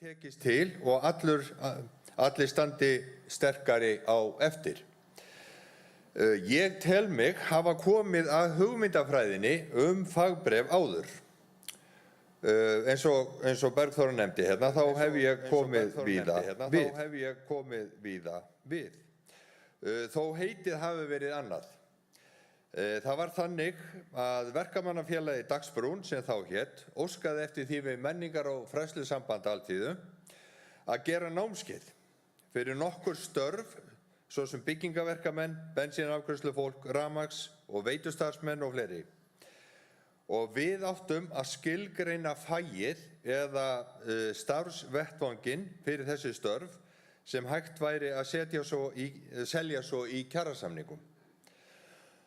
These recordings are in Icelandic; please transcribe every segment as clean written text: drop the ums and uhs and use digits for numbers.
tekist til og allir standi sterkari á eftir. Ég tel mig hafa komið að hugmyndafræðinni fagbréf áður. Eins og Bergþóra nefndi hérna, þá hef ég komið víða við. Þó heitið hafi verið annað. Það var þannig að Verkamannafélagið Dagsbrún, sem þá hét, óskaði eftir því við menningar- og fræðslusamband alþýðu að gera námskeið fyrir nokkur störf, svo sem byggingaverkamenn, bensínafgreiðslufólk, rafmagns- og veitustarfsmenn og fleiri. Og við áttum að skilgreina fagið eða starfsvettvanginn fyrir þessi störf sem hægt væri að selja svo í kjarasamningum.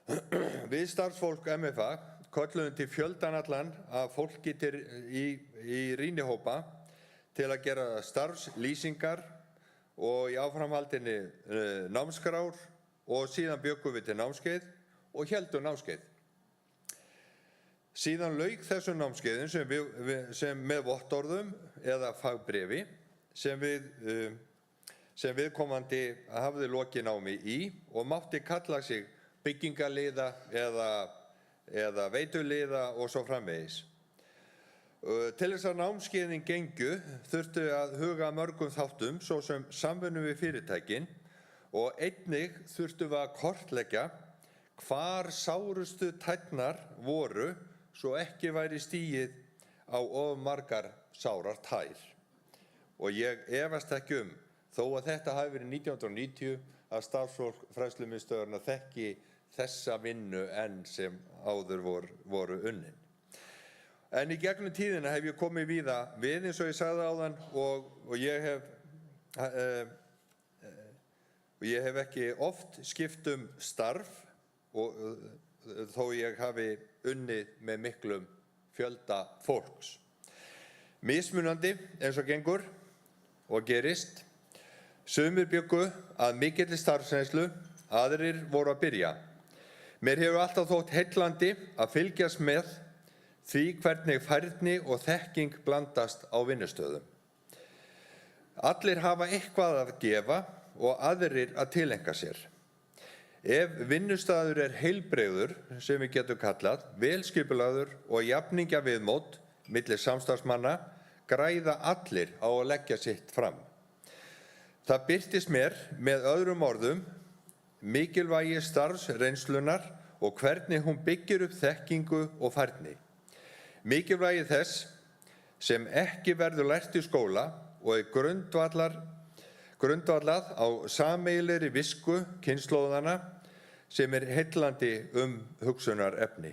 Við starfsfólk MFA kölluðum til fjöldan allan af fólki í rýnihópa til að gera starfslýsingar og í áframhaldinni námskrár og síðan bjöggum við til námskeið og héldum námskeið. Síðan lauk þessum námskeiðum sem með vottorðum eða fagbréfi sem viðkomandi hafði lokið námi í og mátti kalla sig byggingarliða eða veituliða og svo framvegis. Til þess að námskeiðin gengu þurftu að huga mörgum þáttum, svo sem samvinnu við fyrirtækin, og einnig þurftu við að kortleggja hvar sárustu tærnar voru svo ekki væri stigið á of margar sárar tær. Og ég efast ekki þó að þetta hafi verið 1990, að starfsfólk fræðslumiðstöðvarinnar þekki þessa vinnu enn sem áður voru unnin. En í gegnum tíðina hef ég komið víða við, eins og ég sagði áðan, og ég hef ekki oft skipt starf, þó ég hafi unnið með miklum fjölda fólks. Mismunandi eins og gengur og gerist. Sumir bjuggu að mikilli starfsreynslu, aðrir voru að byrja. Mér hefur alltaf þótt heillandi að fylgjast með því hvernig færni og þekking blandast á vinnustöðum. Allir hafa eitthvað að gefa og aðrir að tileinka sér. Ef vinnustaður heilbrigður, sem við getum kallað, velskipulagður og jafningja viðmót milli samstarfsmanna, græða allir á að leggja sitt fram. Það birtist mér með öðrum orðum mikilvægi starfsreynslunar og hvernig hún byggir upp þekkingu og færni. Mikilvægi þess sem ekki verður lært í skóla og grundvallað á sameiginlegri visku kynslóðanna sem heillandi hugsunarefni.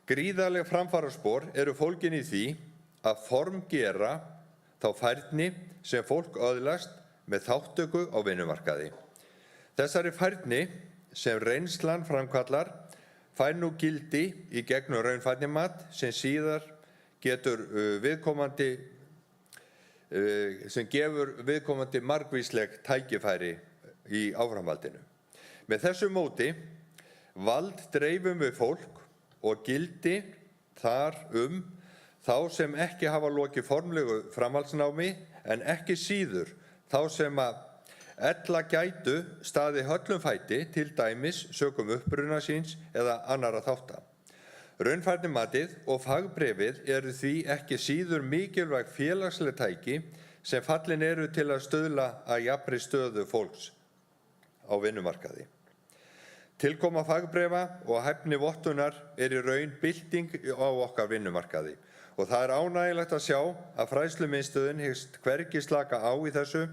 Gríðarleg framfaraspor eru fólgin í því að formgera þá færni sem fólk öðlast með þátttöku á vinnumarkaði. Þessari færni sem reynslan framkallar fær nú gildi í gegnum raunfærnimat sem síðar gefur viðkomandi margvísleg tækifæri í áframhaldinu. Með þessu móti vald dreifum við fólk og gildi þar þá sem ekki hafa lokið formlegu framhaldsnámi en ekki síður þá sem að ella gætu staði höllum fæti, til dæmis sökum uppruna síns eða annarra þátta. Raunfærnimatið og fagbréfið eru því ekki síður mikilvæg félagsleg tæki sem fallin eru til að stuðla að jafnri stöðu fólks á vinnumarkaði. Tilkoma fagbréfa og hæfnivottunar í raun bylting á okkar vinnumarkaði og það ánægjulegt að sjá að fræðslumiðstöðin hyggst hvergi slaka á í þessu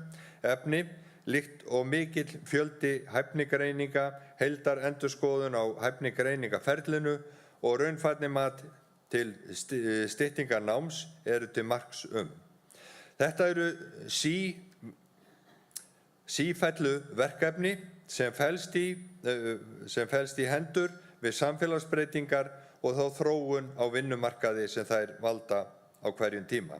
efni, líkt og mikill fjöldi hæfnigreininga, heildarendurskoðun á hæfnigreiningaferlinu og raunfærnimat til styttingar náms eru til marks Þetta eru sífellu verkefni sem felst í hendur við samfélagsbreytingar og þá þróun á vinnumarkaði sem þær valda á hverjum tíma.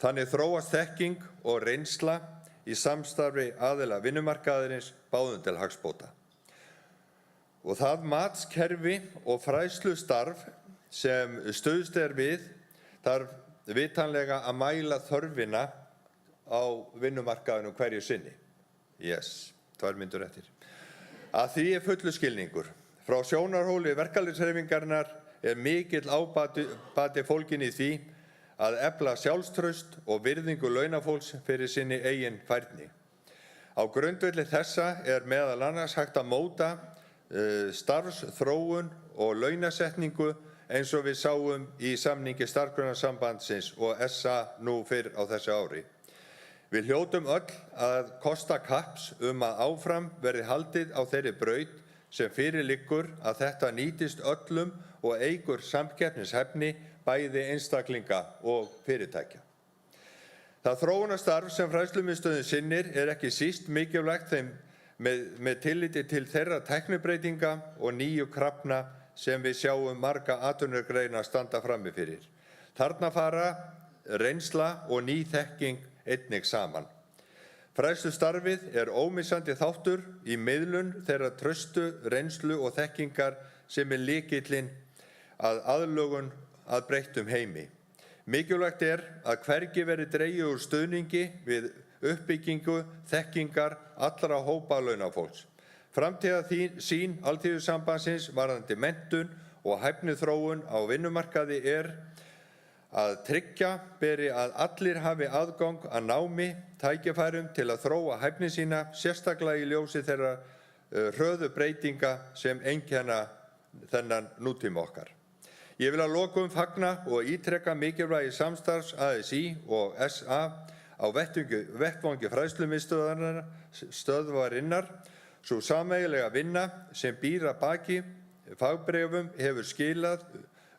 Þannig þróast þekking og reynsla í samstarfi aðila vinnumarkaðarins báðum til hagsbóta. Og það matskerfi og fræðslustarf sem stuðst við þarf vitanlega að mæla þörfina á vinnumarkaðinum hverju sinni. 2 mínútur eftir. Að því fullu skilningur. Frá sjónarhóli verkalýðshreyfingarinnar mikill ábati fólginn í því að efla sjálfstraust og virðingu launafólks fyrir sinni eigin færni. Á grundvelli þessa meðal annars hægt að móta starfsþróun og launasetningu eins og við sáum í samningi Starfsgreinasambandsins og SA nú fyrr á þessu ári. Við hljótum öll að kosta kapps að áfram verði haldið á þeirri braut sem fyrir liggur að þetta nýtist öllum og eykur samkeppnishæfni bæði einstaklinga og fyrirtækja. Það þróunarstarf sem fræðslumiðstöðin sinnir ekki síst mikilvægt með tilliti til þeirra tæknibreytinga og nýju krafna sem við sjáum marga atvinnugreinar standa frammi fyrir. Þarna fara reynsla og ný þekking einnig saman. Fræðslustarfið ómissandi þáttur í miðlun þeirra traustu, reynslu og þekkingar sem lykillinn að aðlögun að breyttum heimi. Mikilvægt að hvergi verði dregið úr stuðningi við uppbyggingu þekkingar allra hópa launafólks. Framtíðarsýn Alþýðusambandsins varðandi menntun og hæfniþróun á vinnumarkaði að tryggja beri að allir hafi aðgang að námi, tækifærum til að þróa hæfni sína, sérstaklega í ljósi þeirra hröðu breytinga sem einkenna þennan nútíma okkar. Ég vil að lokum fagna og ítreka mikilvægi samstarfs ASÍ og SA á vettvangi fræðslumiðstöðvarinnar. Sú sameiginlega vinna sem býr að baki fagbréfum hefur skilað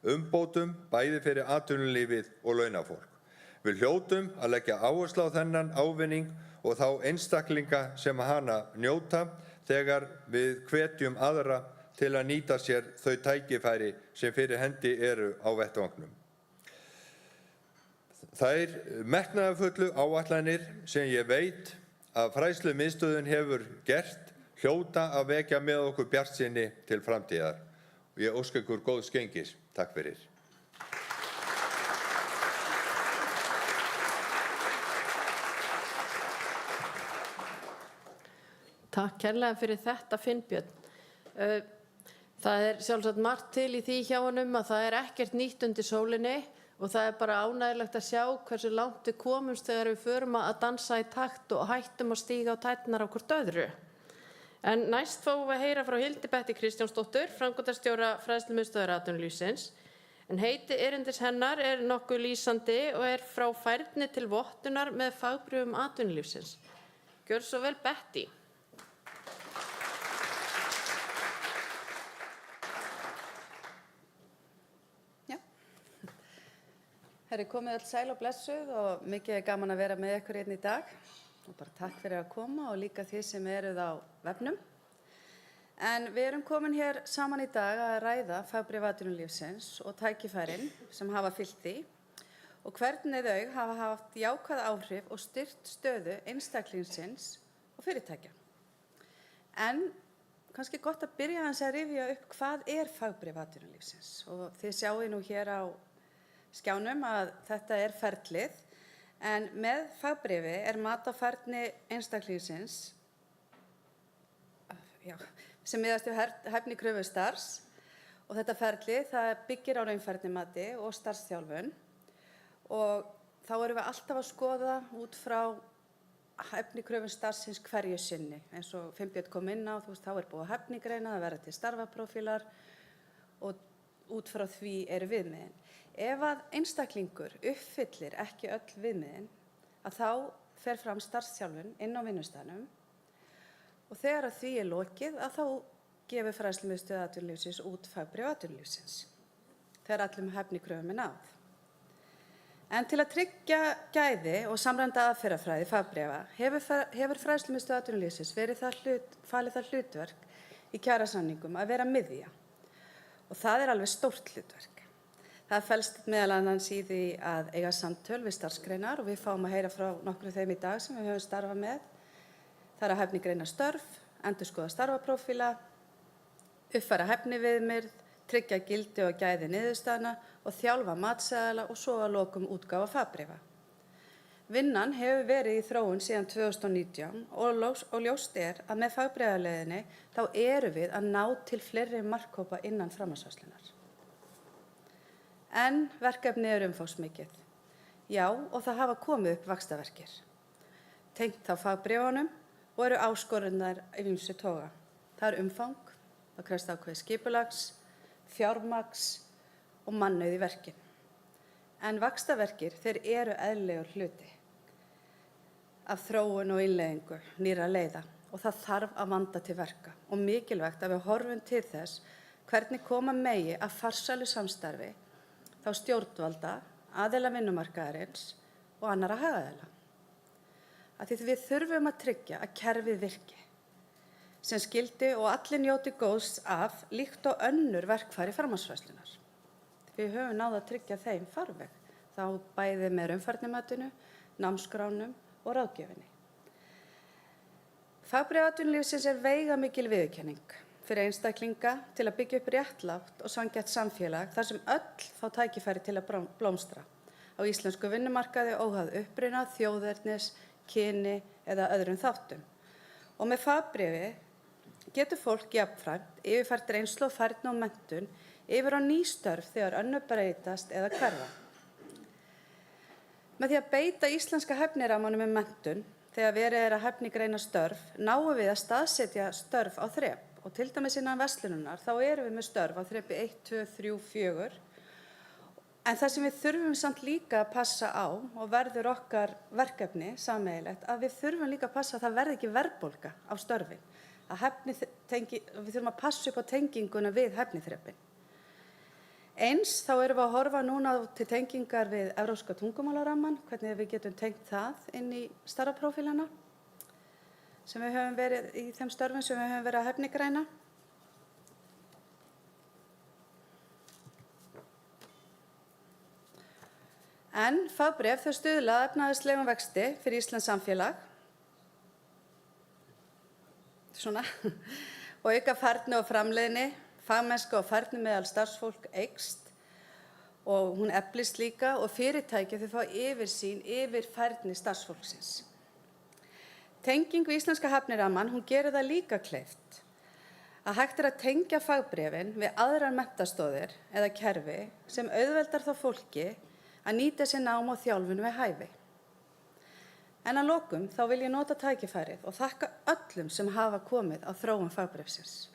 umbótum bæði fyrir atvinnulífið og launafólk. Við hljótum að leggja áherslu á þennan ávinning og þá einstaklinga sem hana njóta þegar við hvetjum aðra til að nýta sér þau tækifæri sem fyrir hendi á vettvangnum. Þær metnaðarfullu áætlanir sem ég veit að fræðslumiðstöðin hefur gert hljóta að vekja með okkur bjartsýni til framtíðar. Ég óska ykkur góðs gengis. Takk fyrir. Takk kærlega fyrir þetta, Finnbjörn. Það sjálfsagt margt til í því hjá honum að það ekkert nýtt undir sólinni og það bara ánægjulegt að sjá hversu langt við komumst þegar við förum að dansa í takt og hættum að stíga á tærnar á hvort öðru. En næst fáum við að heyra frá Hildi Betti Kristjánsdóttur, framkvæmdastjóra Fræðslumiðstöðvar atvinnulífsins. En heiti erindis hennar nokkuð lýsandi og frá færni til vottunar með fagbréfum atvinnulífsins. Gjör svo vel, Betti. Herri, komið öll sæl og blessuð og mikið gaman að vera með ykkur hérna í dag. Og bara takk fyrir að koma og líka þið sem eruð á vefnum. En við erum komin hér saman í dag að ræða fagbréf atvinnulífsins og tækifærin sem hafa fylgt því og hvernig þau hafa haft jákvæð áhrif og styrkt stöðu einstaklingsins og fyrirtækja. En kannski gott að byrja aðeins að rifja upp hvað fagbréf atvinnulífsins og þið sjáið nú hér á skjánum að þetta ferlið. En með fagbréfi mat á færni einstaklingsins sem miðast við hæfni kröfu starfs og þetta ferli það byggir á raunfærnimati og starfsþjálfun og þá erum við alltaf að skoða út frá hæfni kröfu starfsins hverju sinni eins og Finnbjörn kom inn á, þá búið að hæfnigreina, það verða til starfaprófílar og út frá því viðmiðin. Ef að einstaklingur uppfyllir ekki öll viðmiðin, að þá fer fram starfsþjálfun inn á vinnustaðnum og þegar að því lokið, að þá gefur Fræðslumiðstöð atvinnulífsins út fagbréf atvinnulífsins, þegar allum hæfnikröfum náð. En til að tryggja gæði og samræmda aðferðafræði fagbréfa hefur Fræðslumiðstöð atvinnulífsins falið það hlutverk í kjarasamningum að vera miðja og það alveg stórt hlutverk. Það felst meðal annars í því að eiga samtöl við starfsgreinar og við fáum að heyra frá nokkrum þeim í dag sem við höfum starfað með. Það að hæfnigreina störf, endurskoða starfaprófíla, uppfæra hæfniviðmið, tryggja gildi og gæði niðurstaðna og þjálfa matseðla og svo að lokum útgáfa fagbréfa. Vinnan hefur verið í þróun síðan 2019 og ljóst að með fagbréfaleiðinni þá erum við að ná til fleiri markhópa innan framhaldsfræðslunnar. En verkefni umfangsmikið. Já, og það hafa komið upp vaxtarverkir. Tengt þá fagbréfunum og eru áskoranir af ýmsu toga. Það umfang, það krefst ákveðið skipulags, fjármagns og mannauð í verkin. En vaxtarverkir, þeir eru eðlilegur hluti af þróun og innleiðingu nýrra leiða og það þarf að vanda til verka og mikilvægt að við horfum til þess hvernig koma megi að farsælu samstarfi þá stjórnvalda, aðila vinnumarkaðarins og annarra hagaðila. Því við þurfum að tryggja að kerfið virki sem skyldi og allir njóti góðs af líkt og önnur verkfæri framhaldsfræðslunnar. Við höfum náð að tryggja þeim farveg, þá bæði með raunfærnimatinu, námskránum og ráðgjöfinni. Fagbréfatvinnulífsins veigamikil viðurkenning fyrir einstaklinga til að byggja upp réttlátt og sanngjarnt samfélag þar sem öll fá tækifæri til að blómstra á íslensku vinnumarkaði óháð uppruna, þjóðernis, kyni eða öðrum þáttum. Og með fagbréfi getur fólk jafnframt yfirfært reynslu og færni og menntun yfir á ný störf þegar önnur breytast eða hverfa. Með því að beita íslenska hæfnirammanum með menntun þegar verið að hæfnigreina störf náum við að staðsetja störf á þrep og til dæmis innan verslunarinnar þá erum við með störf á þrepi 1, 2, 3, 4. En það sem við þurfum samt líka að passa á og verður okkar verkefni sameiginlegt að við þurfum líka að passa að það verði ekki verðbólga á störfin. Við þurfum að passa upp á tenginguna við hæfniþrepin. Eins þá erum við að horfa núna til tengingar við evrópska tungumálarammann, hvernig við getum tengt það inn í starfaprófílana sem við höfum verið í þeim störfum sem við höfum verið að hæfnigreina. En fagbréf þau stuðla að efnahagslegum vexti fyrir íslenskt samfélag og auka færni og framleiðni. Fagmennska og færni meðal starfsfólk eykst og hún eflist líka og fyrirtæki þau fá yfirsýn yfir færni starfsfólksins. Tenging við íslenska hæfnirammann, hún gerir það líka kleift að hægt að tengja fagbréfin við aðrar menntastoðir eða kerfi sem auðveldar þá fólki að nýta sér nám og þjálfun við hæfi. En að lokum þá vil ég nota tækifærið og þakka öllum sem hafa komið á þróun fagbréfsins.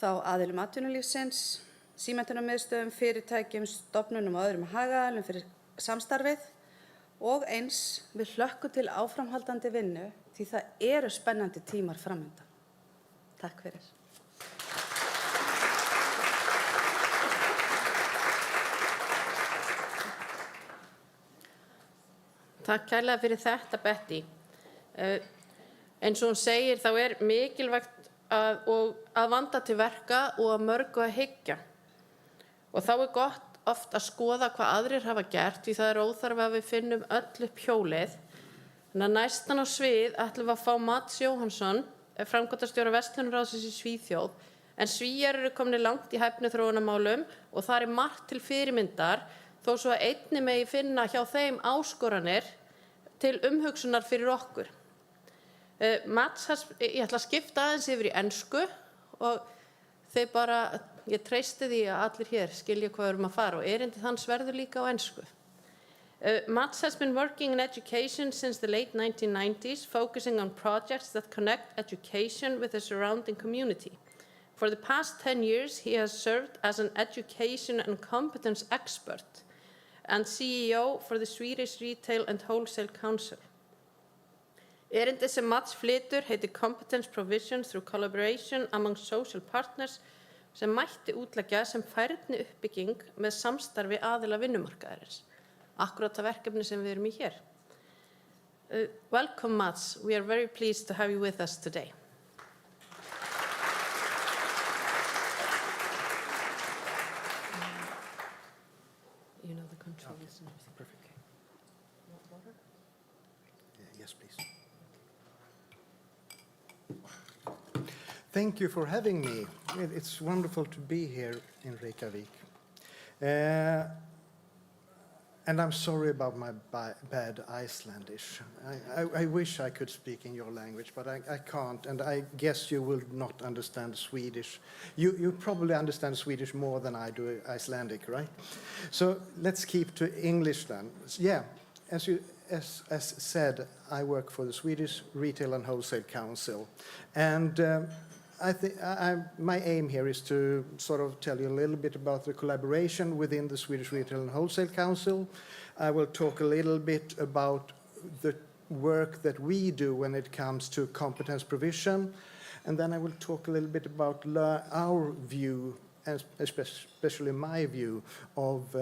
Þá aðilum atvinnulífsins, símenntunarmiðstöðvum, fyrirtækjum, stofnunum og öðrum hagaðilum fyrir samstarfið og eins við hlökkum til áframhaldandi vinnu því það eru spennandi tímar framundan. Takk fyrir. Takk kærlega fyrir þetta, Betty. Eins og hún segir þá mikilvægt að vanda til verka og að mörgu að hyggja. Og þá gott oft að skoða hvað aðrir hafa gert því það óþarfi að við finnum öll upp hjólið. Þannig að næstan á svið ætlum við að fá Mats Jóhannsson, framkvæmdastjóra Verslunarráðsins í Svíþjóð, en Svíar eru komnir langt í hæfniþróunarmálum og það margt til fyrirmyndar þó svo að einnig megi finna hjá þeim áskoranir til umhugsunar fyrir okkur. Mats, ég ætla að skipta aðeins yfir í ensku og ég treysti því að allir hér skilja hvað við erum að fara og erindið hans verður líka á ensku. Mats has been working in education since the late 1990s, focusing on projects that connect education with the surrounding community. For the past 10 years, he has served as an education and competence expert and CEO for the Swedish Retail and Wholesale Council. Erindið sem Mats flytur heitir Competence Provision through Collaboration among Social Partners sem mætti útleggja sem færni uppbygging með samstarfi aðila vinnumarkaðarins. Akkúrat það verkefni sem við erum í hér. Welcome, Mats. We are very pleased to have you with us today. You know the controls and everything. Perfect. Want water? Yes, please. Thank you for having me. It's wonderful to be here in Reykjavik. And I'm sorry about my bad Icelandic. I wish I could speak in your language, but I can't, and I guess you will not understand Swedish. You probably understand Swedish more than I do Icelandic, right? So let's keep to English then. Yeah, as said, I work for the Swedish Retail and Wholesale Council, and I think my aim here is to sort of tell you a little bit about the collaboration within the Swedish Retail and Wholesale Council. I will talk a little bit about the work that we do when it comes to competence provision, and then I will talk a little bit about our view, and especially my view, of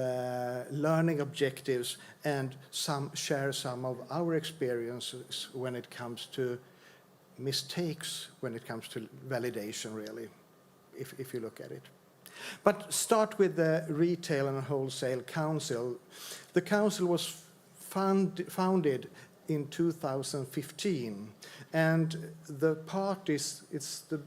learning objectives, and share some of our experiences when it comes to mistakes when it comes to validation, really, if you look at it. But start with the Retail and Wholesale Council. The council was founded in 2015, and the parties, it's the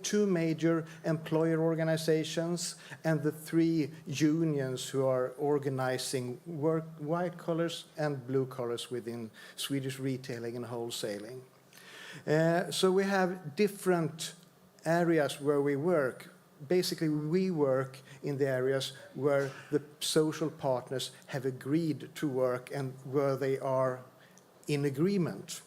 two major employer organizations and the 3 unions who are organizing white collars and blue collars within Swedish retailing and wholesaling. So we have different areas where we work. Basically, we work in the areas where the social partners have agreed to work and where they are in agreement.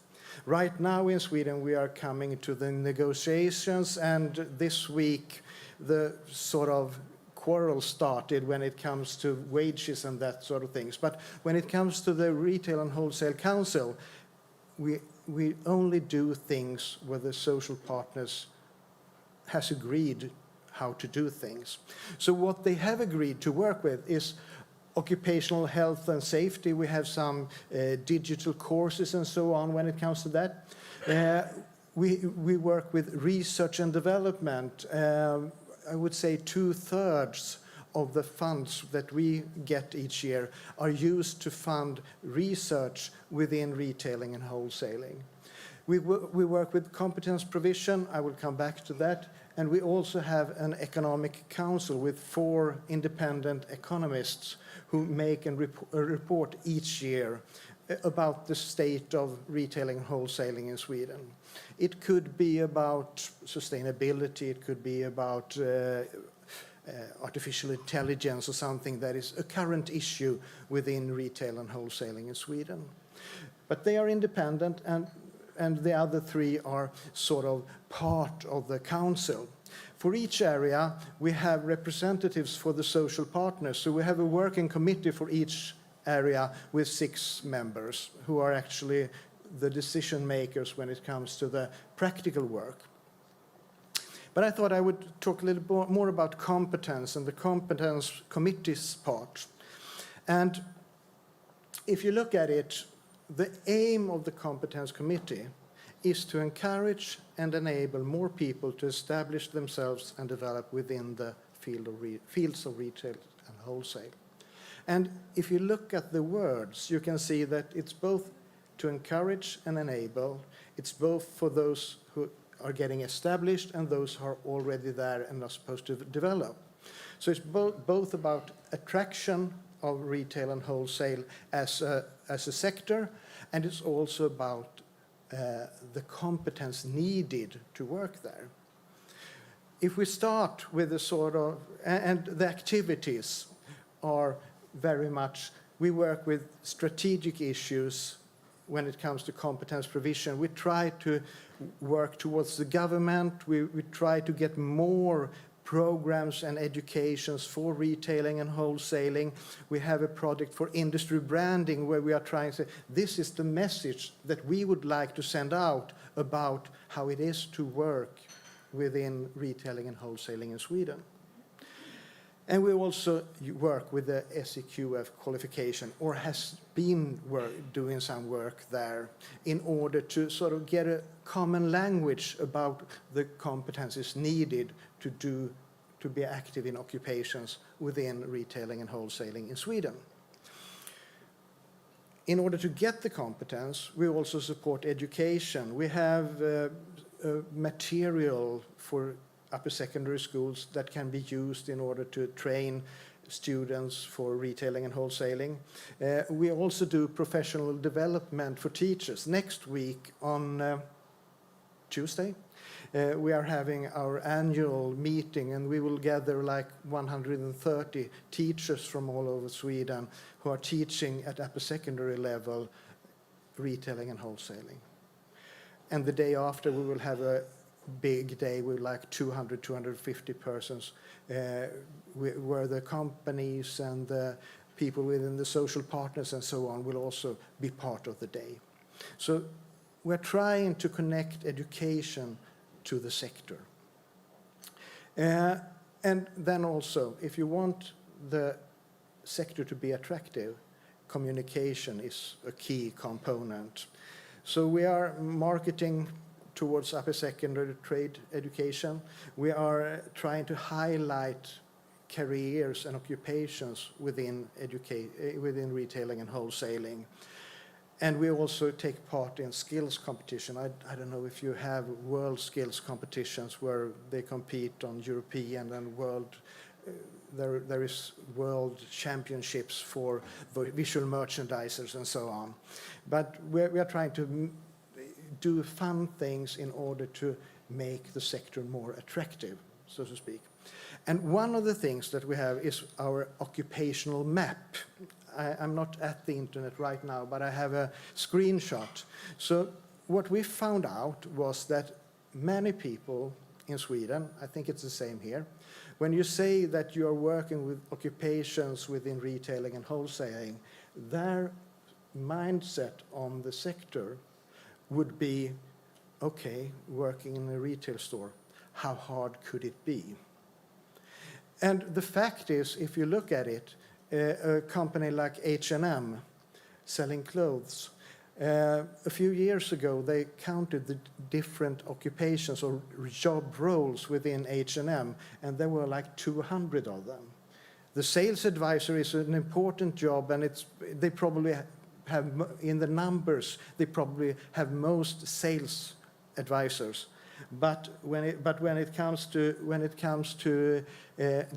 Right now in Sweden, we are coming to the negotiations, and this week the sort of quarrel started when it comes to wages and that sort of things. But when it comes to the Retail and Wholesale Council, we only do things where the social partners has agreed how to do things. So what they have agreed to work with is occupational health and safety. We have some digital courses and so on when it comes to that. We work with research and development. I would say 2/3 of the funds that we get each year are used to fund research within retailing and wholesaling. We work with competence provision. I will come back to that. And we also have an economic council with 4 independent economists who make a report each year about the state of retailing and wholesaling in Sweden. It could be about sustainability, it could be about artificial intelligence or something that is a current issue within retail and wholesaling in Sweden. But they are independent, and the other 3 are sort of part of the council. For each area, we have representatives for the social partners. So we have a working committee for each area with 6 members who are actually the decision makers when it comes to the practical work. But I thought I would talk a little more about competence and the competence committees part. And if you look at it, the aim of the competence committee is to encourage and enable more people to establish themselves and develop within the fields of retail and wholesale. And if you look at the words, you can see that it's both to encourage and enable. It's both for those who are getting established and those who are already there and are supposed to develop. So it's both about attraction of retail and wholesale as a sector, and it's also about the competence needed to work there. If we start with the sort of, and the activities are very much, we work with strategic issues when it comes to competence provision. We try to work towards the government. We try to get more programs and educations for retailing and wholesaling. We have a project for industry branding where we are trying to say, this is the message that we would like to send out about how it is to work within retailing and wholesaling in Sweden. And we also work with the SEQF qualification, or has been doing some work there in order to sort of get a common language about the competencies needed to be active in occupations within retailing and wholesaling in Sweden. In order to get the competence, we also support education. We have material for upper secondary schools that can be used in order to train students for retailing and wholesaling. We also do professional development for teachers. Next week on Tuesday, we are having our annual meeting, and we will gather like 130 teachers from all over Sweden who are teaching at upper secondary level retailing and wholesaling. And the day after, we will have a big day with like 200, 250 persons, where the companies and the people within the social partners and so on will also be part of the day. So we're trying to connect education to the sector. And then also, if you want the sector to be attractive, communication is a key component. So we are marketing towards upper secondary trade education. We are trying to highlight careers and occupations within retailing and wholesaling. And we also take part in skills competition. I don't know if you have world skills competitions where they compete on European and world. There is world championships for visual merchandisers and so on. But we are trying to do fun things in order to make the sector more attractive, so to speak. And one of the things that we have is our occupational map. I'm not at the internet right now, but I have a screenshot. So what we found out was that many people in Sweden, I think it's the same here, when you say that you are working with occupations within retailing and wholesaling, their mindset on the sector would be, okay, working in a retail store, how hard could it be? And the fact is, if you look at it, a company like H&M selling clothes, a few years ago they counted the different occupations or job roles within H&M, and there were like 200 of them. The sales advisor is an important job, and they probably have, in the numbers, they probably have most sales advisors. But when it comes to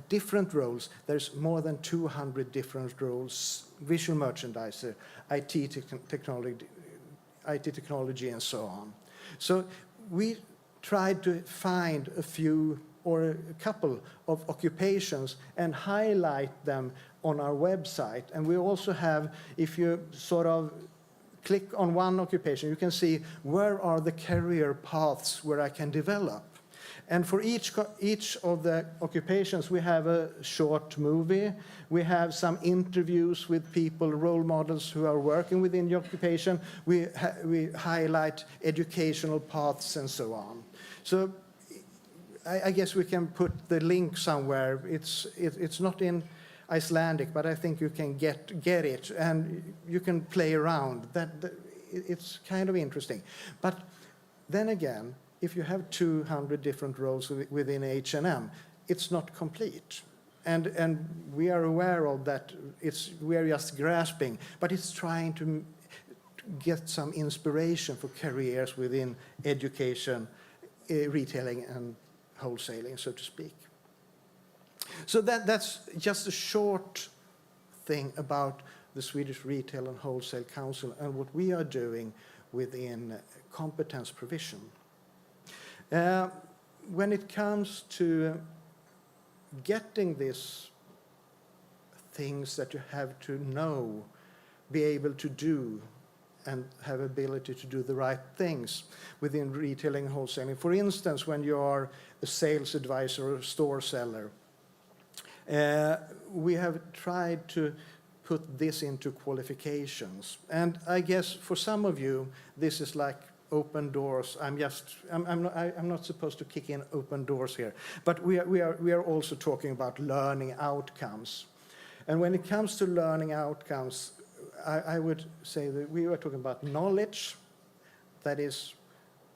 different roles, there's more than 200 different roles: visual merchandiser, IT technology, and so on. So we tried to find a few or a couple of occupations and highlight them on our website. And we also have, if you sort of click on one occupation, you can see where are the career paths where I can develop. And for each of the occupations, we have a short movie. We have some interviews with people, role models who are working within the occupation. We highlight educational paths and so on. So I guess we can put the link somewhere. It's not in Icelandic, but I think you can get it, and you can play around. It's kind of interesting. But then again, if you have 200 different roles within H&M, it's not complete. And we are aware of that. We are just grasping, but it's trying to get some inspiration for careers within education, retailing, and wholesaling, so to speak. So that's just a short thing about the Swedish Retail and Wholesale Council and what we are doing within competence provision. When it comes to getting these things that you have to know, be able to do, and have ability to do the right things within retailing and wholesaling. For instance, when you are a sales advisor or a store seller, we have tried to put this into qualifications. And I guess for some of you, this is like open doors. I'm not supposed to kick in open doors here, but we are also talking about learning outcomes. And when it comes to learning outcomes, I would say that we were talking about knowledge, that is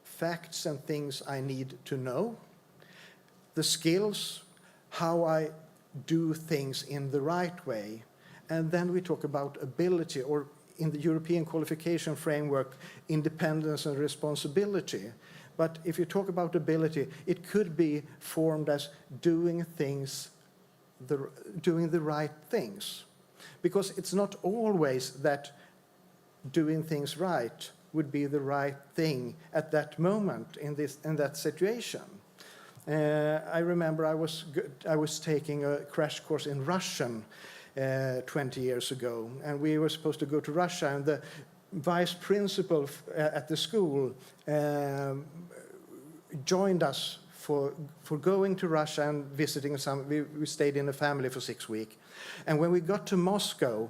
facts and things I need to know, the skills, how I do things in the right way, and then we talk about ability, or in the European qualification framework, independence and responsibility. But if you talk about ability, it could be formed as doing the right things. Because it's not always that doing things right would be the right thing at that moment in that situation. I remember I was taking a crash course in Russian 20 years ago, and we were supposed to go to Russia, and the vice principal at the school joined us for going to Russia and visiting we stayed in a family for 6 weeks. And when we got to Moscow,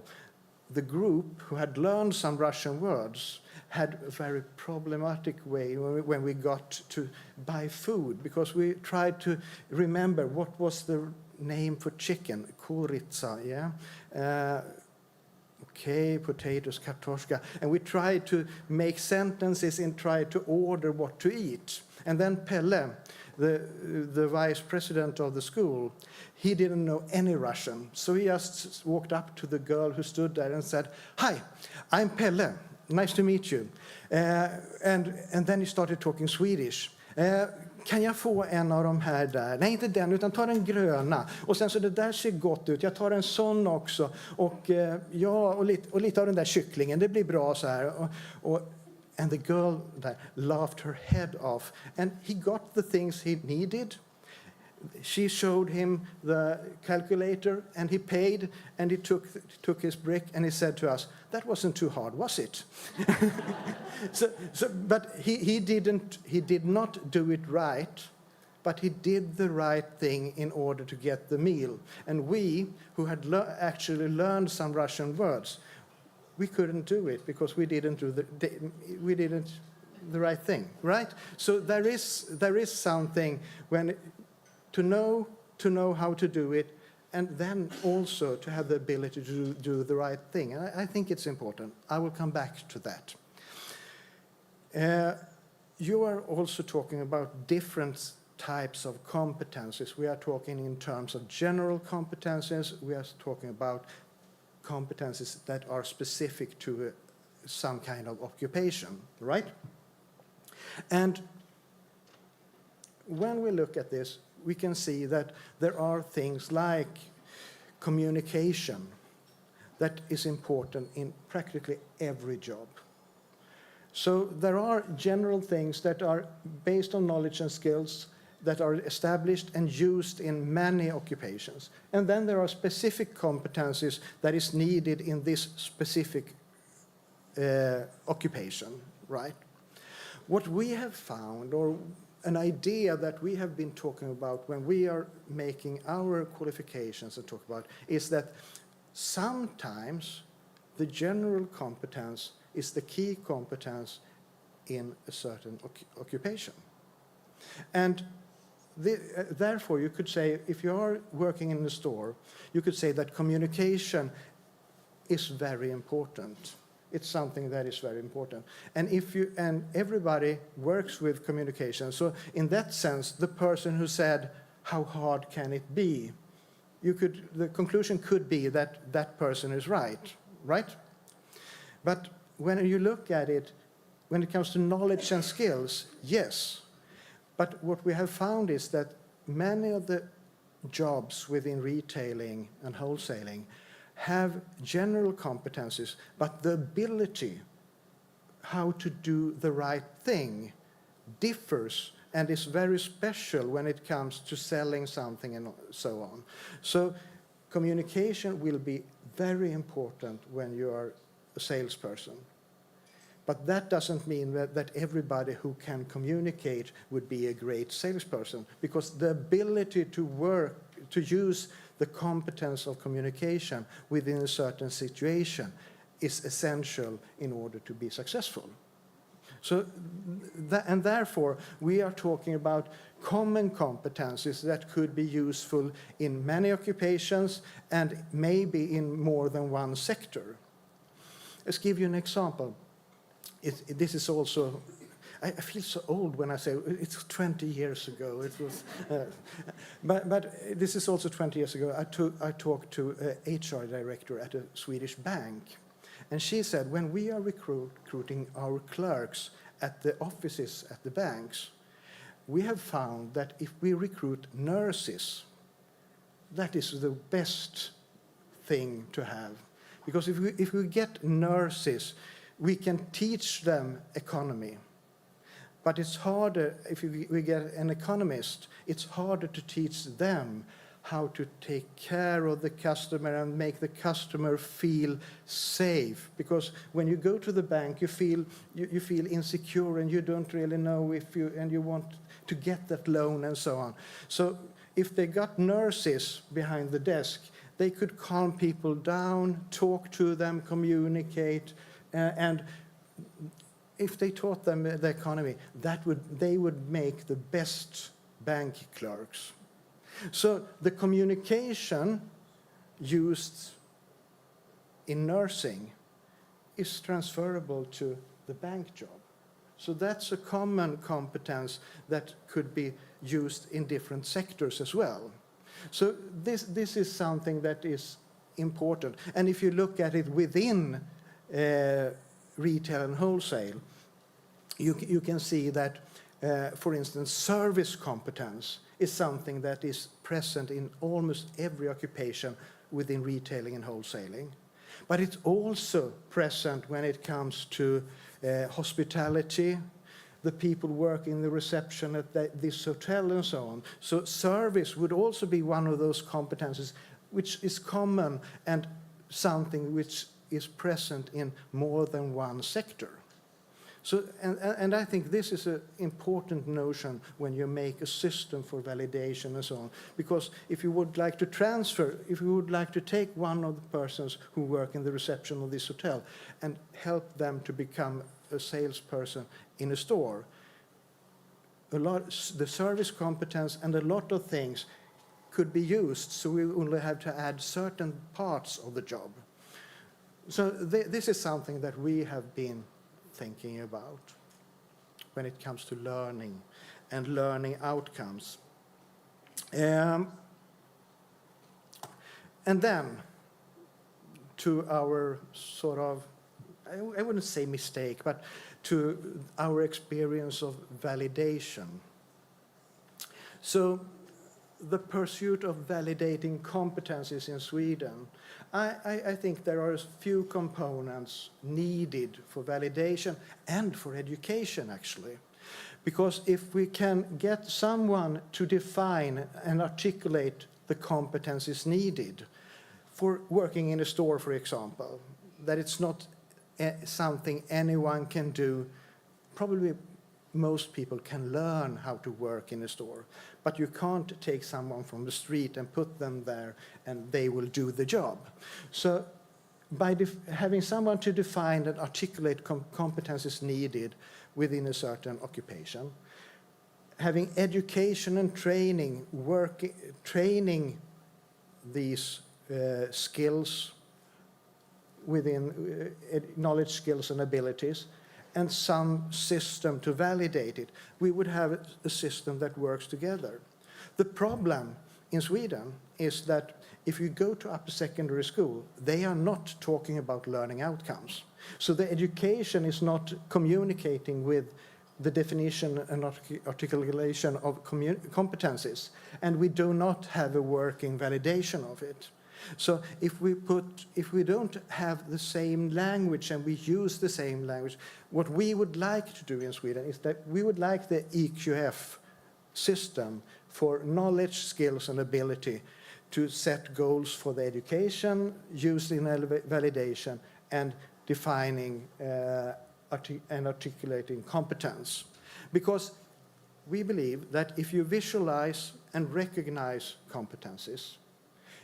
the group who had learned some Russian words had a very problematic way when we got to buy food, because we tried to remember what was the name for chicken, kuritsa, yeah? Okay, potatoes, kartoshka. And we tried to make sentences and try to order what to eat. And then Pelle, the vice president of the school, he didn't know any Russian. So he just walked up to the girl who stood there and said, "Hi, I'm Pelle. Nice to meet you." And then he started talking Swedish. Kan jag få en av de här där? Nej, inte den, utan ta den gröna. Och sen så det där ser gott ut. Jag tar en sån också. Och ja, och lite av den där kycklingen. Det blir bra så här. And the girl there laughed her head off. And he got the things he needed. She showed him the calculator, and he paid, and he took his brick, and he said to us, "That wasn't too hard, was it?" But he did not do it right, but he did the right thing in order to get the meal. And we, who had actually learned some Russian words, we couldn't do it because we didn't do the right thing, right? So there is something when to know how to do it, and then also to have the ability to do the right thing. And I think it's important. I will come back to that. You are also talking about different types of competencies. We are talking in terms of general competencies. We are talking about competencies that are specific to some kind of occupation, right? And when we look at this, we can see that there are things like communication that is important in practically every job. So there are general things that are based on knowledge and skills that are established and used in many occupations. And then there are specific competencies that is needed in this specific occupation, right? What we have found, or an idea that we have been talking about when we are making our qualifications and talk about, is that sometimes the general competence is the key competence in a certain occupation. And therefore, you could say, if you are working in a store, you could say that communication is very important. It's something that is very important. And everybody works with communication. So in that sense, the person who said, "How hard can it be?" the conclusion could be that that person is right? But when you look at it, when it comes to knowledge and skills, yes. But what we have found is that many of the jobs within retailing and wholesaling have general competencies, but the ability how to do the right thing differs and is very special when it comes to selling something and so on. So communication will be very important when you are a salesperson. But that doesn't mean that everybody who can communicate would be a great salesperson, because the ability to use the competence of communication within a certain situation is essential in order to be successful. So, and therefore, we are talking about common competencies that could be useful in many occupations and maybe in more than one sector. Let's give you an example. This is also, I feel so old when I say it's 20 years ago. It was, but this is also 20 years ago. I talked to an HR director at a Swedish bank, and she said, when we are recruiting our clerks at the offices at the banks, we have found that if we recruit nurses, that is the best thing to have. Because if we get nurses, we can teach them economy. But it's harder, if we get an economist, it's harder to teach them how to take care of the customer and make the customer feel safe. Because when you go to the bank, you feel insecure and you don't really know and you want to get that loan and so on. So if they got nurses behind the desk, they could calm people down, talk to them, communicate, and if they taught them the economy, they would make the best bank clerks. So the communication used in nursing is transferable to the bank job. So that's a common competence that could be used in different sectors as well. So this is something that is important. And if you look at it within retail and wholesale, you can see that, for instance, service competence is something that is present in almost every occupation within retailing and wholesaling. But it's also present when it comes to hospitality, the people working in the reception at this hotel and so on. So service would also be one of those competences which is common and something which is present in more than one sector. So, and I think this is an important notion when you make a system for validation and so on. Because if you would like to transfer, if you would like to take one of the persons who work in the reception of this hotel and help them to become a salesperson in a store, the service competence and a lot of things could be used, so we only have to add certain parts of the job. So this is something that we have been thinking about when it comes to learning and learning outcomes. And then to our sort of, I wouldn't say mistake, but to our experience of validation. So the pursuit of validating competencies in Sweden, I think there are a few components needed for validation and for education, actually. Because if we can get someone to define and articulate the competencies needed for working in a store, for example, that it's not something anyone can do, probably most people can learn how to work in a store, but you can't take someone from the street and put them there and they will do the job. So by having someone to define and articulate competences needed within a certain occupation, having education and training, training these skills within knowledge, skills and abilities, and some system to validate it, we would have a system that works together. The problem in Sweden is that if you go to upper secondary school, they are not talking about learning outcomes. So the education is not communicating with the definition and articulation of competencies, and we do not have a working validation of it. So if we don't have the same language and we use the same language, what we would like to do in Sweden is that we would like the EQF system for knowledge, skills and ability to set goals for the education, using validation and defining and articulating competence. Because we believe that if you visualize and recognize competencies,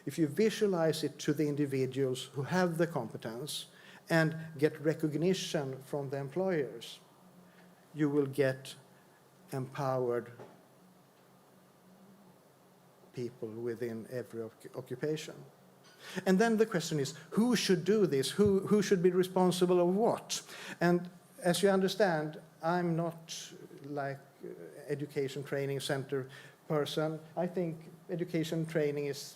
if you visualize it to the individuals who have the competence and get recognition from the employers, you will get empowered people within every occupation. And then the question is, who should do this? Who should be responsible of what? And as you understand, I'm not like education training center person, I think education training is.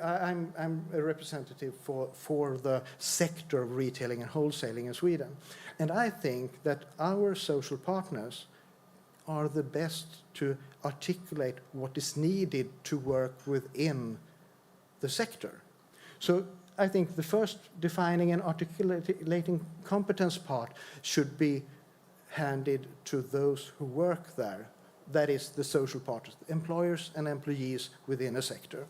I'm a representative for the sector of retailing and wholesaling in Sweden, and I think that our social partners are the best to articulate what is needed to work within the sector. So I think the first defining and articulating competence part should be handed to those who work there. That is the social partners, employers and employees within a sector.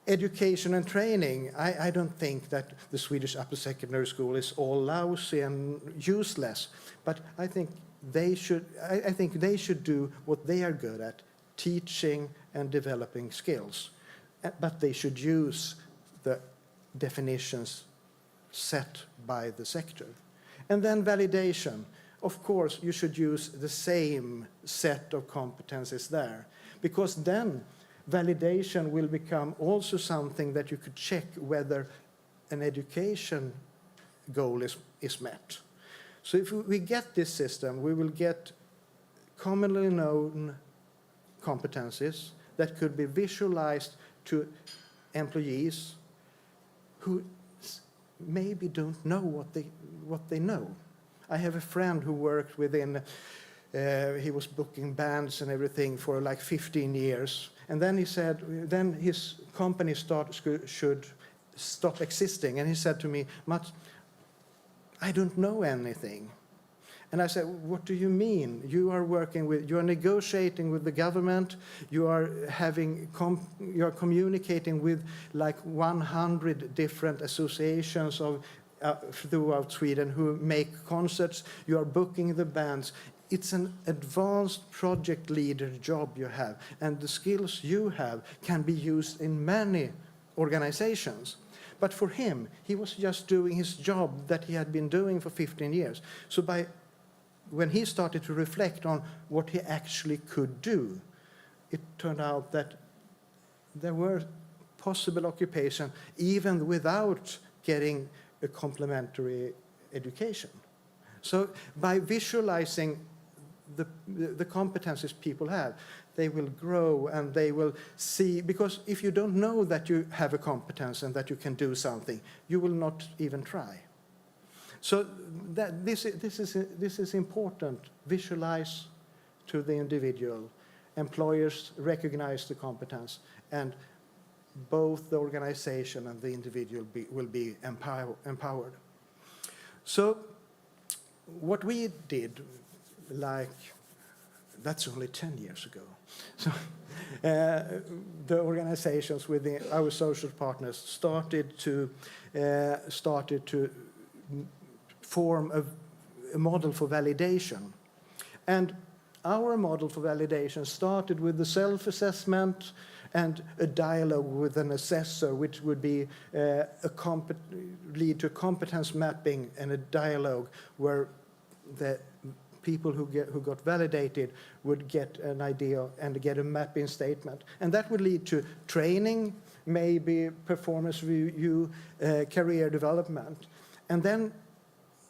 Education and training, I don't think that the Swedish upper secondary school is all lousy and useless, but I think they should do what they are good at, teaching and developing skills. But they should use the definitions set by the sector. And then validation. Of course, you should use the same set of competencies there, because then validation will become also something that you could check whether an education goal is met. So if we get this system, we will get commonly known competencies that could be visualized to employees who maybe don't know what they know. I have a friend who worked within, he was booking bands and everything for like 15 years. And then he said, then his company should stop existing. And he said to me, Mats, I don't know anything. And I said, what do you mean? You are working with, you are negotiating with the government, you are you are communicating with like 100 different associations of throughout Sweden who make concerts, you are booking the bands. It's an advanced project leader job you have, and the skills you have can be used in many organizations. But for him, he was just doing his job that he had been doing for 15 years. So when he started to reflect on what he actually could do, it turned out that there were possible occupations even without getting a complementary education. So by visualizing the competencies people have, they will grow and they will see, because if you don't know that you have a competence and that you can do something, you will not even try. So that this is important. Visualize to the individual. Employers recognize the competence, and both the organization and the individual will be empowered. So what we did, that's only 10 years ago. So the organizations within our social partners started to form a model for validation. And our model for validation started with the self-assessment and a dialogue with an assessor, which would be lead to competence mapping and a dialogue where the people who got validated would get an idea and get a mapping statement. And that would lead to training, maybe performance review, career development. And then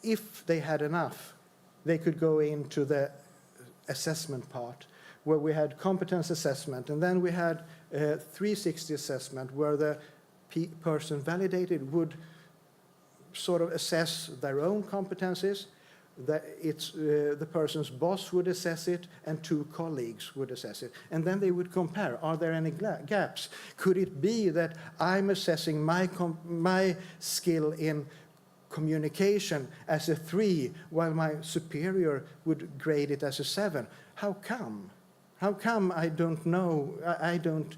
if they had enough, they could go into the assessment part, where we had competence assessment, and then we had 360 assessment, where the person validated would sort of assess their own competencies. The person's boss would assess it, and 2 colleagues would assess it. And then they would compare, are there any gaps? Could it be that I'm assessing my skill in communication as a 3, while my superior would grade it as a 7? How come? How come I don't know, I don't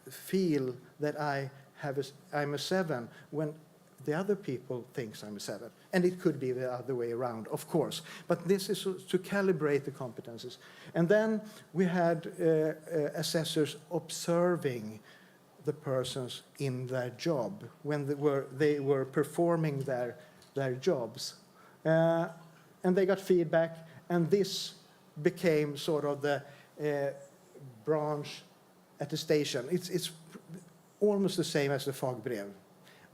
feel that I'm a 7 when the other people thinks I'm a 7? And it could be the other way around, of course. But this is to calibrate the competences. And then we had assessors observing the persons in their job when they were performing their jobs. And they got feedback, and this became sort of the branch attestation. It's almost the same as the fagbrev,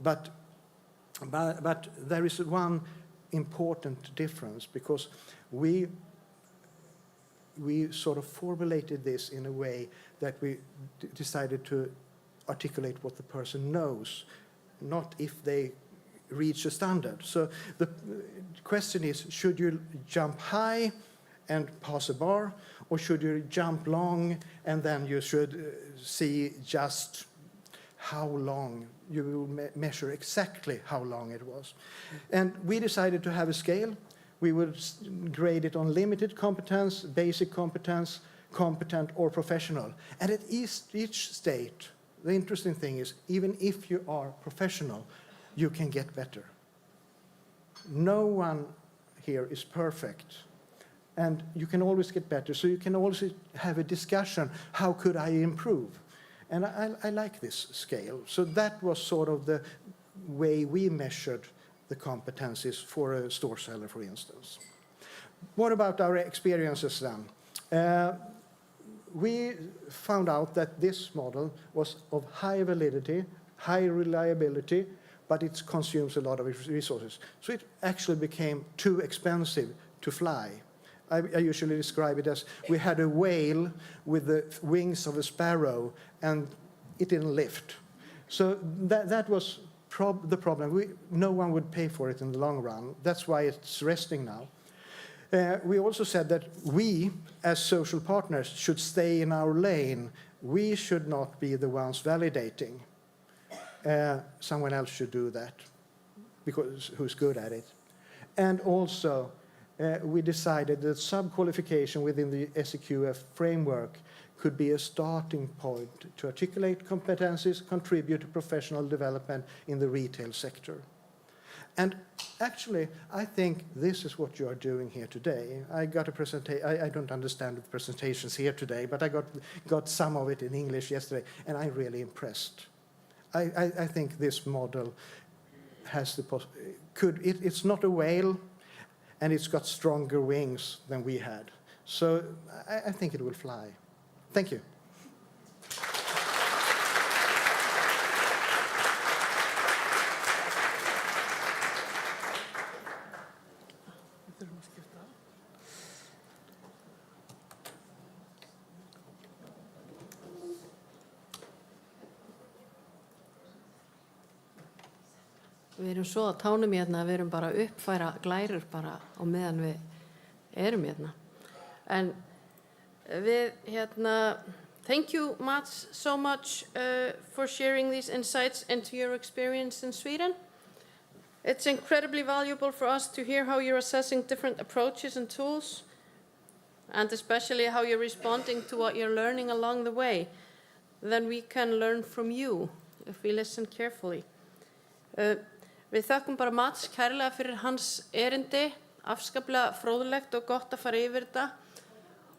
but there is one important difference, because we sort of formulated this in a way that we decided to articulate what the person knows, not if they reach a standard. So the question is, should you jump high and pass a bar, or should you jump long and then you should see just how long, you will measure exactly how long it was. And we decided to have a scale. We would grade it on limited competence, basic competence, competent or professional. And at each state, the interesting thing is, even if you are professional, you can get better. No one here is perfect. And you can always get better. So you can always have a discussion, how could I improve? And I like this scale. So that was sort of the way we measured the competencies for a store seller, for instance. What about our experiences then? We found out that this model was of high validity, high reliability, but it consumes a lot of resources. So it actually became too expensive to fly. I usually describe it as we had a whale with the wings of a sparrow, and it didn't lift. So that was the problem. No one would pay for it in the long run. That's why it's resting now. We also said that we, as social partners, should stay in our lane. We should not be the ones validating. Someone else should do that, because who's good at it. And also, we decided that sub-qualification within the SEQF framework could be a starting point to articulate competencies, contribute to professional development in the retail sector. And actually, I think this is what you are doing here today. I got a presentation. I don't understand the presentations here today, but I got some of it in English yesterday, and I'm really impressed. I think this model has the it's not a whale, and it's got stronger wings than we had. So I think it will fly. Thank you. Við erum svo á tánum hérna að við erum bara að uppfæra glærur bara á meðan við erum hérna. En við thank you Mats so much for sharing these insights into your experience in Sweden. It's incredibly valuable for us to hear how you're assessing different approaches and tools, and especially how you're responding to what you're learning along the way. Then we can learn from you if we listen carefully. Við þökkum bara Mats kærlega fyrir hans erindi, afskaplega fróðlegt og gott að fara yfir þetta.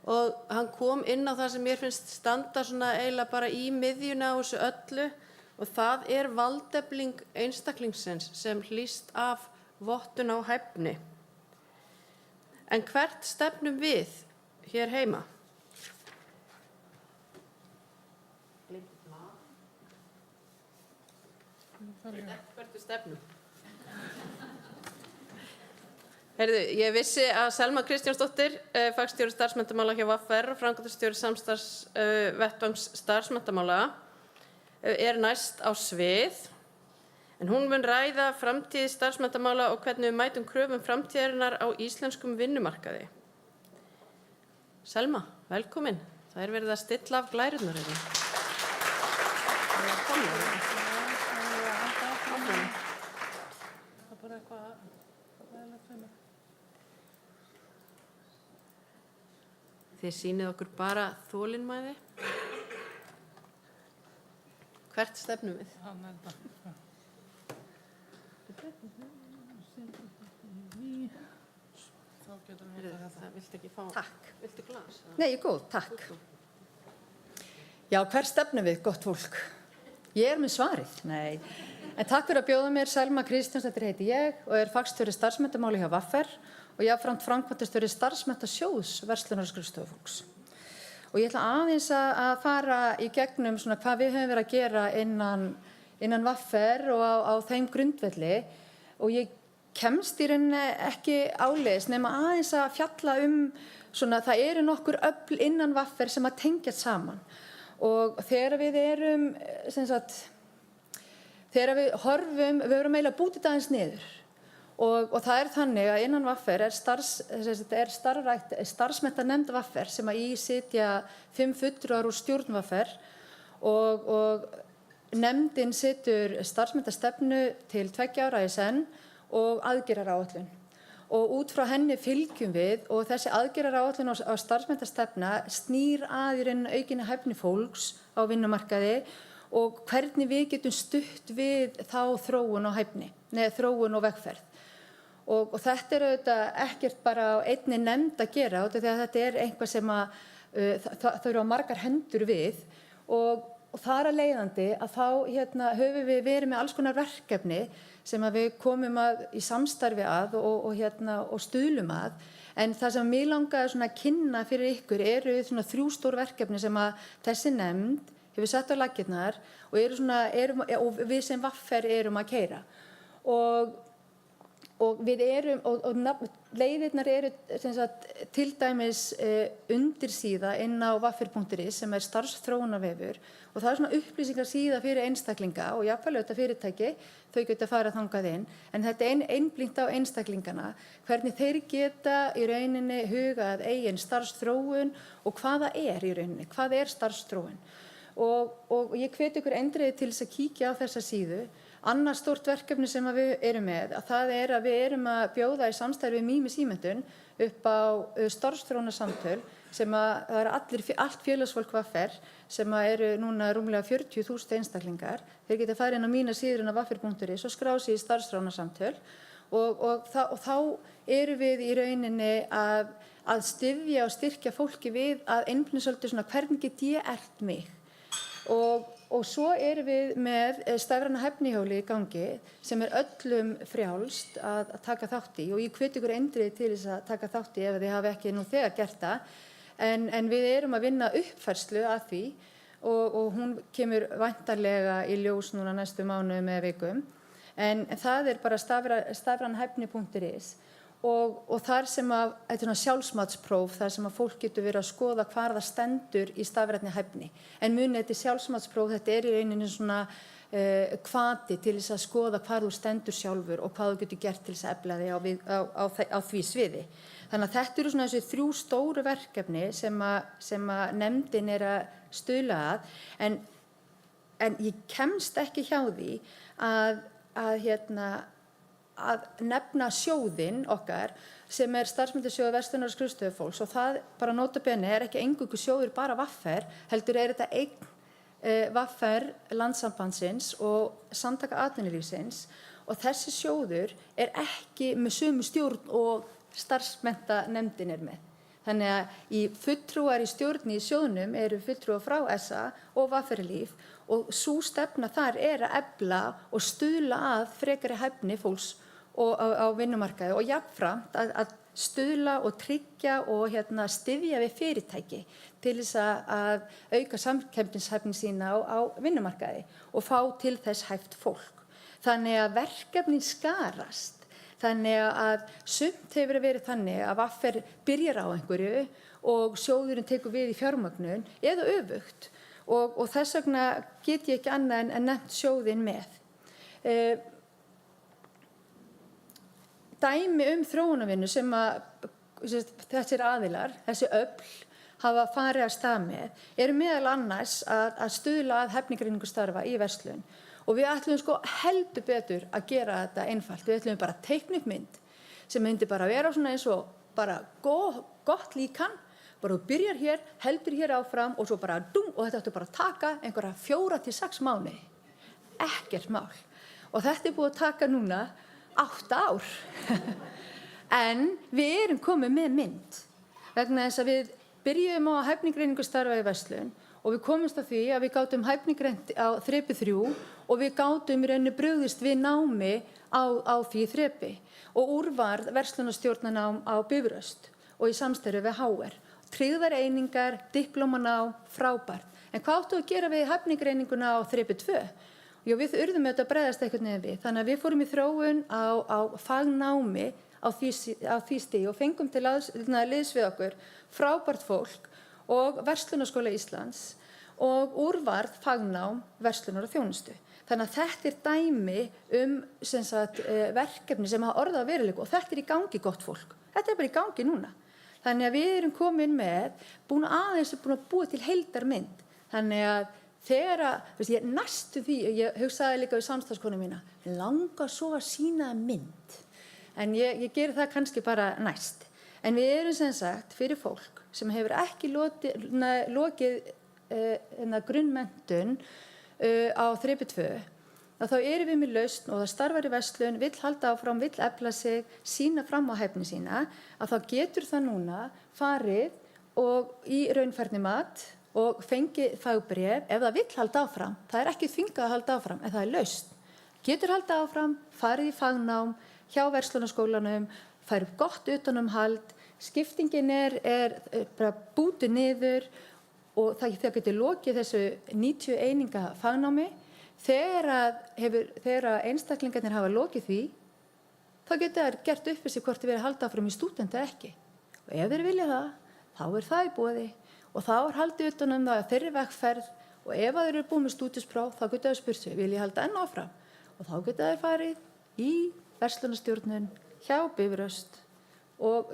Og hann kom inn á það sem mér finnst standa svona eiginlega bara í miðjuna á þessu öllu, og það valdefling einstaklingsins sem hlýst af vottun á hæfni. En hvert stefnum við hér heima? Hvert stefnum? Heyrðu, ég vissi að Selma Kristjánsdóttir, fagstjóri starfsmenntamála hjá VR og framkvæmdastjóri samstarfsvettvangs starfsmenntamála, næst á svið, en hún mun ræða framtíð starfsmenntamála og hvernig við mætum kröfum framtíðarinnar á íslenskum vinnumarkaði. Selma, velkomin. Það verið að stilla af glærurnar hérna. Þið sýnið okkur bara þolinmæði. Hvert stefnum við? Viltu ekki fá? Takk. Viltu glas? Nei, ég er góð, takk. Já, hvert stefnum við, gott fólk? Ég með svarið, nei. En takk fyrir að bjóða mér, Selma Kristjánsdóttir heiti ég og fagstjóri starfsmenntamála hjá VR og jafnframt framkvæmdastjóri starfsmenntasjóðs verslunar- og skrifstofufólks. Og ég ætla aðeins að fara í gegnum svona hvað við höfum verið að gera innan VR og á þeim grundvelli, og ég kemst í rauninni ekki áleiðis nema aðeins að fjalla svona það nokkur öfl innan VR sem að tengjast saman. Og þegar við erum, þegar við horfum, við erum eiginlega bútið aðeins niður. Og það er þannig að innan VR er starfsmenntanefnd VR sem að í sitja 5 fulltrúar úr stjórn VR og nefndin situr starfsmenntastefnu til 2 ára í senn og aðgerðaráætlun. Og út frá henni fylgjum við og þessi aðgerðaráætlun á starfsmenntastefna snýr að í rauninni aukinni hæfni fólks á vinnumarkaði og hvernig við getum stutt við þá þróun og hæfni, þróun og vegferð. Og þetta er auðvitað ekkert bara á einni nefnd að gera þegar þetta er eitthvað sem það eru á margar hendur við og þar að leiðandi að þá höfum við verið með alls konar verkefni sem að við komum í samstarfi að og stuðlum að. En það sem mig langaði svona að kynna fyrir ykkur eru svona 3 stór verkefni sem að þessi nefnd hefur sett á laggirnar og við sem VR erum að keyra. Og við erum, leiðirnar eru til dæmis undirsíða inn á vafir.is sem er starfsþróunarvefur og það er svona upplýsingarsíða fyrir einstaklinga og jafnvel auðvitað fyrirtæki, þau geta farið þangað inn, en þetta er einblínt á einstaklingana, hvernig þeir geta í rauninni hugað eigin starfsþróun og hvað það er í rauninni, hvað er starfsþróun. Og ég hvet ykkur eindregið til þess að kíkja á þessa síðu. Annað stórt verkefni sem við erum með, það er að við erum að bjóða í samstarfi við Mýmis ímyndun upp á starfsþróunarsamtöl sem það er allt félagsfólk VR sem eru núna rúmlega 40.000 einstaklingar. Þeir geta farið inn á mína síður á vafir.is og skrá sig í starfsþróunarsamtöl og þá erum við í rauninni að styðja og styrkja fólki við að einblína svolítið svona hvernig get ég elt mig. Og svo erum við með stafræna hæfnihjóli í gangi sem er öllum frjálst að taka þátt í og ég hvet ykkur eindregið til þess að taka þátt í ef þið hafi ekki nú þegar gert það. En við erum að vinna uppfærslu að því og hún kemur væntanlega í ljós núna næstu mánuðum eða vikum. En það er bara stafranhæfni.is og þar sem þetta er sjálfsmatspróf, þar sem að fólk getur verið að skoða hvar það stendur í stafrænni hæfni. En munið þetta er sjálfsmatspróf, þetta er í rauninni svona hvati til þess að skoða hvar þú stendur sjálfur og hvað þú getur gert til þess að efla þig á því sviði. Þannig að þetta eru svona þessi 3 stóru verkefni sem að nefndin er að stuðla að, en ég kemst ekki hjá því að nefna sjóðinn okkar sem er starfsmenntasjóður verslunar- og skrifstofufólks og það bara nota bene er ekki eingöngu sjóður bara VR, heldur er þetta einn VR Landssambandsins og Samtaka atvinnulífsins og þessi sjóður er ekki með sömu stjórn og starfsmenntanefndin er með. Þannig að fulltrúar í stjórn í sjóðnum eru fulltrúar frá SA og VR-líf og sú stefna þar er að efla og stuðla að frekari hæfni fólks á vinnumarkaði og jafnframt að stuðla og tryggja og styðja við fyrirtæki til þess að auka samkeppnishæfni sína á vinnumarkaði og fá til þess hæft fólk. Þannig að verkefnin skarast. Þannig að sumt hefur verið þannig að VR byrjar á einhverju og sjóðurinn tekur við í fjármögnun eða öfugt og þess vegna get ég ekki annað en nefnt sjóðinn með. Dæmi þróunarvinnu sem þessir aðilar, þessi öfl hafa farið af stað með eru meðal annars að stuðla að hæfnigreiningu starfa í verslun. Og við ætlum heldur betur að gera þetta einfalt. Við ætlum bara að teikna upp mynd sem myndi bara vera svona eins og bara gott líkan. Bara þú byrjar hér, heldur hér áfram og svo bara og þetta ættu bara að taka einhverja 4 til 6 mánuði. Ekkert mál. Og þetta er búið að taka núna 8 ár. En við erum komið með mynd. Vegna þess að við byrjum á hæfnigreiningu starfa í verslun og við komumst að því að við gátum hæfnigreind á þrepi 3 og við gátum í rauninni brugðist við námi á því þrepi og úrvarð verslunarstjórnarnám á Bifröst og í samstarfi við HR. Tryggðar einingar, diplómanám, frábært. En hvað áttu að gera við hæfnigreininguna á þrepi 2? Jú, við urðum auðvitað að bregðast eitthvað niður við. Þannig að við fórum í þróun á fagnámi á því stigi og fengum til liðs við okkur frábært fólk og Verslunarskóla Íslands og úrvarð fagnám verslunar og þjónustu. Þannig að þetta dæmi sem sagt, verkefni sem hafa orðið að veruleiku og þetta í gangi gott fólk. Þetta bara í gangi núna. Þannig að við erum komin með, búin að búa til heildarmynd. Þannig að þegar ég næstu því, ég hugsaði líka við samstarfskonu mína, langar svo að sýna mynd. En ég geri það kannski bara næst. En við erum sem sagt fyrir fólk sem hefur ekki lokið grunnmenntun á þrepi 2, að þá erum við með lausn og það starfar í verslun, vill halda áfram, vill efla sig, sýna fram á hæfni sína, að þá getur það núna farið og í raunfærnimat og fengið fagbréf ef það vill halda áfram. Það ekki þvingað að halda áfram, en það lausn. Getur halda áfram, farið í fagnám hjá verslunarskólanum, fær gott utanumhald, skiptingin er bara bútu niður og það getur lokið þessu 90 eininga fagnámi. Þegar einstaklingarnir hafa lokið því, þá getur það gert upp við sig hvort þið verið að halda áfram í stúdent eða ekki. Og ef þeir vilja það, þá það í boði og þá haldið utanum það þeirri vegferð og ef þeir eru búin með stúdentspróf, þá getur það spurt sig, vil ég halda enn áfram? Og þá getur þeir farið í verslunarstjórnun, hjá Bifröst og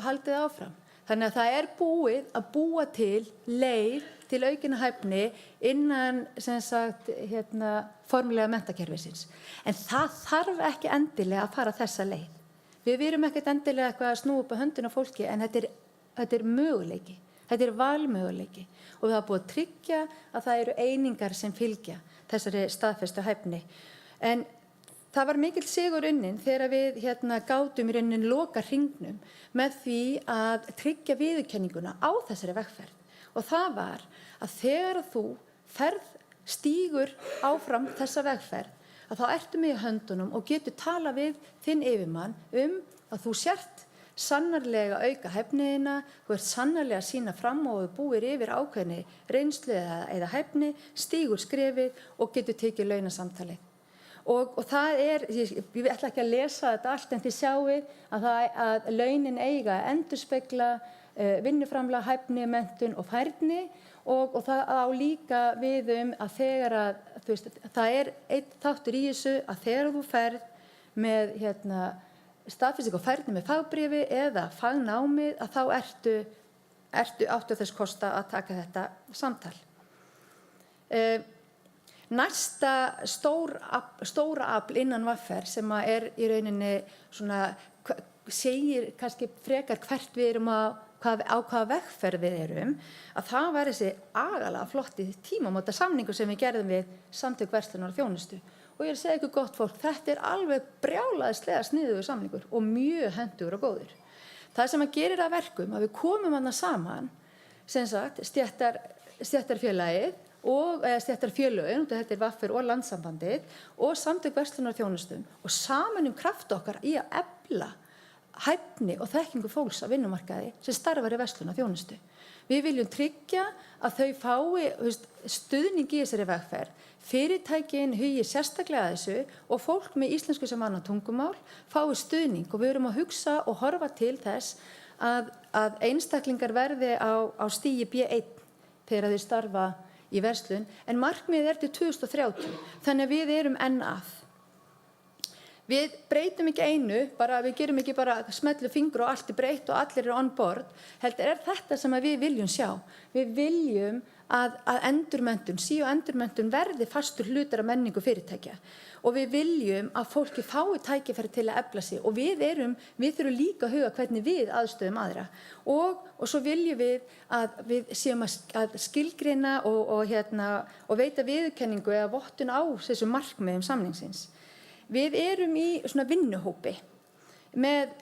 haldið áfram. Þannig að það búið að búa til leið til aukinna hæfni innan sem sagt, formulega menntakerfisins. En það þarf ekki endilega að fara þessa leið. Við erum ekkert endilega eitthvað að snúa upp á höndina á fólki, en þetta möguleiki. Þetta valmöguleiki. Og við hafa búið að tryggja að það eru einingar sem fylgja þessari staðfestu hæfni. En það var mikill sigur unnin þegar við gátum í rauninni loka hringnum með því að tryggja viðurkenninguna á þessari vegferð. Og það var að þegar þú stígur áfram þessa vegferð, að þá ertu með í höndunum og getur tala við þinn yfirmann að þú sért sannarlega auka hæfniðina, þú ert sannarlega að sýna fram og þú búir yfir ákveðni reynslu eða hæfni, stígur skrefið og getur tekið launasamtalið. Og það ég ætla ekki að lesa þetta allt, en þið sjáið að launin eiga að endurspegla vinnuframlag, hæfni, menntun og færni og það á líka við að þegar það einn þáttur í þessu að þegar þú ferð með staðfestingu og færni með fagbréfi eða fagnámið að þá áttu þess kosta að taka þetta samtal. Næsta stóra afl innan VR sem í rauninni segir kannski frekar hvert við erum á hvaða vegferð við erum, að það var þessi agalega flotti tímamóta samningur sem við gerðum við Samtök verslunar og þjónustu. Og ég segi ykkur gott fólk, þetta alveg brjálæðislega sniðugur samningur og mjög hentugur og góður. Það sem að gerir að verkum að við komum hana saman, sem sagt, stéttarfélagið og stéttarfélögin, þetta VR og Landssambandið og Samtök verslunar og þjónustu og saman kraft okkar í að efla hæfni og þekkingu fólks á vinnumarkaði sem starfar í verslun og þjónustu. Við viljum tryggja að þau fái stuðning í þessari vegferð, fyrirtækin hugi sérstaklega að þessu og fólk með íslensku sem annað tungumál fái stuðning og við erum að hugsa og horfa til þess að einstaklingar verði á stigi B1 þegar þeir starfa í verslun, en markmiðið til 2030, þannig að við erum enn að. Við breytum ekki einu, við gerum ekki bara smellu fingur og allt breytt og allir on board, heldur þetta sem við viljum sjá. Við viljum að endurmenntun, og endurmenntun verði fastur hlutar af menningu fyrirtækja og við viljum að fólki fái tækifæri til að efla sig og við þurfum líka að huga hvernig við aðstöðum aðra og svo viljum við að við séum að skilgreina og veita viðurkenningu eða vottun á þessum markmiðum samningsins. Við erum í svona vinnuhópi með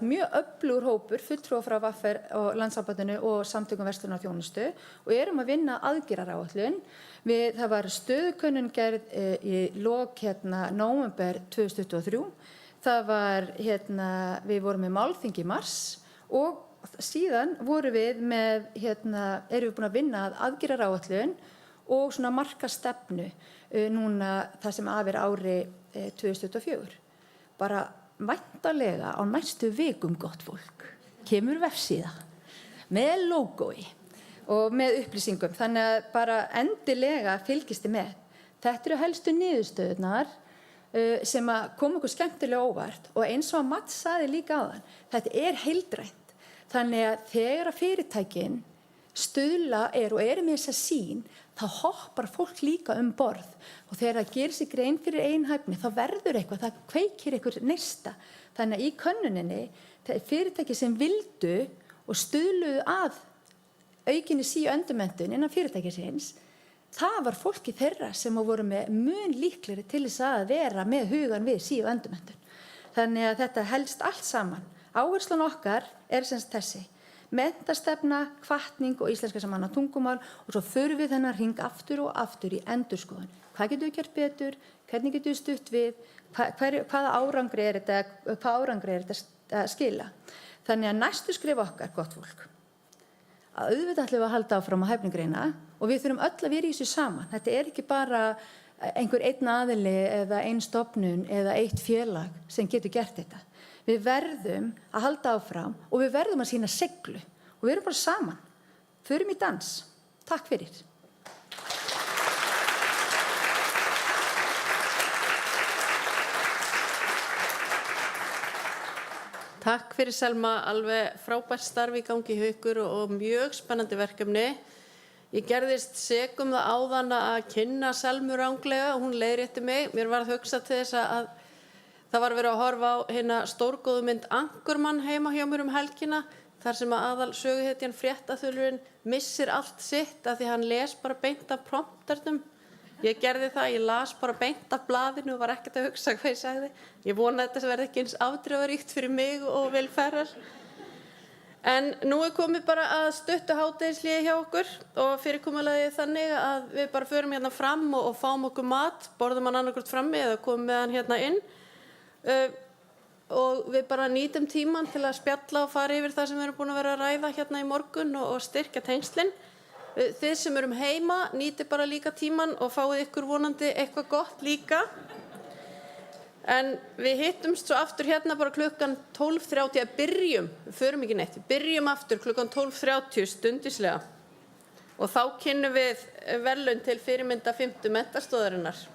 mjög öflugur hópur fulltrúa frá VR og Landssambandinu og Samtökum verslunar og þjónustu og erum að vinna aðgerðaráætlun. Það var stöðukönnun gerð í lok nóvember 2023. Við vorum með málþing í mars og síðan vorum við erum við búin að vinna að aðgerðaráætlun og svona marka stefnu núna það sem af ári 2024. Bara væntanlega á næstu vikum gott fólk kemur vefsíða með logói og með upplýsingum. Þannig að bara endilega fylgist þið með. Þetta eru helstu niðurstöðurnar sem að koma okkur skemmtilega óvart og eins og að Mats sagði líka áðan, þetta er heildrænt. Þannig að þegar að fyrirtækin stuðla og eru með þessa sýn, þá hoppar fólk líka borð og þegar það gerir sig grein fyrir einhæfni þá verður eitthvað, það kveikir eitthvað neista. Þannig að í könnuninni, fyrirtæki sem vildu og stuðluðu að aukinni sí- og endurmenntun innan fyrirtækisins, það var fólki þeirra sem voru með mun líklegri til þess að vera með hugan við sí- og endurmenntun. Þannig að þetta helst allt saman. Áherslan okkar sem sagt þessi. Menntastefna, hvatning og íslenska sem annað tungumál og svo förum við þennan hring aftur og aftur í endurskoðun. Hvað getum við gert betur? Hvernig getum við stutt við? Hvaða árangri þetta að skila? Þannig að næstu skrif okkar, gott fólk, að auðvitað ætlum við að halda áfram á hæfnigreina og við þurfum öll að vera í þessu saman. Þetta er ekki bara einhver einn aðili eða ein stofnun eða eitt félag sem getur gert þetta. Við verðum að halda áfram og við verðum að sýna seiglu og við erum bara saman. Förum í dans. Takk fyrir. Takk fyrir Selma, alveg frábært starf í gangi hjá ykkur og mjög spennandi verkefni. Ég gerðist sek það áðan að kynna Selmu ranglega og hún leiðrétti mig. Mér var að hugsa til þess að það var verið að horfa á hérna stórgóðu mynd Anchorman heima hjá mér helgina, þar sem að aðal söguhetjan fréttaþulurinn missir allt sitt af því hann les bara beint af prompternum. Ég gerði það, ég las bara beint af blaðinu og var ekkert að hugsa hvað ég sagði. Ég vona að þetta verði ekki eins afdrifaríkt fyrir mig og Will Ferrell. En nú komið bara að stuttu hádegishléi hjá okkur og fyrirkomulagið þannig að við bara förum hérna fram og fáum okkur mat, borðum hann annarkvort frammi eða komum með hann hérna inn. Og við bara nýtum tíman til að spjalla og fara yfir það sem við erum búin að vera að ræða hérna í morgun og styrkja tengslin. Þið sem erum heima, nýtið bara líka tíman og fáið ykkur vonandi eitthvað gott líka. En við hittumst svo aftur hérna bara klukkan 12:30 byrjum, við förum ekki neitt, við byrjum aftur klukkan 12:30 stundislega. Og þá kynnum við verðlaun til fyrirmynda 5. menntastoðarinnar.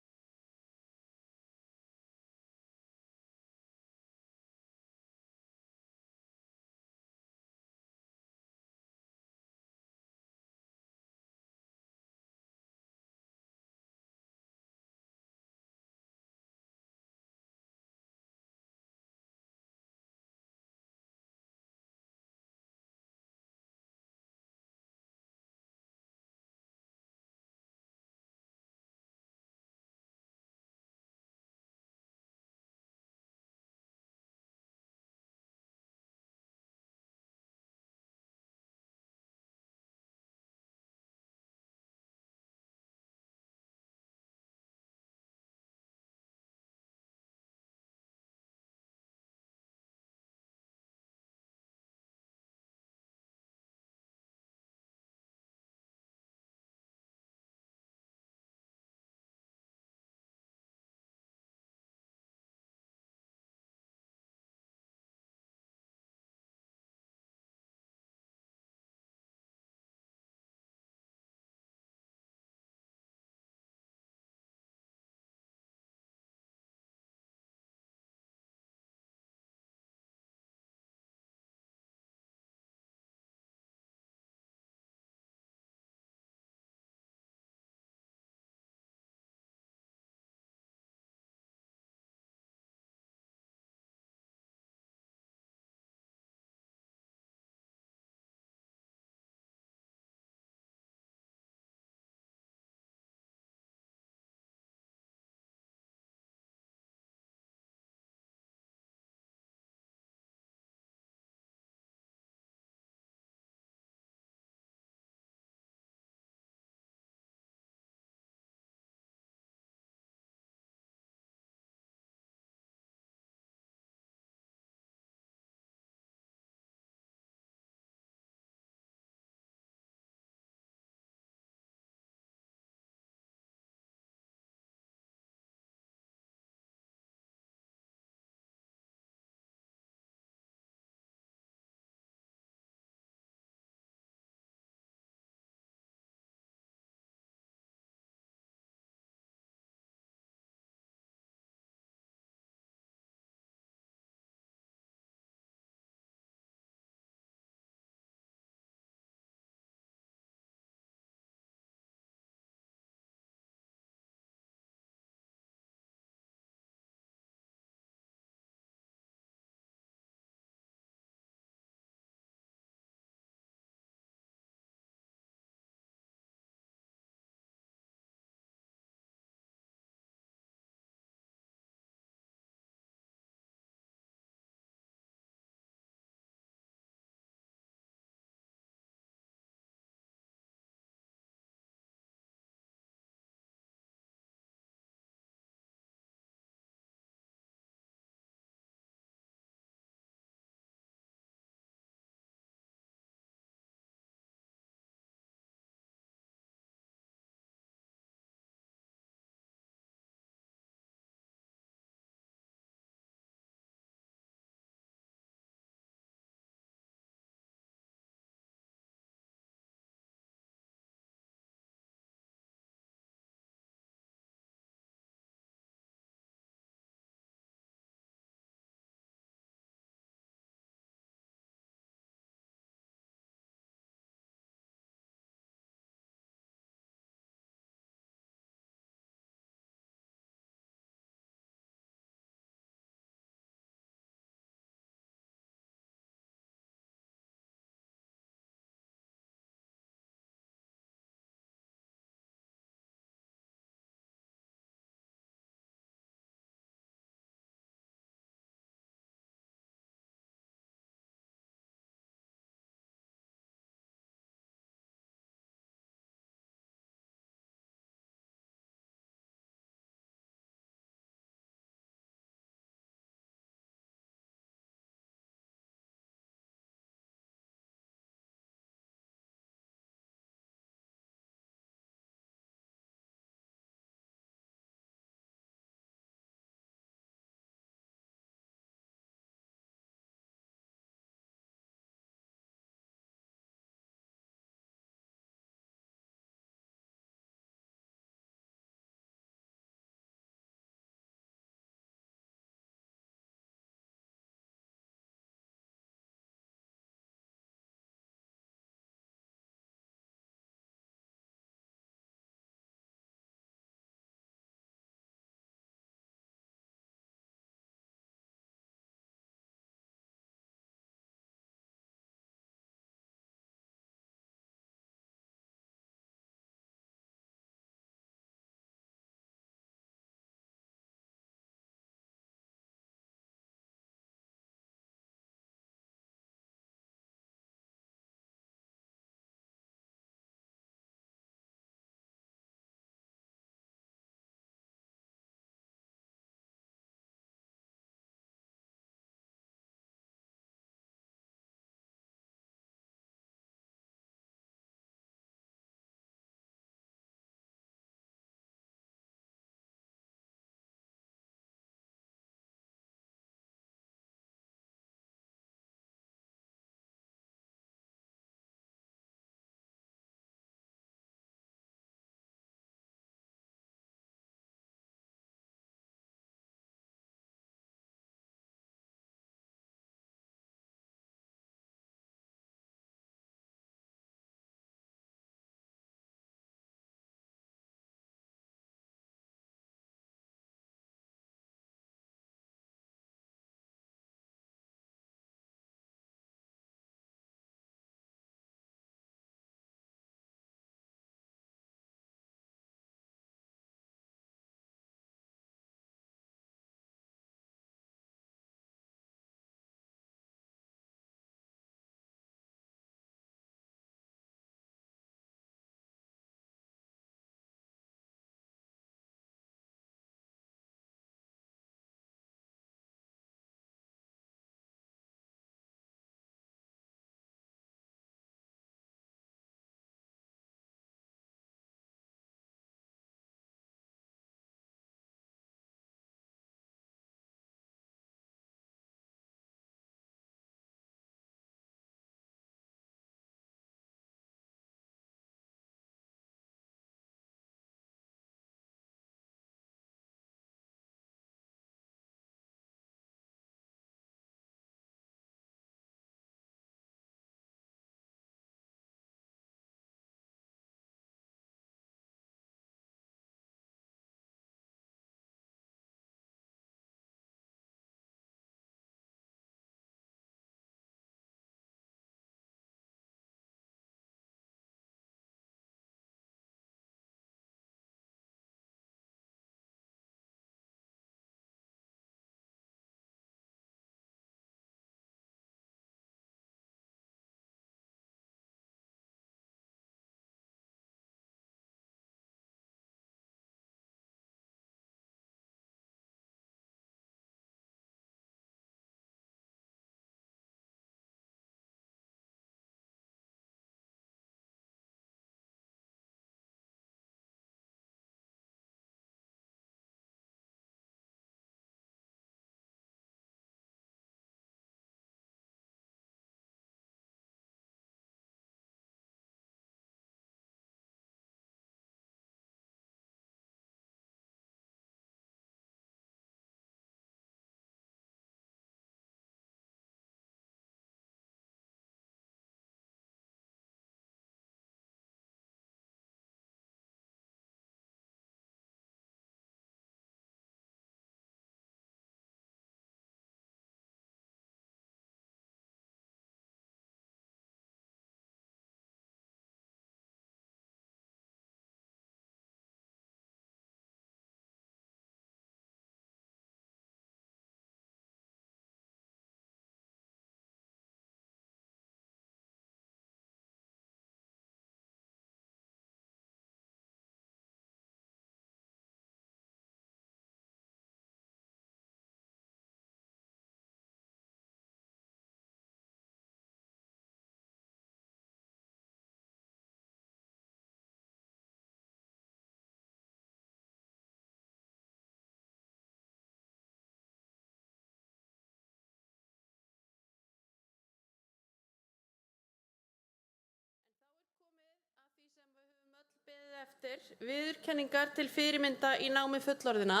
eftir viðurkenningar til fyrirmynda í námi fullorðina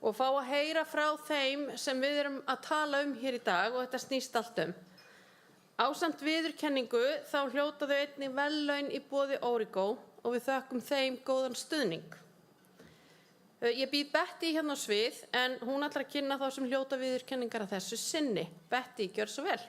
og fá að heyra frá þeim sem við erum að tala hér í dag og þetta snýst allt Ásamt viðurkenningu þá hljóta þau einnig verðlaun í boði Origo og við þökkum þeim góðan stuðning. Ég býð Betty hérna á svið en hún ætlar að kynna þá sem hljóta viðurkenningar að þessu sinni. Betty, gjör svo vel.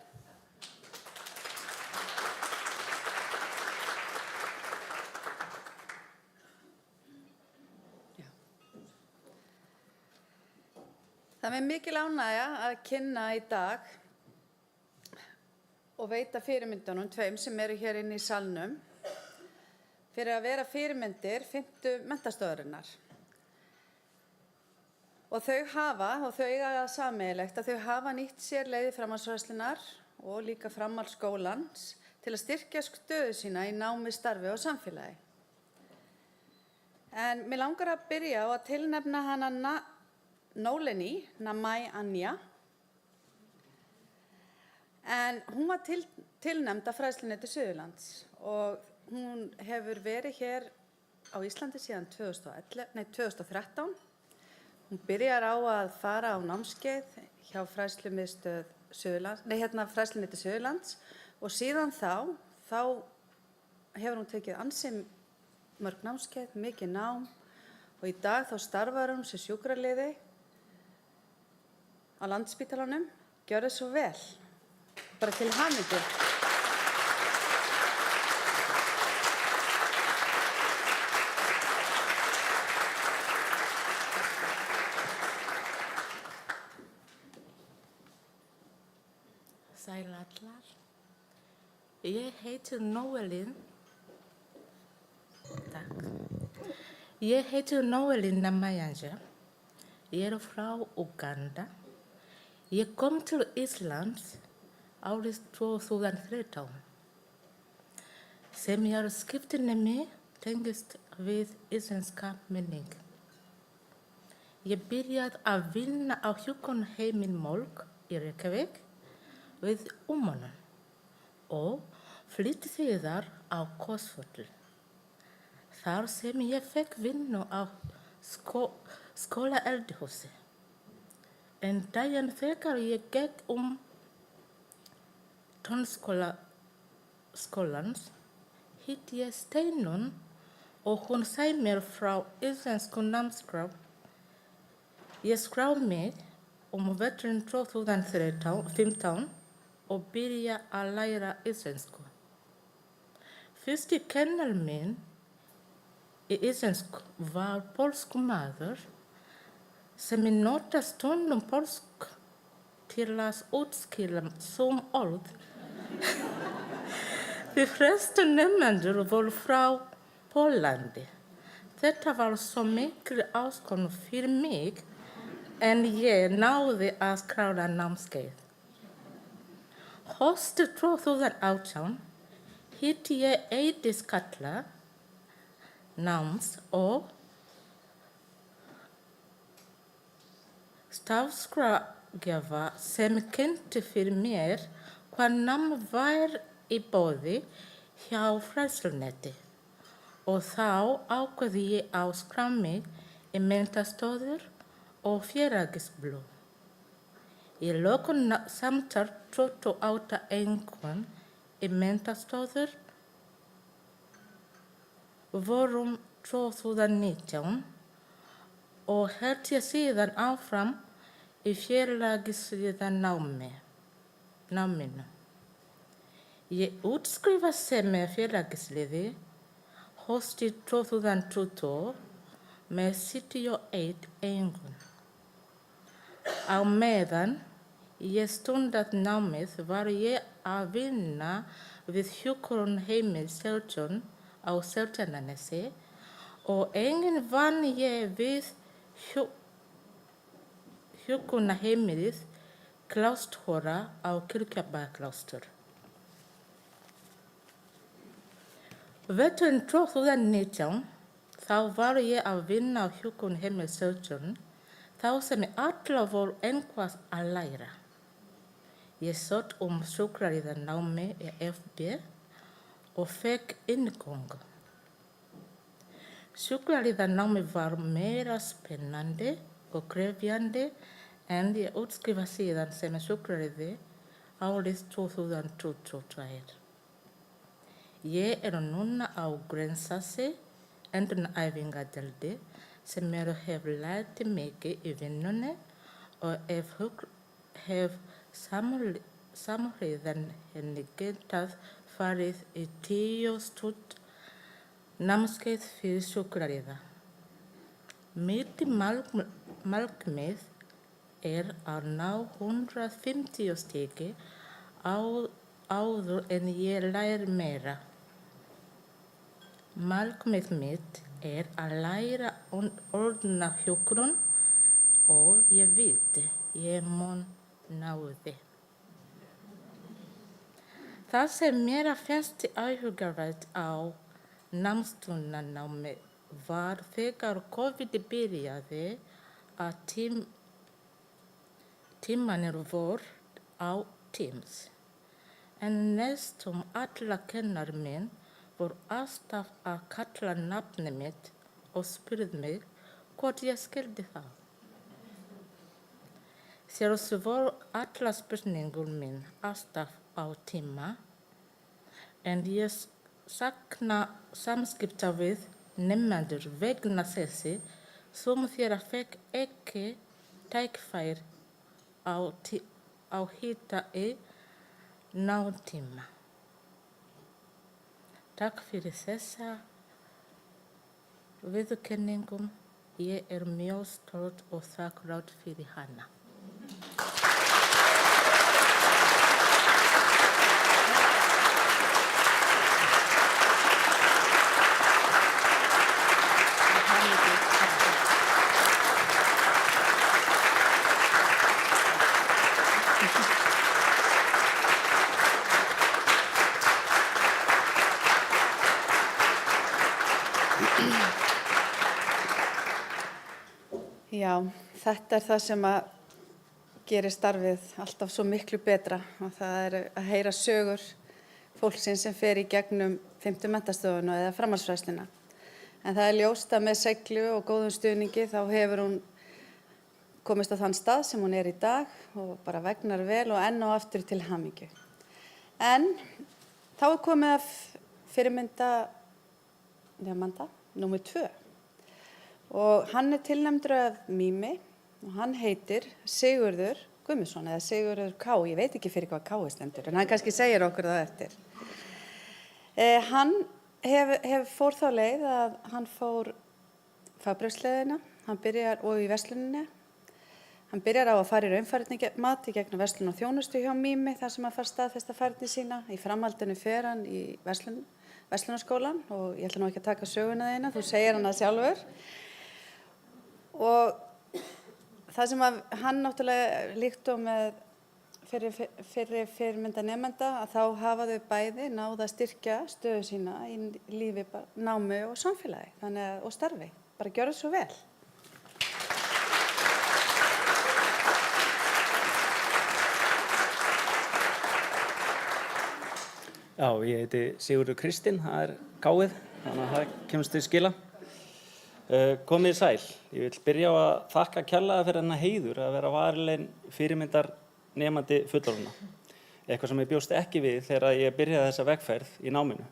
Það er mikil ánægja að kynna í dag og veita fyrirmyndunum tveim sem eru hér inni í salnum fyrir að vera fyrirmyndir 5. menntastöðarinnar. Og þau eiga það sameiginlegt að þau hafa nýtt sér leiði framhaldsfræðslunnar og líka framhaldsskólans til að styrkja stöðu sína í námi, starfi og samfélagi. En mig langar að byrja á að tilnefna hana Noleni Namai Anja. En hún var tilnefnd af Fræðsluneti Suðurlands og hún hefur verið hér á Íslandi síðan 2013. Hún byrjar á að fara á námskeið hjá Fræðslumiðstöð Fræðsluneti Suðurlands og síðan þá hefur hún tekið ansi mörg námskeið, mikið nám og í dag þá starfar hún sem sjúkraliði á Landspítalanum. Gjörðu svo vel. Bara til hamingju. Sæl allar. Ég heiti Noelin. Takk. Ég heiti Noelin Namai Anja. Ég er frá Uganda. Ég kom til Íslands árið 2013. Sem ég skiptinemi tengist við íslenska menning. Ég byrjaði að vinna á hjúkrunarheimili Mölk í Reykjavík við umönnun og flytti síðar á Kósvöll. Þar sem ég fekk vinnu á skólaeldhúsi. En daginn þegar ég gekk tónskólans hitti ég Steinunn og hún sagði mér frá íslensku námskrá. Ég skráði mig veturinn 2015 og byrjaði að læra íslensku. Fyrsti kennari minn í íslensku var pólskur maður sem nota stundum pólsku til að útskýra sum orð. De fleste nemendur voru frá Póllandi. Þetta var svo mikil áskorun fyrir mig en ég náði að klára námskeið. Haustið 2018 hitti ég Eydís Katla, náms- og starfsráðgjafa sem kynnti fyrir mér hvað nám var í boði hjá Fræðsluneti og þá ákvað ég að skrá mig í menntastöður og félagsblöð. Í lokum samtal 28 einhvern í menntastöður vorum 2019 og hélt ég síðan áfram í félagsliða náminu. Ég útskrifaði sem félagsliði haustið 2020 með 71 einhvern. Á meðan ég stundaði námið var ég að vinna við hjúkrunarheimili Seltjörn á Seltjarnarnesi og einnig vann ég við hjúkrunarheimilið Klaustura á Kirkjubæjarklaustur. Veturinn 2019 þá var ég að vinna á hjúkrunarheimili Seltjörn þá sem allir voru eitthvað að læra. Ég sótti sjúkraliðanámi í FB og fekk inngöngu. Sjúkraliðanámið var meira spennandi og krefjandi en ég útskrifa síðan sem sjúkraliði árið 2022. Ég núna á Grensasi endurnæfingadeildi sem hef lært mikið í vinnunni og hef samhliðan henni getað farið í 10 stund námskeið fyrir sjúkraliða. Mitt markmið að ná 150 stigi áður en ég læri meira. Markmið mitt að læra orðnahjúkrun og ég veit ég mun ná því. Það sem mér finnst áhugavert á námslánanámi var þegar COVID byrjaði að tímarnir voru á Teams. En næstum alla kennarar mín voru alltaf að kalla nafnið mitt og spurði mig hvort ég skildi það. Sjálfsög voru allar spurningar mín alltaf á tíma, en ég sakna samskipta við nemendur vegna þessi sem þeirra fekk ekki tækifæri á hitta í nátíma. Takk fyrir þessa viðurkenningu. Ég mjög stolt og þakklát fyrir hana. Já, þetta það sem að gerir starfið alltaf svo miklu betra og það að heyra sögur fólksins sem fer í gegnum 5. menntastofuna eða framhaldsfræðsluna. En það ljóst að með seiglu og góðum stuðningi þá hefur hún komist á þann stað sem hún í dag og bara vegnar vel og enn og aftur til hamingju. En þá komið að fyrirmynda nemanda númer 2. Og hann tilnefndur af Mými og hann heitir Sigurður Guðmundsson eða Sigurður K. Ég veit ekki fyrir hvað K stendur en hann kannski segir okkur það eftir. Hann fór þá leið að hann fór fagbréfsleiðina, hann byrjar og í versluninni. Hann byrjar á að fara í raunfærnimat í gegnum verslun og þjónustu hjá Mými þar sem hann fær staðfesta færni sína. Í framhaldinu fer hann í verslunarskólann og ég ætla nú ekki að taka söguna þína, þú segir hann það sjálfur. Og það sem að hann náttúrulega líkt og með fyrir fyrirmynda nemenda að þá hafa þau bæði náð að styrkja stöðu sína í lífi, námi og samfélagi og starfi. Bara gjörðu svo vel. Já, ég heiti Sigurður Kristinn, það gáið, þannig að það kemst til skila. Komið sæl, ég vil byrja á að þakka kærlega fyrir þennan heiður að vera varilegin fyrirmyndar nemandi fullorðna. Eitthvað sem ég bjóst ekki við þegar ég byrjaði þessa vegferð í náminu.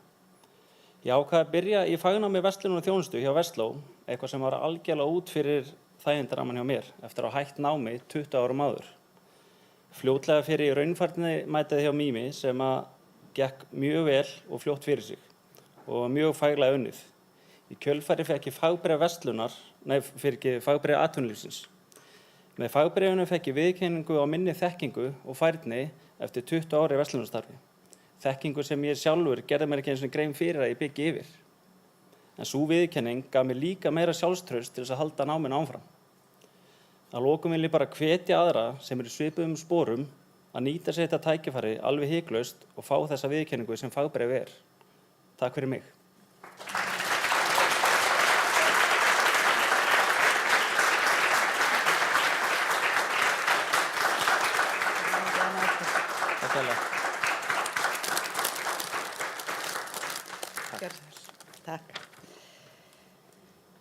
Ég ákvaði að byrja í fagnámi verslun og þjónustu hjá Versló, eitthvað sem var algjörlega út fyrir þægindaramman hjá mér eftir að hætt námi 20 árum áður. Fljótlega fyrir raunfærnimætið hjá Mými sem að gekk mjög vel og fljótt fyrir sig og mjög faglega unnið. Í kjölfari fekk ég fagbréf atvinnulífsins. Með fagbréfinu fekk ég viðurkenningu á minni þekkingu og færni eftir 20 ára í verslunarsstarfi. Þekkingu sem ég sjálfur gerði mér ekki einu sinni grein fyrir að ég byggi yfir. En sú viðurkenning gaf mér líka meira sjálfstraust til þess að halda náminu áfram. Að lokum vil ég bara hvetja aðra sem í svipuðum sporum að nýta sér þetta tækifæri alveg hiklaust og fá þessa viðurkenningu sem fagbréf Takk fyrir mig. Takk.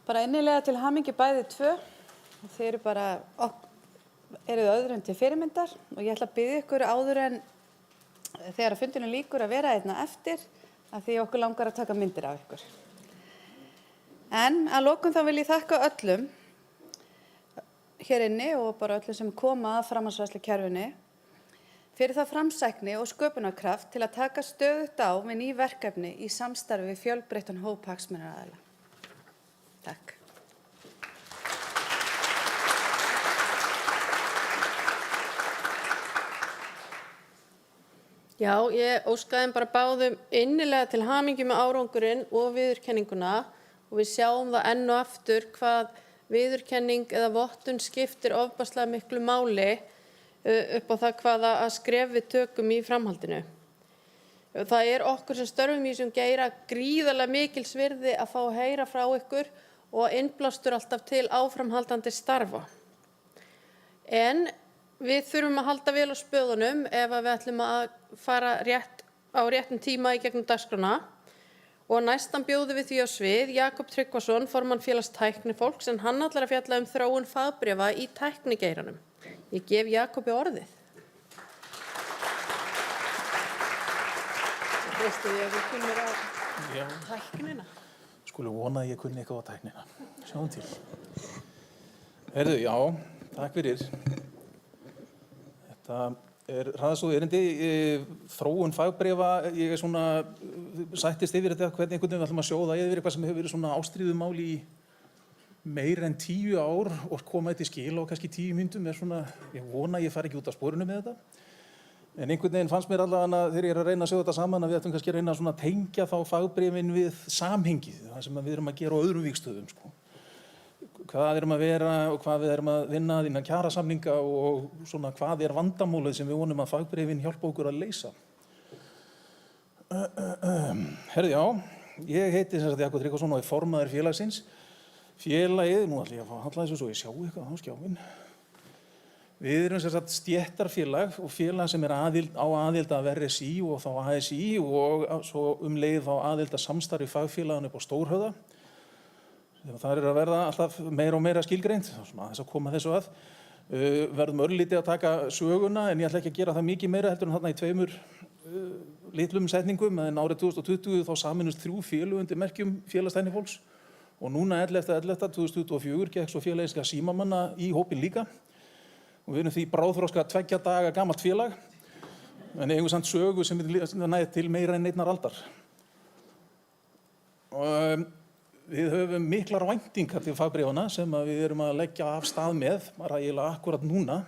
Bara innilega til hamingju bæði tvö. Þið eruð öðrum til fyrirmyndar og ég ætla að biðja ykkur áður en þegar fundinum lýkur að vera einna eftir af því okkur langar að taka myndir af ykkur. En að lokum þá vil ég þakka öllum hér inni og bara öllum sem koma að framhaldsfræðslukerfinu fyrir það framsækni og sköpunarkraft til að taka stöðugt á við ný verkefni í samstarfi við fjölbreyttan hóp hagsmunaaðila. Takk. Já, ég óskaði þeim bara báðum innilega til hamingju með árangurinn og viðurkenninguna og við sjáum það enn og aftur hvað viðurkenning eða vottun skiptir ofboðslega miklu máli upp á það hvaða skref við tökum í framhaldinu. Það okkur sem störfum í þessum geira gríðarlega mikils virði að fá að heyra frá ykkur og innblástur alltaf til áframhaldandi starfa. En við þurfum að halda vel á spöðunum ef við ætlum að fara á réttum tíma í gegnum dagskrána og næstan bjóðum við því á svið Jakob Tryggvason, formann félags tæknifólks, en hann ætlar að fjalla þróun fagbréfa í tæknigeiranum. Ég gef Jakobi orðið. Veistu því að þú kunnir á tæknina? Skulle vona að ég kunni eitthvað á tæknina. Sjáum til. Heyrðu, já, takk fyrir. Þetta hraðasóð erindi, þróun fagbréfa, ég svona sættist yfir þetta hvernig einhvern veginn við ætlum að sjóða yfir eitthvað sem hefur verið svona ástríðumál í meir en 10 ár og koma þetta í skil á kannski 10 mínútum svona, ég vona að ég fari ekki út af sporinu með þetta. En einhvern veginn fannst mér allavega þegar ég að reyna að sjóða þetta saman að við ættum kannski að reyna að tengja þá fagbréfin við samhengið, það sem við erum að gera á öðrum vígstöðum. Sko. Hvað erum að vera og hvað við erum að vinna innan kjarasamninga og svona hvað vandamálið sem við vonum að fagbréfin hjálpa okkur að leysa. Herðu, já, ég heiti sem sagt Jakob Tryggvason og formaður félagsins. Félagið, nú ætla ég að fá að halla þessu svo ég sjá eitthvað á skjáin. Við erum sem sagt stéttarfélag og félag sem á aðild að RSÍ og þá ASÍ og svo leið þá aðild að samstarfi fagfélaginu upp á Stórhöfða. Það að verða alltaf meira og meira skilgreint, svona þess að koma þessu að. Verðum örlítið að taka söguna en ég ætla ekki að gera það mikið meira heldur en þarna í 2 litlum setningum en árið 2020 þá saminust 3 félög undir merkjum félagstæknifólks og núna 11.11.2024 gekk svo félagið símamanna í hópinn líka og við erum því bráðþroska 2 daga gamalt félag en eigum samt sögu sem næði til meira en 1 aldar. Við höfum miklar væntingar til fagbréfanna sem við erum að leggja af stað með, bara eiginlega akkurat núna.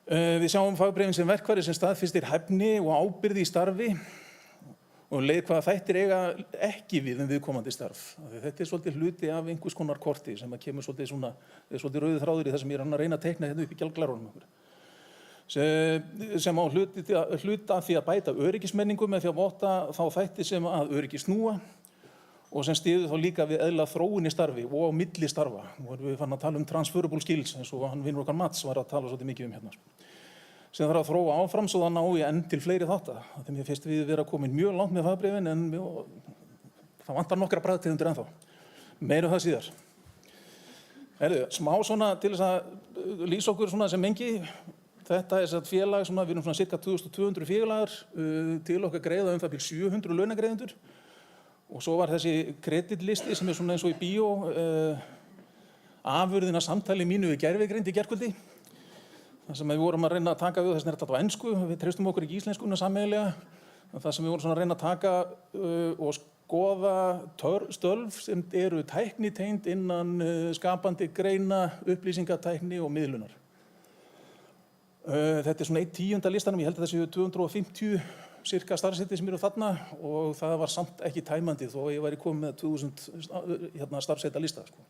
Við sjáum fagbréfin sem verkfæri sem staðfestir hæfni og ábyrgð í starfi og leið hvaða þættir eiga ekki við viðkomandi starf. Þetta svolítið hluti af einhvers konar korti sem kemur svolítið rauður þráður í það sem ég er að reyna að teikna hérna upp í gjaldglærunum okkur. Sem á hluta því að bæta öryggismenningu með því að votta þá þætti sem að öryggi snúa og sem styður þá líka við eðlilega þróun í starfi og á milli starfa. Nú erum við farin að tala transferable skills eins og hann vinnur okkar Mats var að tala svolítið mikið hérna. Sem þarf að þróa áfram svo það ná í enn til fleiri þátta. Þegar mér finnst við vera komin mjög langt með fagbréfin en það vantar nokkra bragðtegundir ennþá. Meira það síðar. Smá svona til þess að lýsa okkur svona sem mengi. Þetta satt félag, svona, við erum svona cirka 2200 félagar til okkar greiða það byrj 700 launagreiðendur. Og svo var þessi kreditlisti sem svona eins og í bíó afurðina samtali mínu við gervigreind í gærkvöldi. Það sem við vorum að reyna að taka við, þess vegna þetta á ensku, við treystum okkur ekki íslenskuna sameiginlega. Það sem við vorum svona að reyna að taka og skoða störf sem eru tæknitengd innan skapandi greina, upplýsingatækni og miðlunar. Þetta svona 1/10 listanum, ég held að þessi 250 cirka starfsheiti sem eru þarna og það var samt ekki tæmandi þó að ég væri komið með 2000 starfsheita lista. Sko.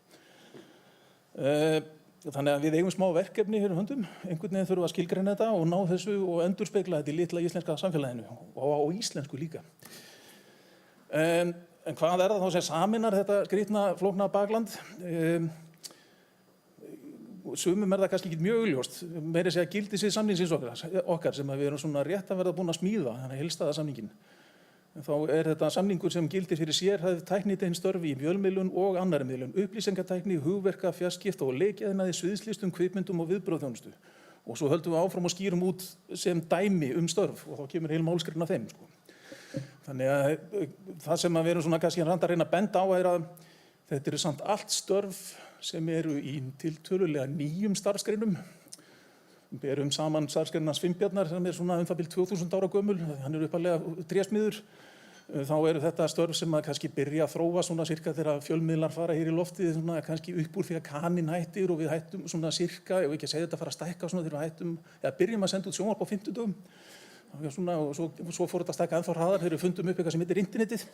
Þannig að við eigum smá verkefni hér höndum, einhvern veginn þurfum að skilgreina þetta og ná þessu og endurspegla þetta í litla íslenska samfélaginu og á íslensku líka. En hvað það þá sem sameinar þetta skrýtna flókna bakland? Sumum það kannski ekki mjög augljóst, meira segja gildissvið samningsins okkar sem við erum svona rétt að verða búin að smíða, þannig að heilstæða samningin. þá þetta samningur sem gildir fyrir sérhæfð tæknitengd störf í fjölmiðlun og annarri miðlun, upplýsingatækni, hugverka, fjarskipta og leikjaiðnaði, sviðslistum, kvikmyndum og viðbragðsþjónustu. Og svo höldum við áfram og skýrum út sem dæmi störf og þá kemur heil málsgrein af þeim. Sko. Þannig að það sem við erum svona kannski að reyna að benda á er að þetta eru samt allt störf sem eru í tiltölulega nýjum starfsgreinum. Við berum saman starfsgreinina Finnbjarnar sem svona það bil 2000 ára gömul, hann upphaflega trésmiður. Þá eru þetta störf sem kannski byrja að þróa svona cirka þegar fjölmiðlar fara hér í loftið svona kannski upp úr því að kaninn hættir og við hættum svona cirka, ég vil ekki segja þetta fara að stækka svona þegar við hættum, eða byrjum að senda út sjónvarp á 50 dögum. Svona, og svo fór þetta að stækka ennþá hraðar þegar við fundum upp eitthvað sem heitir internetið.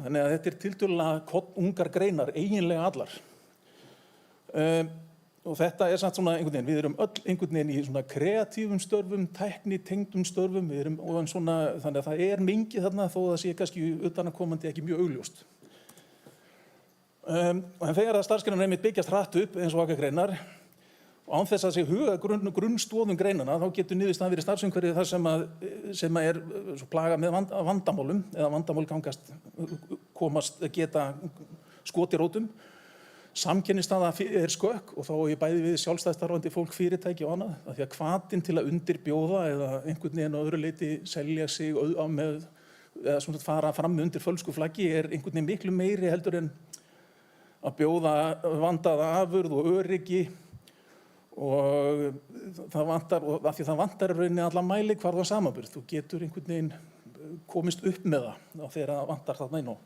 Þannig að þetta tiltölulega ungar greinar, eiginlega allar. Og þetta samt svona einhvern veginn, við erum öll einhvern veginn í svona kreatífum störfum, tæknitengdum störfum, við erum og svona, þannig að það mikið þarna þó það sé kannski utanaðkomandi ekki mjög augljóst. En þegar að starfsgreinar einmitt byggjast hratt upp eins og okkar greinar, og án þess að sé huga grunnstoðum greinana, þá getur niðurstaðan verið starfsumhverfið þar sem er svo plagað með vandamálum, eða vandamál geta skotið rótum. Samkennistaða skökk og þá ég bæði við sjálfstætt starfandi fólk, fyrirtæki og annað, af því að hvatinn til að undirbjóða eða einhvern veginn á öðru leyti selja sig eða svona fara fram undir fölsku flaggi einhvern veginn miklu meiri heldur en að bjóða vandaða afurð og öryggi og það vantar í rauninni alla mælikvarða og samanburð. Þú getur einhvern veginn komist upp með það þegar það vantar þarna inn á.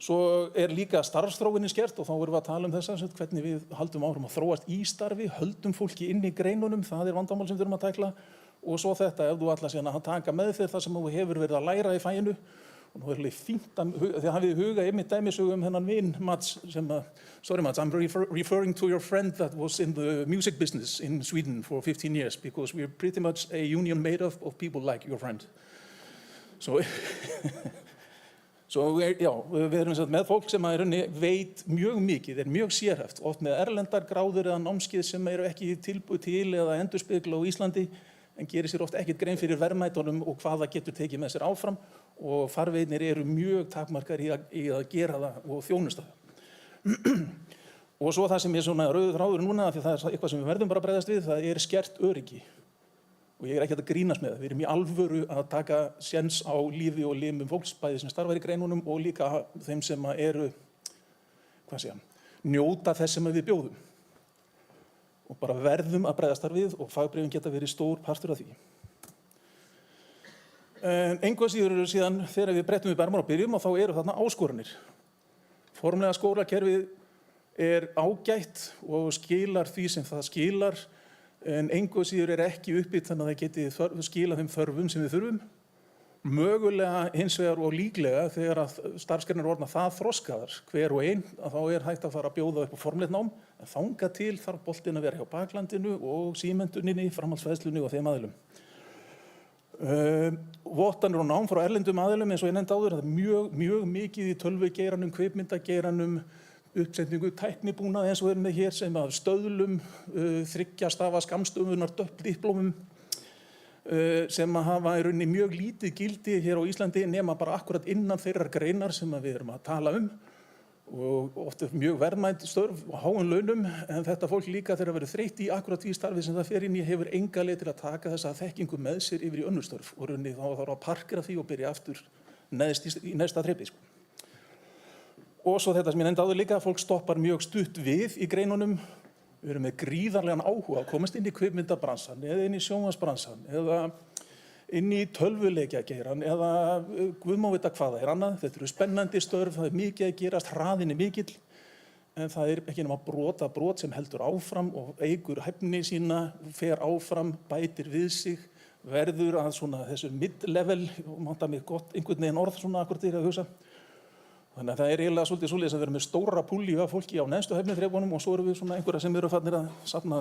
Svo líka starfsþróunin skert og þá erum við að tala þessa, hvernig við haldum áfram að þróast í starfi, höldum fólki inn í greinunum, það vandamál sem við þurfum að tækla. Og svo þetta, ef þú ætlar síðan að taka með þér það sem þú hefur verið að læra í faginu, og nú alveg fínt að þið hafið huga einmitt dæmisögu þennan vin Mats sem sorry Mats, I'm referring to your friend that was in the music business in Sweden for 15 years because we're pretty much a union made of people like your friend. Svo við erum með fólk sem veit mjög mikið, mjög sérhæft, oft með erlendar gráður eða námskeið sem eru ekki tilbúið til eða endurspegla á Íslandi, en gerir sér oft ekkert grein fyrir verðmætunum og hvað það getur tekið með sér áfram og farveiðirnir eru mjög takmarkar í að gera það og þjónusta það. Og svo það sem svona rauður þráður núna, því það eitthvað sem við verðum bara að bregðast við, það skert öryggi. Og ég ekki að grínast með það. Við erum í alvöru að taka séns á lífi og limum fólks, bæði sem starfar í greinunum og líka þeim sem eru, njóta þess sem við bjóðum. Og bara verðum að bregðast þar við og fagbréfin geta verið stór partur af því. En engu að síður síðan þegar við brettum við bermar og byrjum og þá eru þarna áskoranir. Formlega skólakerfið ágætt og skilar því sem það skilar, en engu að síður ekki uppbyggt þannig að það geti skilað þeim þörfum sem við þurfum. Mögulega hins vegar og líklega þegar að starfsgreinar orðna það þroskaðar hver og einn að þá hægt að fara að bjóða upp á formlegt nám, en þangað til þarf boltinn að vera hjá baklandinu og símenntuninni, framhaldsfræðslunni og þeim aðilum. Vottanir og nám frá erlendum aðilum eins og ég nefndi áður, það mjög mikið í tölvugeiranum, kvikmyndageiranum, uppsetningu tæknibúnað eins og við erum með hér sem af stöðlum, 3 stafa skammstöfunar dipplómum sem hafa í rauninni mjög lítið gildi hér á Íslandi nema bara akkurat innan þeirrar greinar sem við erum að tala og oft mjög verðmæt störf og háum launum, en þetta fólk líka þegar verið þreytt í akkurat því starfi sem það fer inn í hefur enga leið til að taka þessa þekkingu með sér yfir í önnur störf og rauninni þá þarf að parkera því og byrja aftur í næsta þrepi. Og svo þetta sem ég nefndi áður líka, fólk stoppar mjög stutt við í greinunum. Við erum með gríðarlegan áhuga að komast inn í kvikmyndabransan eða inn í sjónvarpsbransan eða inn í tölvuleikjageirann eða guð má vita hvað það annað. Þetta eru spennandi störf, það mikið að gerast, hraðinn mikill, en það ekki nema brot sem heldur áfram og eykur hæfni sína, fer áfram, bætir við sig, verður að svona þessu mid-level, og mánta mig gott einhvern veginn orð svona akkurat þegar að hugsa. Þannig að það eiginlega svolítið svoleiðis að vera með stóra púlju af fólki á neðstu hæfniþrepunum og svo erum við svona einhverja sem eru farnir að safna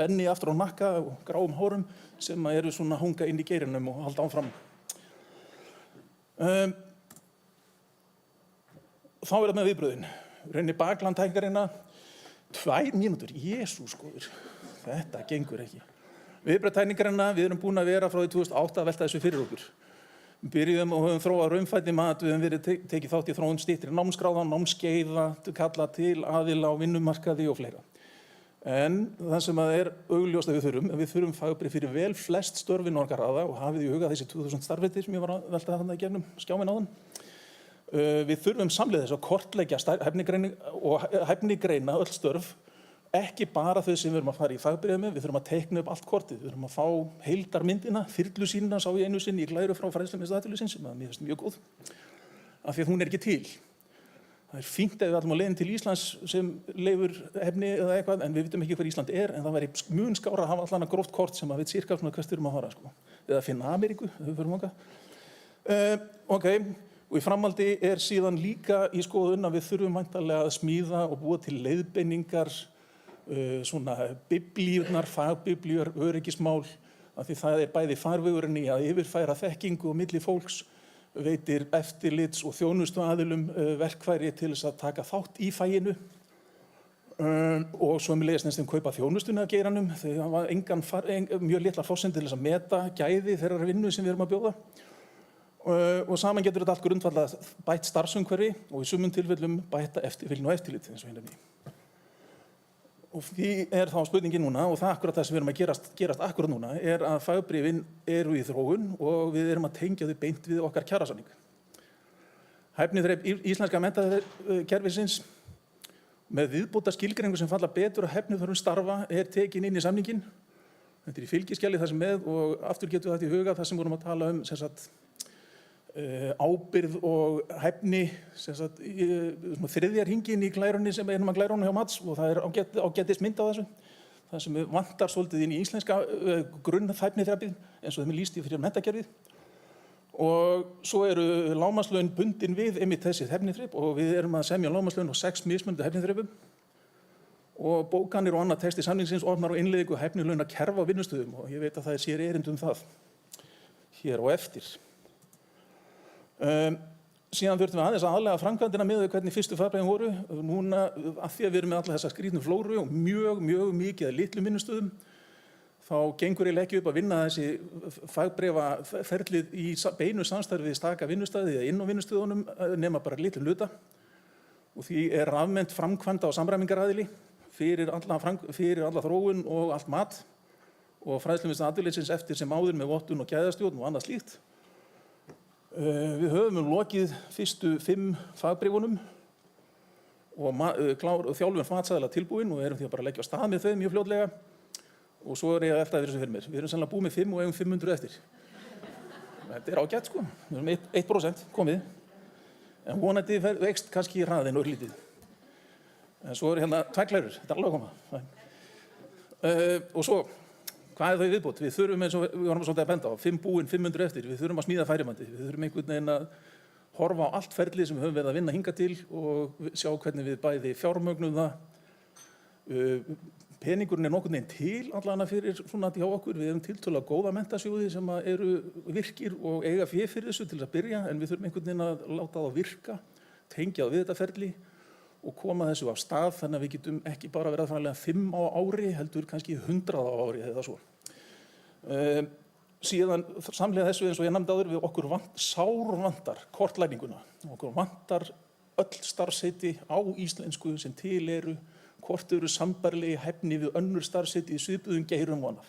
enni aftur á nakka og gráum hárum sem eru svona hunga inn í geirinum og halda áfram. Þá það með viðbröðin. Rauninni baklandtækningarina, 2 mínútur, Jesús góður, þetta gengur ekki. Viðbröðtækningarina, við erum búin að vera frá því 2008 að velta þessu fyrir okkur. Byrjuðum og höfum þróað raunfærni mat, við höfum verið tekið þátt í þróun styttri námskráða, námskeiða, kalla til aðila á vinnumarkaði og fleira. En það sem er augljóst að við þurfum fagbréf fyrir vel flest störfin okkar aða og hafið í huga þessi 2000 starfrættir sem ég var að velta þarna í gegnum skjáminn áðan. Við þurfum samlega þess að kortleggja hæfnigreina öll störf, ekki bara þau sem við erum að fara í fagbréfið með, við þurfum að teikna upp allt kortið, við þurfum að fá heildarmyndina, þyrlusýnina sá ég einu sinni í glæru frá Fræðslumiðstöð atvinnulífsins sem mér finnst mjög góð, af því að hún er ekki til. Það er fínt ef við ætlum að leiðin til Íslands sem leyfur efni eða eitthvað, en við vitum ekki hver Ísland er, en það væri mun skárra að hafa allan að gróft kort sem að við sirka svona hvert við erum að fara, sko. Eða finna Ameríku, ef við förum þangað. Ok, og í framhaldi er síðan líka í skoðun að við þurfum væntanlega að smíða og búa til leiðbeiningar, svona biblíurnar, fagbiblíur, öryggismál, af því það er bæði farvegurinn í að yfirfæra þekkingu og milli fólks, veitir eftirlits- og þjónustuaðilum verkfæri til þess að taka þátt í faginu og sömuleiðis næstum kaupa þjónustuna af geiranum þegar það var mjög litlar forsendur til þess að meta gæði þeirrar vinnu sem við erum að bjóða og saman getur þetta allt grundvallað bætt starfsumhverfi og í sumum tilfellum bætta eftirfylgni og eftirlit eins og hérna. Og því er þá spurningin núna, og það akkurat það sem við erum að gerast akkurat núna, er að fagbréfin eru í þróun og við erum að tengja þau beint við okkar kjarasamning. Hæfniþrep íslenska menntakerfisins með viðbótar skilgreiningu sem falla betur að hæfniþörfum starfa er tekin inn í samninginn. Þetta er í fylgiskjali það sem með og aftur getur þetta í huga það sem vorum að tala um sem sagt, ábyrgð og hæfni þriðja hringinn í glærunni sem er glærunni hjá Mats og það er ágætis mynd á þessu. Það sem vantar svolítið inn í íslenska grunnhæfniþrepið eins og þeim er lýst í fyrir menntakerfið. Og svo eru lágmarkslaun bundin við einmitt þessi hæfniþrep og við erum að semja lágmarkslaun á 6 mismunandi hæfniþrepum. Og bókanir og annað texti samningsins opnar á innleiðingu hæfnilauna kerfa á vinnustöðum og ég veit að það er sér erindi það hér á eftir. Síðan þurftum við aðeins að aðlega framkvæmdina með hvernig fyrstu fagbréfin voru. Núna, af því að við erum með alla þessa skrýtnu flóru og mjög mikið að litlum vinnustöðum, þá gengur eiginlega ekki upp að vinna þessi fagbréfaferlið í beinu samstarfi við staka vinnustæði eða inn á vinnustöðunum nema bara litlum hluta. Og því er rafmennt framkvæmda og samræmingaraðili fyrir alla þróun og allt mat og Fræðslumiðstöð atvinnulífsins eftir sem áður með vottun og gæðastjórn og annað slíkt. Við höfum lokið fyrstu 5 fagbréfunum og þjálfum matsaðilega tilbúin og erum því að bara leggja á stað með þau mjög fljótlega og svo er ég að velta þessu fyrir mér. Við erum sennilega búið með 5 og eigum 500 eftir. Þetta er ágætt sko, við erum 1% komið en vonandi veikst kannski hraðinn örlítið. En svo eru hérna 2 glærur, þetta er alveg að koma. Og svo hvað er þau viðbót? Við þurfum eins og við vorum svolítið að benda á, 5 búin, 500 eftir, við þurfum að smíða færimandi, við þurfum einhvern veginn að horfa á allt ferlið sem við höfum verið að vinna hingað til og sjá hvernig við bæði fjármögnum það. Peningurinn er nokkurn veginn til allavega fyrir svona hjá okkur, við erum tiltölulega góða menntasjóði sem eru virkir og eiga fé fyrir þessu til að byrja, en við þurfum einhvern veginn að láta það virka, tengja það við þetta ferli og koma þessu af stað þannig að við getum ekki bara verið aðfæranlega 5 á ári, heldur kannski 100 á ári eða svo. Síðan samlega þessu eins og ég nefndi áður við okkur sárvantar kortlækninguna. Okkur vantar öll starfsheiti á íslensku sem til eru, hvort eru sambærilegi hæfni við önnur starfsheiti í svipuðum geirum og annað.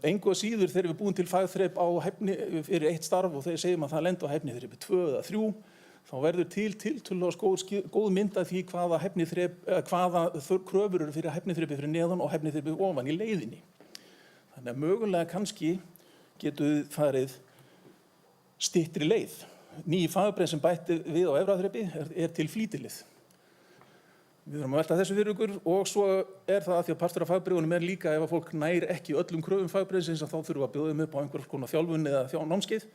Engu að síður þegar við búum til fagþrep á hæfni fyrir 1 starf og þegar segjum að það lenda á hæfniþrepi 2 eða 3 þá verður tiltölulega góð mynd af því hvaða kröfur eru fyrir hæfniþrepi fyrir neðan og hæfniþrepi ofan í leiðinni. Þannig að mögulega kannski getum við farið styttri leið. Ný fagbréf sem bætti við á efraþrepi er til flýtilið. Við þurfum að velta þessu fyrir ykkur og svo er það að því að partur af fagbréfunum er líka ef að fólk nær ekki öllum kröfum fagbréfsins að þá þurfum við að bjóða upp á einhvers konar þjálfun eða námskeið.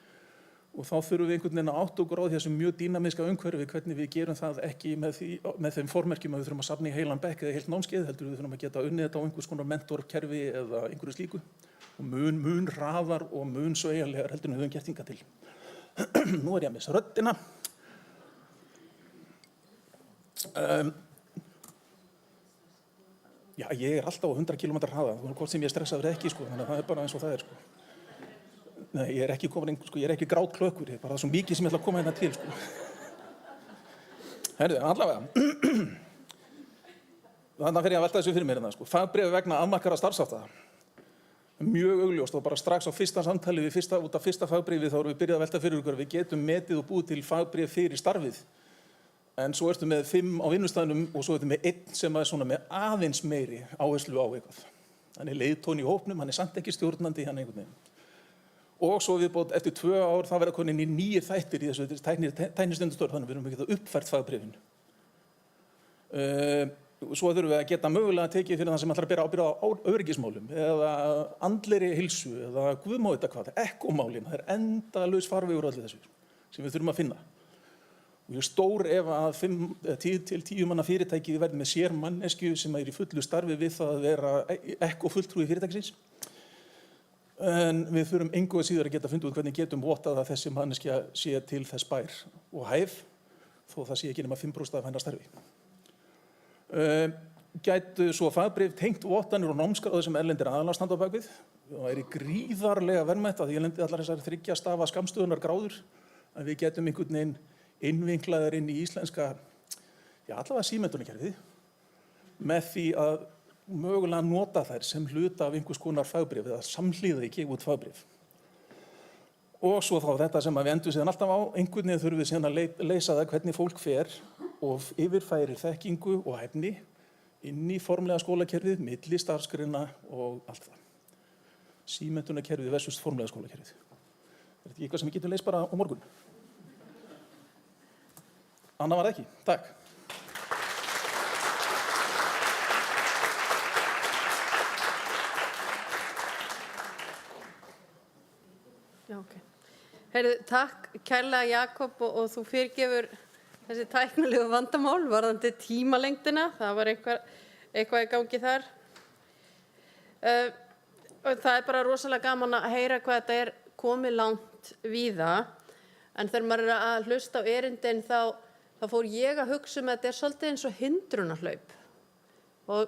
Og þá þurfum við einhvern veginn að átta okkur á þessu mjög dýnamíska umhverfi hvernig við gerum það ekki með þeim formerkjum að við þurfum að safna í heilan bekk eða heilt námskeið, heldur við þurfum að geta unnið þetta á einhvers konar mentorkerfi eða einhverju slíku og mun hraðar og mun sveigjanlegar heldur við höfum gert hingað til. Nú er ég að missa röddina. Já, ég er alltaf á 100 km hraða, hvort sem ég er stressaður ekki, sko, þannig að það er bara eins og það er. Sko. Nei, ég er ekki komin sko, ég er ekki grátklökkur, ég er bara svo mikið sem ég ætla að koma hérna til, sko. Herðu, allavega. Þannig fer ég að velta þessu fyrir mér hérna, sko. Fagbréf vegna afmarkaðra starfshátta. Mjög augljóst og bara strax á fyrsta samtali út af fyrsta fagbréfi þá erum við byrjað að velta fyrir ykkur að við getum metið og búið til fagbréf fyrir starfið. En svo ertu með 5 á vinnustæðnum og svo ertu með 1 sem er svona með aðeins meiri áherslu á eitthvað. Hann er leiðtóni í hópnum, hann er samt ekki stjórnandi, hann er einhvern veginn. Og svo viðbót eftir 2 ár þá verða konin í 9 þættir í þessu tæknistundastörf, þannig við erum ekki að uppfært fagbréfin. Svo þurfum við að geta mögulega tekið fyrir það sem ætlar að bera ábyrgð á öryggismálum eða andlegri heilsu eða guð má vita hvað, ekkomálin, það er endalaus farvegur allir þessu sem við þurfum að finna. Og ég stór ef að 10 til 10 manna fyrirtæki verði með sér manneskju sem er í fullu starfi við það að vera ekkofulltrúi fyrirtækisins. En við þurfum engu að síður að geta fundið út hvernig getum votað að þessi manneskja sé til þess bær og hæf, þó það sé ekki nema 5% af hennar starfi. Gætu svo fagbréf tengt vottanir og námskráður sem erlendir aðilar standa á bakvið. Það er gríðarlega verðmætt að ég lendi allar þessar 3 stafa skammstöðunar gráður að við getum einhvern veginn innvinklaðar inn í íslenska, allavega símenntunarkerfið, með því að mögulega nota þær sem hluta af einhvers konar fagbréf eða samhliða í gefa út fagbréf. Og svo þá þetta sem við endum síðan alltaf á, einhvern veginn þurfum við síðan að leysa það hvernig fólk fer og yfirfærir þekkingu og hæfni inn í formlega skólakerfið, milli starfsgreina og allt það. Símenntunarkerfið versus formlega skólakerfið. Er þetta eitthvað sem við getum leyst bara á morgun? Annað var það ekki. Takk. Já, ok. Heyrðu, takk kærlega Jakob og þú fyrirgefur þessi tæknilegu vandamál varðandi tímalengdina. Það var eitthvað í gangi þar. Og það er bara rosalega gaman að heyra hvað þetta er komið langt víða. En þegar maður er að hlusta á erindin þá fór ég að hugsa að þetta er svolítið eins og hindrunarhlaup. Og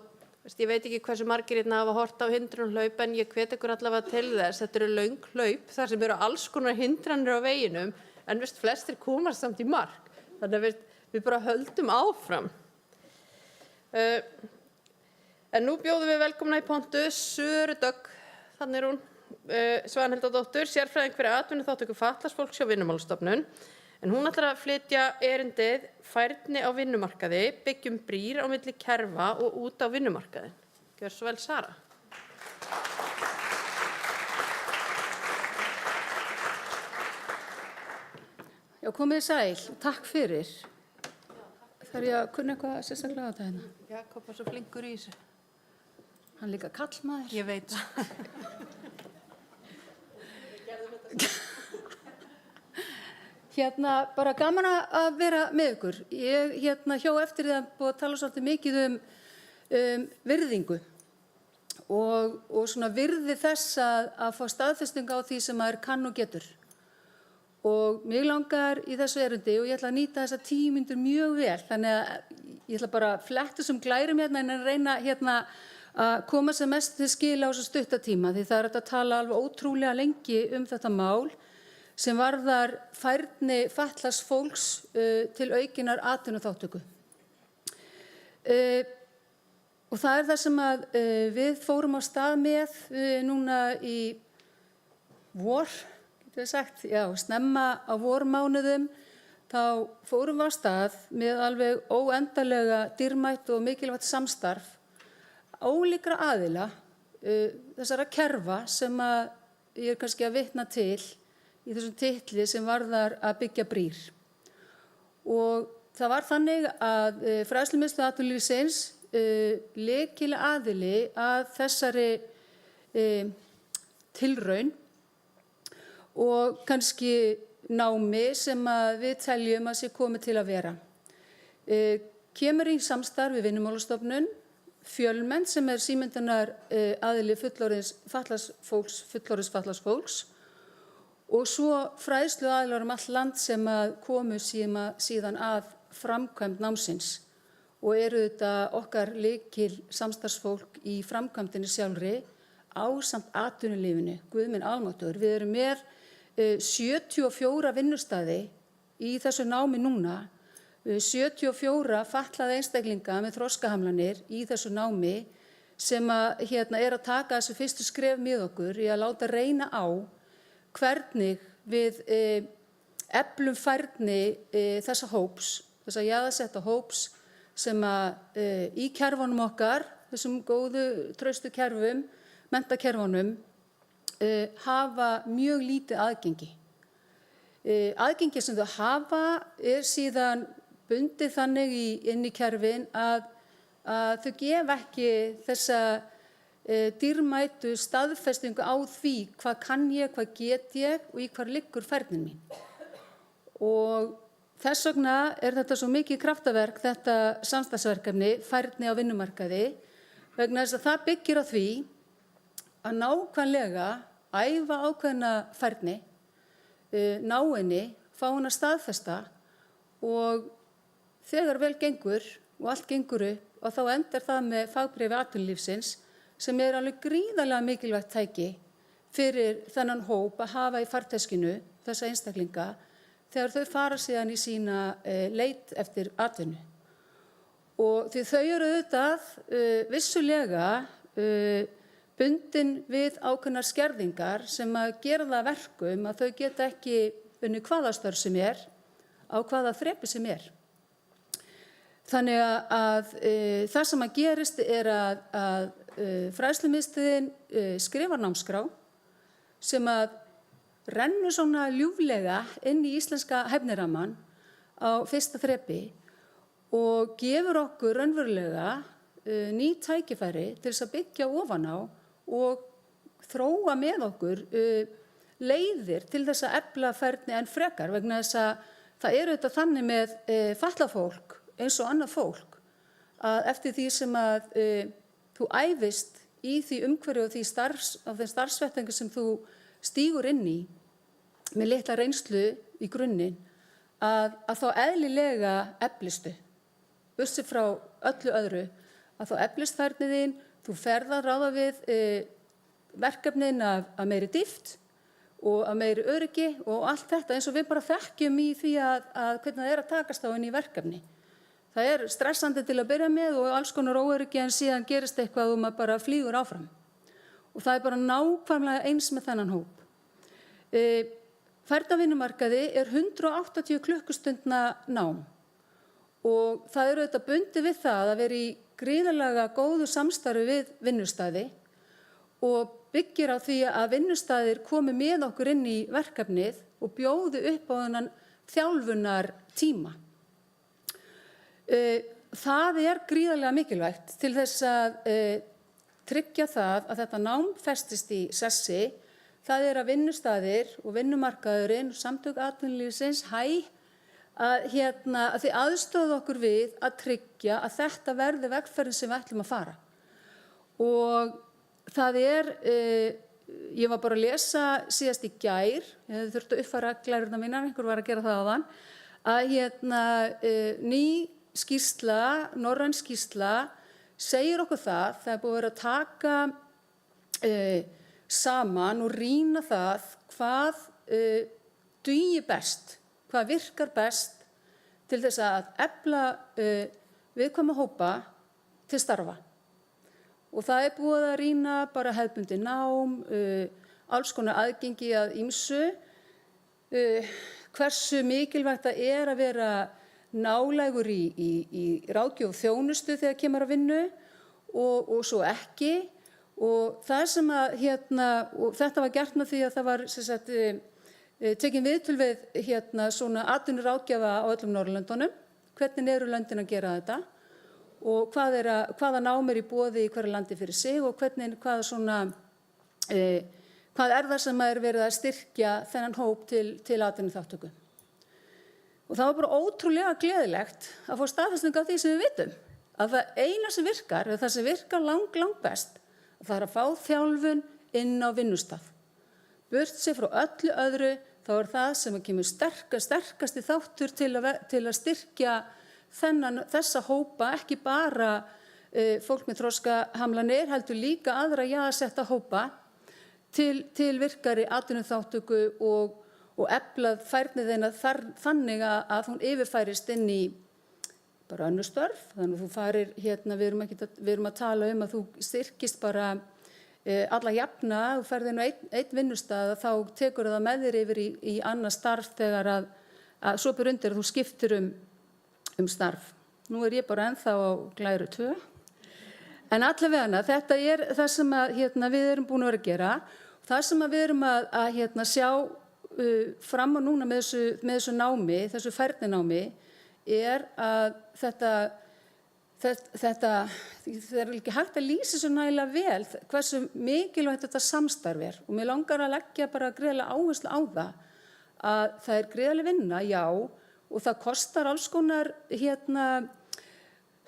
ég veit ekki hversu margir hérna hafa hort á hindrunarhlaup en ég hvet ykkur allavega til þess. Þetta eru löng hlaup þar sem eru alls konar hindranir á veginum en flestir komast samt í mark. Þannig að við bara höldum áfram. En nú bjóðum við velkomna í Pontus Söru Dögg, þannig er hún, Svanhildardóttur, sérfræðing fyrir atvinnuþátttöku fatlaðs fólks hjá Vinnumálastofnun. En hún ætlar að flytja erindið færni á vinnumarkaði, byggjum brýr á milli kerfa og út á vinnumarkaðin. Gjör svo vel, Sara. Já, komið sæl. Takk fyrir. Þarf ég að kunna eitthvað sérstaklega á þetta hérna? Jakob var svo flinkur í þessu. Hann er líka kallmaður. Ég veit það. Bara gaman að vera með ykkur. Ég hjá eftir því að búið að tala svolítið mikið um virðingu og svona virði þess að fá staðfestingu á því sem maður kann og getur. Og mig langar í þessu erindi og ég ætla að nýta þessa 10 mínútur mjög vel. Þannig að ég ætla bara að fletta sem glærum en að reyna að koma sem mest til skila á þessu stuttatíma því það er að tala alveg ótrúlega lengi um þetta mál sem varðar færni fatlaðs fólks til aukinnar atvinnuþátttöku. Og það er það sem við fórum á stað með núna í vor, getur við sagt, snemma á vormánuðum, þá fórum við á stað með alveg óendanlega dýrmætt og mikilvægt samstarf ólíkra aðila, þessara kerfa sem ég er kannski að vitna til í þessum titli sem varðar að byggja brýr. Og það var þannig að Fræðslumiðstöð atvinnulífsins lykilaðili að þessari tilraun og kannski námi sem við teljum að sé komið til að vera. Kemur í samstarf við Vinnumálastofnun, Fjölmennt sem er símenntunar aðili fullorðins fatlaðs fólks og svo fræðsluaðilar allt land sem komu síðan að framkvæmd námsins og eru þetta okkar lykil samstarfsfólk í framkvæmdinni sjálfri ásamt atvinnulífinu, Guð minn almáttugur. Við erum með 74 vinnustæði í þessu námi núna, 74 fatlaða einstaklinga með þroskahamlanir í þessu námi sem er að taka þessu fyrstu skref með okkur í að láta reyna á hvernig við eflum færni þessa hóps, þessa jaðarsetta hóps sem í kerfunum okkar, þessum góðu traustu kerfum, menntakerfunum, hafa mjög lítið aðgengi. Aðgengi sem þau hafa síðan bundið þannig inn í kerfin að þau gefa ekki þessa dýrmætu staðfestingu á því hvað kann ég, hvað get ég og í hvar liggur færnin mín. Og þess vegna þetta svo mikið kraftaverk, þetta samstarfsverkefni, færni á vinnumarkaði, vegna þess að það byggir á því að nákvæmlega æfa ákveðna færni, ná henni, fá hana staðfesta og þegar vel gengur og allt gengur upp og þá endar það með fagbréfi atvinnulífsins sem alveg gríðarlega mikilvægt tæki fyrir þennan hóp að hafa í farteskinu þessa einstaklinga þegar þau fara síðan í sína leit eftir atvinnu. Og því þau eru auðvitað vissulega bundin við ákveðnar skerðingar sem að gera það verkum að þau geta ekki unnið hvaða störf sem á hvaða þrepi sem Þannig að það sem að gerist að fræðslumiðstöðin skrifar námskrá sem að rennur svona ljúflega inn í íslenska hæfniramman á fyrsta þrepi og gefur okkur raunverulega ný tækifæri til þess að byggja ofan á og þróa með okkur leiðir til þess að efla færni en frekar vegna þess að það auðvitað þannig með fatlað fólk eins og annað fólk að eftir því sem að þú æfist í því umhverfi og þeim starfsvettvangi sem þú stígur inn í með litla reynslu í grunninn að þá eðlilega eflistu, burtséð frá öllu öðru, að þá eflist færni þín, þú ferð að ráða við verkefnin af meiri dýpt og af meiri öryggi og allt þetta eins og við bara þekkjum í því að hvernig það að takast á inn í verkefni. Það stressandi til að byrja með og alls konar óöryggi en síðan gerist eitthvað og maður bara flýgur áfram. Og það bara nákvæmlega eins með þennan hóp. Færni á vinnumarkaði 180 klukkustundna nám og það auðvitað bundið við það að vera í gríðarlega góðu samstarfi við vinnustæði og byggir á því að vinnustæðir komi með okkur inn í verkefnið og bjóði upp á þennan þjálfunar tíma. Það gríðarlega mikilvægt til þess að tryggja það að þetta nám festist í sessi. Það að vinnustæðir og vinnumarkaðurinn, samtök atvinnulífsins, að þið aðstoða okkur við að tryggja að þetta verði vegferðin sem við ætlum að fara. Og það ég var bara að lesa síðast í gær, ég hefði þurft að uppfæra glærurnar mínar, einhver var að gera það áðan, að ný skýrsla, norræn skýrsla, segir okkur það búið að vera að taka saman og rýna það hvað dugir best, hvað virkar best til þess að efla viðkvæma hópa til starfa. Og það búið að rýna bara hefðbundið nám, alls konar aðgengi að ýmsu, hversu mikilvægt það að vera nálægur í ráðgjöf og þjónustu þegar kemur að vinnu og svo ekki. Og það sem og þetta var gert með því að það var tekin viðtöl við svona atvinnuráðgjafa á öllum Norðurlöndunum, hvernig eru löndin að gera þetta og hvaða nám í boði í hverju landi fyrir sig og hvað það sem verið að styrkja þennan hóp til atvinnuþátttöku. Og það var bara ótrúlega gleðilegt að fá staðfestingu á því sem við vitum, að það eina sem virkar, eða það sem virkar langt best, það að fá þjálfun inn á vinnustað. Burtséð frá öllu öðru, þá það sem kemur sterkasti þáttur til að styrkja þessa hópa, ekki bara fólk með þroskahamlanir, heldur líka aðra jaðarsetta hópa til virkari atvinnuþátttöku og eflað færni þeirra þannig að hún yfirfærist inn í bara önnur störf. Þannig að þú farir við erum að tala að þú styrkist bara alla jafna, þú ferð inn á einn vinnustað, þá tekur það með þér yfir í annað starf þegar að svo ber undir að þú skiptir starf. Nú ég bara ennþá á glæru 2. En allavega þetta það sem við erum búin að vera að gera. Það sem við erum að sjá fram á núna með þessu námi, þessu færninámi, að þetta er ekki hægt að lýsa svo nægilega vel hversu mikilvægt þetta samstarf og mér langar að leggja bara gríðarlega áherslu á að það er gríðarleg vinna, já, og það kostar alls konar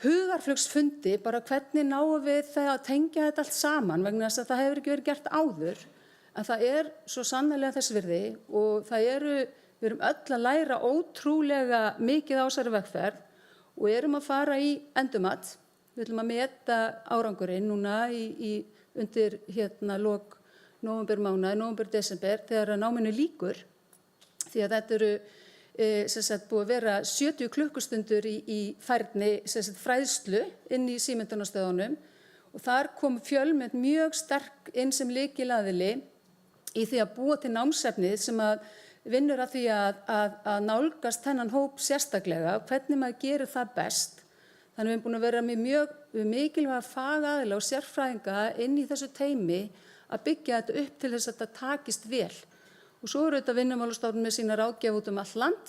hugarflugsfundi, bara hvernig náum við það að tengja þetta allt saman vegna þess að það hefur ekki verið gert áður, en það svo sannarlega þess virði og við erum öll að læra ótrúlega mikið á þessari vegferð og erum að fara í endurmat. Við ætlum að meta árangurinn núna undir lok nóvember, desember, þegar náminu lýkur, því að þetta eru búið að vera 70 klukkustundur í færni fræðslu inn í símenntunarstöðunum og þar kom Fjölmennt mjög sterk inn sem lykilaðili í því að búa til námsefnið sem að vinnur að því að nálgast þennan hóp sérstaklega, hvernig maður gerir það best. Þannig við erum búin að vera með mjög mikilvæga fagaðila og sérfræðinga inn í þessu teymi að byggja þetta upp til þess að þetta takist vel. Og svo eru þetta Vinnumálastofnun með sína ráðgjöf út allt land,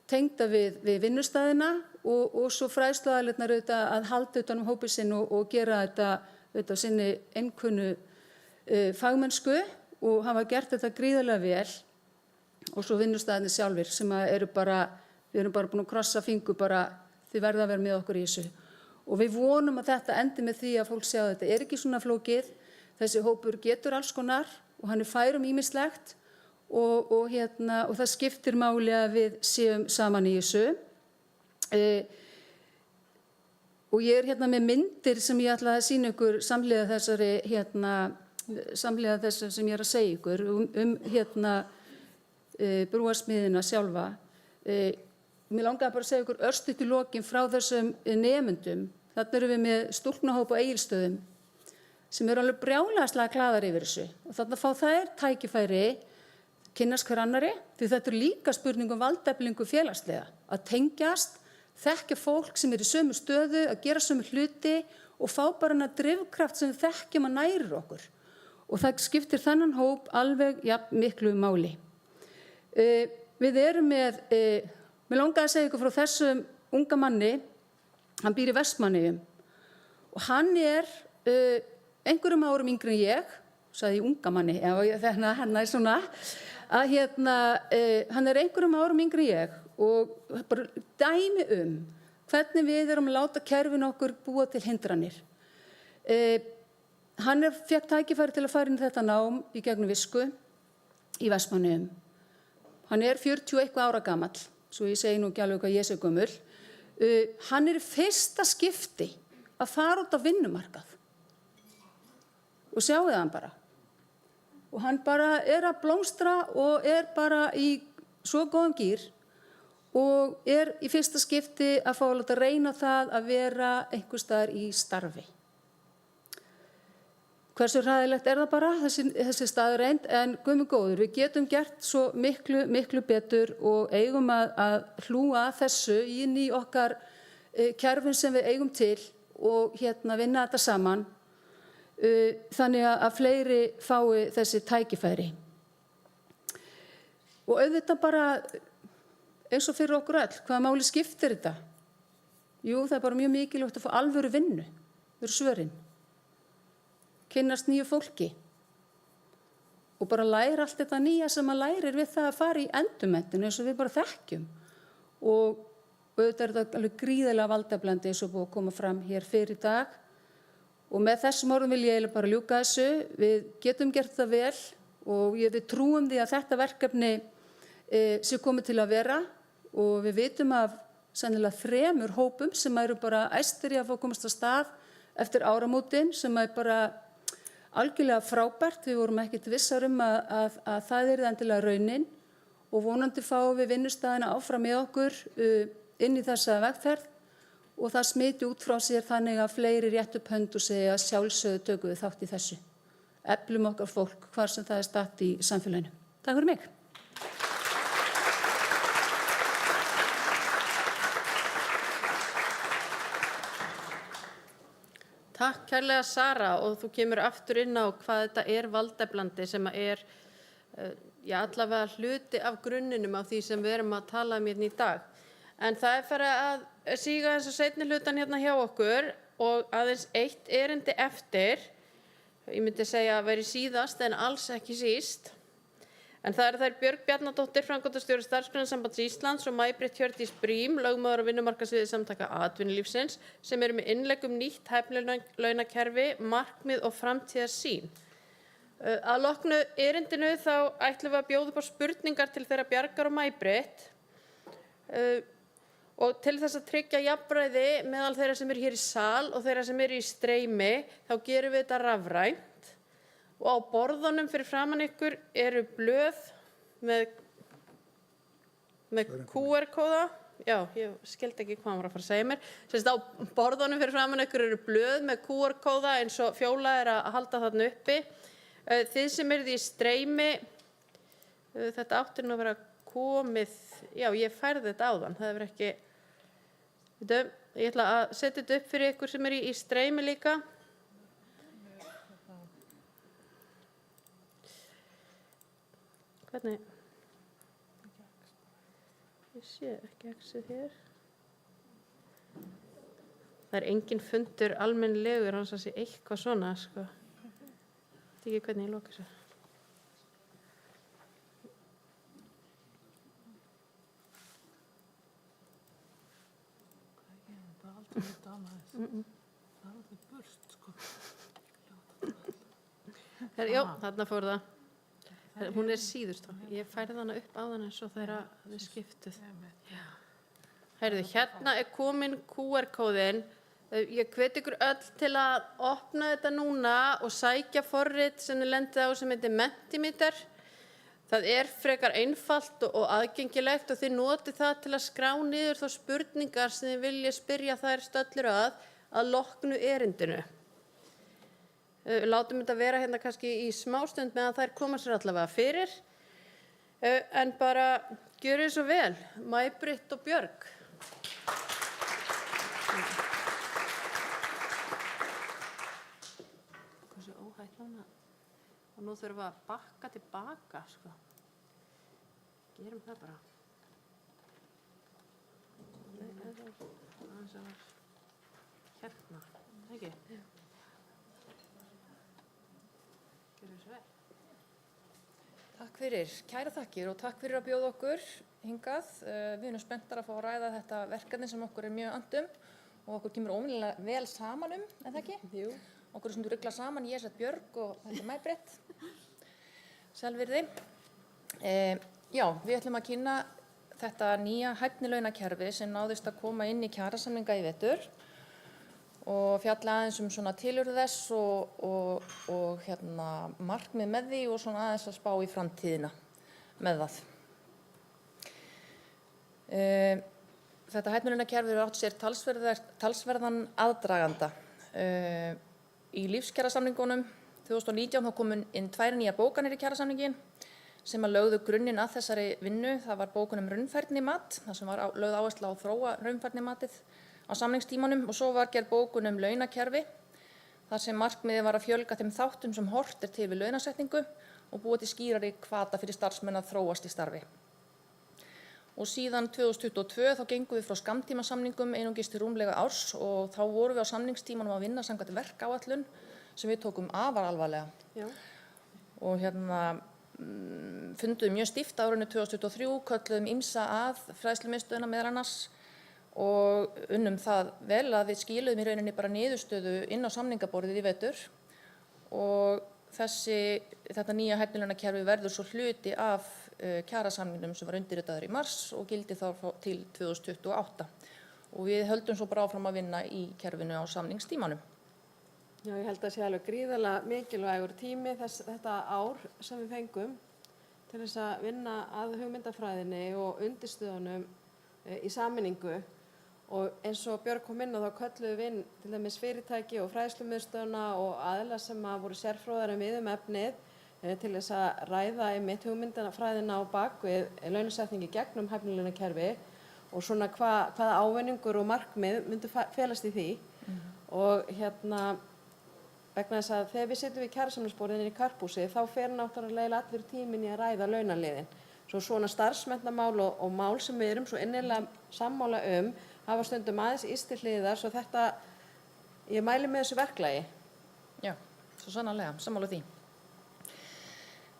tengda við vinnustæðina og svo fræðsluaðilarnir að halda utan hópinn sinn og gera þetta sinni einkunnu fagmennsku og hafa gert þetta gríðarlega vel. Og svo vinnustæðinni sjálfir sem við erum bara búin að krossa fingur bara þið verða að vera með okkur í þessu. Og við vonum að þetta endi með því að fólk sjá að þetta ekki svona flókið, þessi hópur getur alls konar og hann fær ýmislegt og það skiptir máli að við séum saman í þessu. Og ég með myndir sem ég ætla að sýna ykkur samhliða þessu sem ég að segja ykkur brúarsmiðina sjálfa. Mér langaði bara að segja ykkur örstutt í lokin frá þessum nemendum. Þarna erum við með stúlknahóp á Egilsstöðum sem eru alveg brjálæðislega glaðar yfir þessu. Og þarna fá þær tækifæri, kynnast hver annarri, því þetta líka spurning valdeflingu félagslega. Að tengjast, þekkja fólk sem í sömu stöðu, að gera sömu hluti og fá bara hana drifkraft sem við þekkjum að nærir okkur. Og það skiptir þennan hóp alveg miklu máli. Við erum með, mér langaði að segja ykkur frá þessum unga manni, hann býr í Vestmannaeyjum og hann einhverjum árum yngri en ég, sagði ég unga manni, hann svona, að hann einhverjum árum yngri en ég og bara dæmi hvernig við erum að láta kerfin okkur búa til hindranir. Hann fékk tækifæri til að fara inn í þetta nám í gegnum Visku í Vestmannaeyjum. Hann 41 ára gamall, svo ég segi nú ekki alveg hvað ég sé gömul. Hann í fyrsta skipti að fara út á vinnumarkað. Og sjáu hann bara. Og hann bara að blómstra og bara í svo góðum gír og í fyrsta skipti að fá að láta reyna það að vera einhvers staðar í starfi. Hversu hræðilegt það bara, þessi staðreynd, en guð minn góður, við getum gert svo miklu betur og eigum að hlúa þessu inn í okkar kerfin sem við eigum til og vinna þetta saman þannig að fleiri fái þessi tækifæri. Og auðvitað bara eins og fyrir okkur öll, hvaða máli skiptir þetta? Jú, það bara mjög mikilvægt að fá alvöru vinnu, vera svörin. Kynnast nýju fólki og bara læra allt þetta nýja sem maður lærir við það að fara í endurmenntun eins og við bara þekkjum. Og auðvitað þetta alveg gríðarlega valdeflandi eins og búið að koma fram hér fyrir í dag. Og með þessum orðum vil ég eiginlega bara ljúka þessu. Við getum gert það vel og við trúum því að þetta verkefni sé komið til að vera og við vitum af sennilega 3 hópum sem eru bara æstir í að fá komast af stað eftir áramótin sem er bara algjörlega frábært. Við vorum ekkert vissar að það er endilega raunin og vonandi fáum við vinnustæðina áfram með okkur inn í þessa vegferð og það smiti út frá sér þannig að fleiri rétt upp hönd og segja að sjálfsögðu tökum við þátt í þessu. Eflum okkar fólk hvar sem það er statt í samfélaginu. Takk fyrir mig. Takk kærlega Sara og þú kemur aftur inn á hvað þetta er valdeflandi sem er allavega hluti af grunninum á því sem við erum að tala hérna í dag. En það er farið að síga eins og seinni hlutan hérna hjá okkur og aðeins eitt erindi eftir. Ég myndi segja að veri síðast en alls ekki síst. En það þær Björg Bjarnadóttir, framkvæmdastjóri Starfsgreinasambands Íslands og May-Britt Hjördís Brím, lögmaður á vinnumarkaðssviði Samtaka atvinnulífsins, sem eru með innlegg nýtt hæfnilaunakerfi, markmið og framtíðarsýn. Að loknu erindinu þá ætlum við að bjóða upp á spurningar til þeirra Bjargar og May-Britt. Og til þess að tryggja jafnræði meðal þeirra sem eru hér í sal og þeirra sem eru í streymi, þá gerum við þetta rafrænt. Og á borðunum fyrir framan ykkur eru blöð með QR-kóða. Já, ég skildi ekki hvað hann var að fara að segja mér. Á borðunum fyrir framan ykkur eru blöð með QR-kóða eins og Fjóla er að halda þarna uppi. Þið sem eruð í streymi, þetta átti nú að vera komið, já, ég færði þetta áðan, það hefur ekki, ég ætla að setja þetta upp fyrir ykkur sem eru í streymi líka. Hvernig? Ég sé ekki exið hér. Það er engin fundur almennilegur hans að sé eitthvað svona, sko. Þetta er ekki hvernig ég loka þessu. Já, þarna fór það. Hún er síðust. Ég færði hana upp á þann eins og þeirra við skiptuð. Heyrðu, hérna er komin QR-kóðinn. Ég hveti ykkur öll til að opna þetta núna og sækja forrit sem þið lendið á sem heitir Mentimeter. Það er frekar einfalt og aðgengilegt og þið notið það til að skrá niður þá spurningar sem þið viljið spyrja þær stöllur að loknu erindinu. Látum þetta vera hérna kannski í smástund meðan þær koma sér allavega fyrir. En bara gjörið svo vel, May-Britt og Björg. Hversu óhætt núna. Og nú þurfum við að bakka tilbaka, sko. Gerum það bara. Það var hérna, ekki? Gerum svo vel. Takk fyrir, kæra þakkir og takk fyrir að bjóða okkur hingað. Við erum spenntar að fá að ræða þetta verkefni sem okkur er mjög andum og okkur kemur óvenjulega vel saman en það ekki? Jú. Okkur er svona ruglað saman, ég er Björg og þetta er May-Britt. Selvvirði. Já, við ætlum að kynna þetta nýja hæfnilaunakerfi sem náðist að koma inn í kjarasamninga í vetur og fjalla aðeins svona tilurð þess og markmið með því og svona aðeins að spá í framtíðina með það. Þetta hæfnilaunakerfi hefur átt sér talsverðan aðdraganda. Í lífskjarasamningunum 2019 þá komu inn 2 nýjar bókanir í kjarasamningin sem að lögðu grunninn að þessari vinnu. Það var bókun raunfærnimat, þar sem var lögð áhersla á að þróa raunfærnimatið á samningstímanum og svo var gerð bókun launakerfi þar sem markmiðið var að fjölga þeim þáttum sem horft til við launasetningu og búa til skýrari hvata fyrir starfsmenn að þróast í starfi. Og síðan 2022 þá gengum við frá skammtímasamningum einungis til rúmlega árs og þá vorum við á samningstímanum að vinna samkvæmt verkáætlun sem við tókum afar alvarlega. Já. Og funduðum mjög stíft á árinu 2023, kölluðum ýmsa að fræðslumiðstöðina meðal annars og unnum það vel að við skiluðum í rauninni bara niðurstöðu inn á samningaborðið í vetur og þetta nýja hæfnilaunakerfi verður svo hluti af kjarasamningnum sem var undirritaður í mars og gildi þá til 2028 og við höldum svo bara áfram að vinna í kerfinu á samningstímanum. Já, ég held að sé alveg gríðarlega mikilvægur tími þetta ár sem við fengum til þess að vinna að hugmyndafræðinni og undirstöðunum í sameiningu. Og eins og Björg kom inn á þá kölluðum við inn til dæmis fyrirtæki og fræðslumiðstöðina og aðila sem voru sérfróðari við efnið til þess að ræða einmitt hugmyndafræðina á bak við launasetningi gegnum hæfnilaunakerfi og svona hvaða ávinningur og markmið myndu felast í því. Og vegna þess að þegar við sitjum við kjarasamningsborðin í Karphúsi þá fer náttúrulega allur tíminn í að ræða launaliðin. Svo svona starfsmenntamál og mál sem við erum svo innilega sammála hafa stundum aðeins ýst til hliðar svo ég mæli með þessu verklagi. Já, svo sannarlega, sammála því.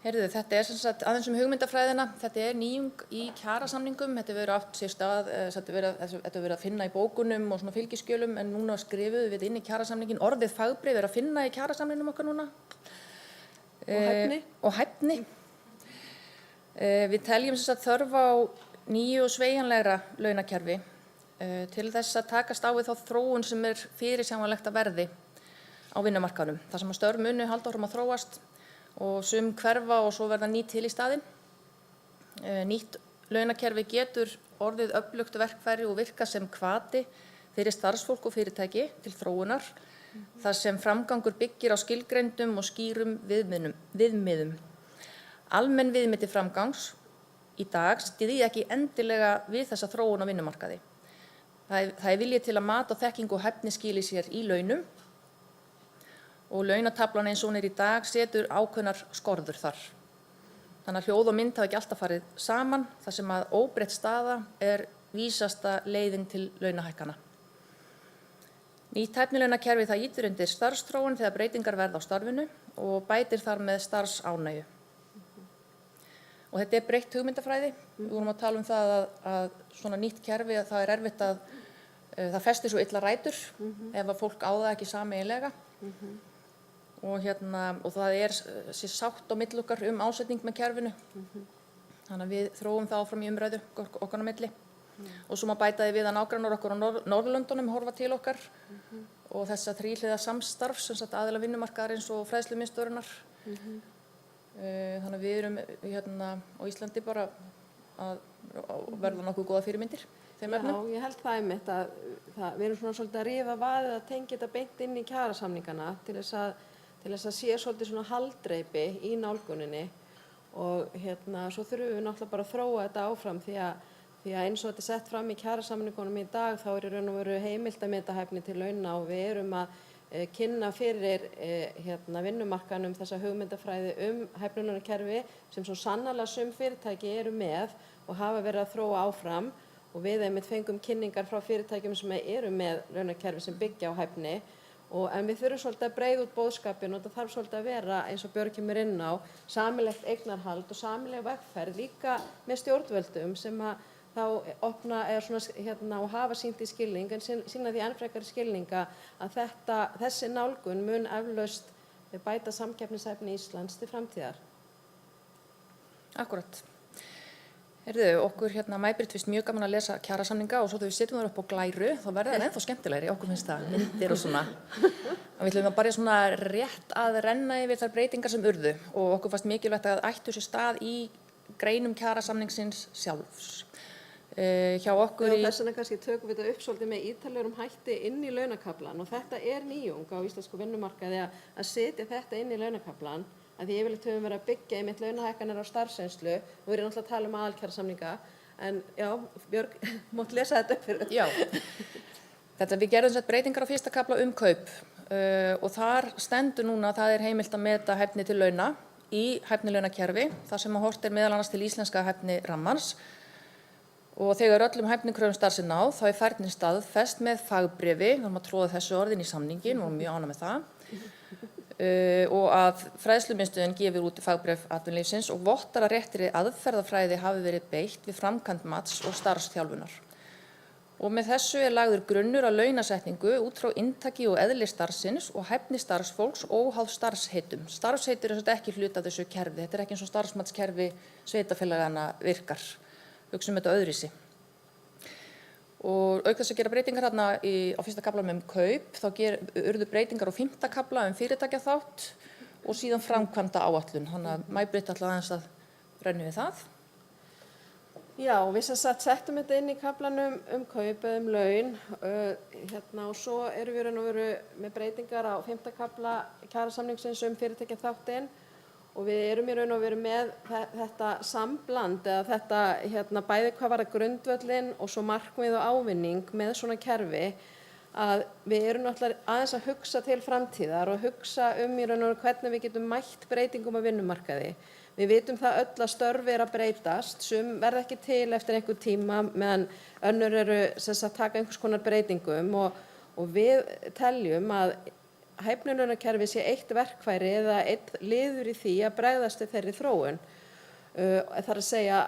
Heyrðu, þetta er sem sagt aðeins hugmyndafræðina, þetta er nýjung í kjarasamningum, þetta verður átt sér stað, þetta verður að finna í bókunum og svona fylgiskjölum en núna skrifuðu við inn í kjarasamningin, orðið fagbréf að finna í kjarasamningnum okkar núna. Og hæfni. Við teljum sem sagt þörf á nýju og sveigjanlegra launakerfi til þess að takast á við þá þróun sem er fyrirsjáanlegt að verði á vinnumarkaðnum. Það sem að störf munu halda áfram að þróast og sum hverfa og svo verða ný til í staðinn. Nýtt launakerfi getur orðið öflugt verkfæri og virka sem hvati fyrir starfsfólk og fyrirtæki til þróunar, þar sem framgangur byggir á skilgreindum og skýrum viðmiðum. Almenn viðmið til framgangs í dag styðji ekki endilega við þessa þróun á vinnumarkaði. Það er vilji til að mat og þekking og hæfni skili sér í launum og launataflan eins og hún er í dag setur ákveðnar skorður þar. Þannig að hljóð og mynd hafa ekki alltaf farið saman þar sem að óbreytt staða er vísasta leiðin til launahækkana. Nýtt hæfnilaunakerfi það ýtir undir starfsþróun þegar breytingar verða á starfinu og bætir þar með starfsánægju. Og þetta er breytt hugmyndafræði. Við vorum að tala það að svona nýtt kerfi að það er erfitt að það festir svo illa rætur ef að fólk á það ekki sameiginlega. Og það er sér sátt á milli okkar ásetning með kerfinu. Þannig að við þróum það áfram í umræðu okkar á milli. Og svo má bæta því við að nágrannar okkar á Norðurlöndunum horfa til okkar og þessa þríhliða samstarf sem sagt aðila vinnumarkaðarins og fræðslumiðstöðvarinnar. Þannig að við erum á Íslandi bara að verða nokkuð góða fyrirmyndir þeim efnum. Já, ég held það einmitt að við erum svona svolítið að rífa vaðið að tengja þetta beint inn í kjarasamningana til þess að sé svolítið svona haldreipi í nálguninni og svo þurfum við náttúrulega bara að þróa þetta áfram því að eins og þetta er sett fram í kjarasamningunum í dag þá er í raun og veru heimilt að meta hæfni til launa og við erum að kynna fyrir vinnumarkaðnum þessa hugmyndafræði hæfnilaunakerfi sem svo sannarlega sum fyrirtæki eru með og hafa verið að þróa áfram og við einmitt fengum kynningar frá fyrirtækjum sem eru með launakerfi sem byggja á hæfni en við þurfum svolítið að breiða út boðskapinn og það þarf svolítið að vera eins og Björg kemur inn á sameiginlegt eignarhald og sameiginleg vegferð líka með stjórnvöldum sem að þá opna og hafa sýnt í skilning en sýna því enn frekari skilninga að þessi nálgun mun eflaust bæta samkeppnishæfni Íslands til framtíðar. Akkúrat. Heyrðu, okkur Mæ-Britt finnst mjög gaman að lesa kjarasamninga og svo þegar við setjum það upp á glæru þá verður það ennþá skemmtilegri, okkur finnst það myndir og svona. Og við ætlum bara svona rétt að renna yfir þær breytingar sem urðu og okkur fannst mikilvægt að ættu sér stað í greinum kjarasamningsins sjálfs. Hjá okkur Þess vegna kannski tökum við þetta upp svolítið með ítarlegurum hætti inn í launakaflan og þetta er nýjung á íslensku vinnumarkaði að setja þetta inn í launakaflan að því yfirleitt höfum verið að byggja einmitt launahækkanir á starfsreynslu og við erum náttúrulega að tala aðalkjarasamninga en já, Björg, mátt lesa þetta upp fyrir þetta. Já, við gerðum sett breytingar á fyrsta kafla kaup og þar stendur núna að það er heimilt að meta hæfni til launa í hæfnilaunakerfi þar sem að horft meðal annars til íslenska hæfni rammans. Og þegar öllum hæfnikröfum starfsins náð, þá er færnin staðfest með fagbréfi, við erum að tróða þessu orðin í samningin og mjög ánægð með það, og að fræðslumiðstöðin gefur út fagbréf atvinnulífsins og vottar að réttri aðferðafræði hafi verið beitt við framkvæmd mats og starfsþjálfunar. Og með þessu er lagður grunnur að launasetningu út frá inntaki og eðli starfsins og hæfni starfsfólks óháð starfsheitum. Starfsheitur er ekki hluti af þessu kerfi, þetta er ekki eins og starfsmatskerfi sveitarfélaganna virkar. Hugsum þetta öðruvísi. Og auk þess að gera breytingar hérna á fyrsta kaflanum kaup, þá urðu breytingar á 5. kafla fyrirtækjaþátt og síðan framkvæmda áætlun. Þannig að May-Britt ætlaði aðeins að renna við það. Já, við sem sagt settum þetta inn í kaflanum kaup eða laun og svo erum við raun og veru með breytingar á 5. kafla kjarasamningsins fyrirtækjaþáttinn og við erum í raun og veru með þetta sambland eða þetta bæði hvað var grundvöllin og svo markmið og ávinning með svona kerfi að við erum náttúrulega aðeins að hugsa til framtíðar og hugsa í raun og veru hvernig við getum mætt breytingum á vinnumarkaði. Við vitum það öll að störf að breytast, sum verða ekki til eftir einhver tíma meðan önnur eru að taka einhvers konar breytingum og við teljum að hæfnilaunarkerfi sé eitt verkfæri eða eitt liður í því að bregðast við þeirri þróun. Það að segja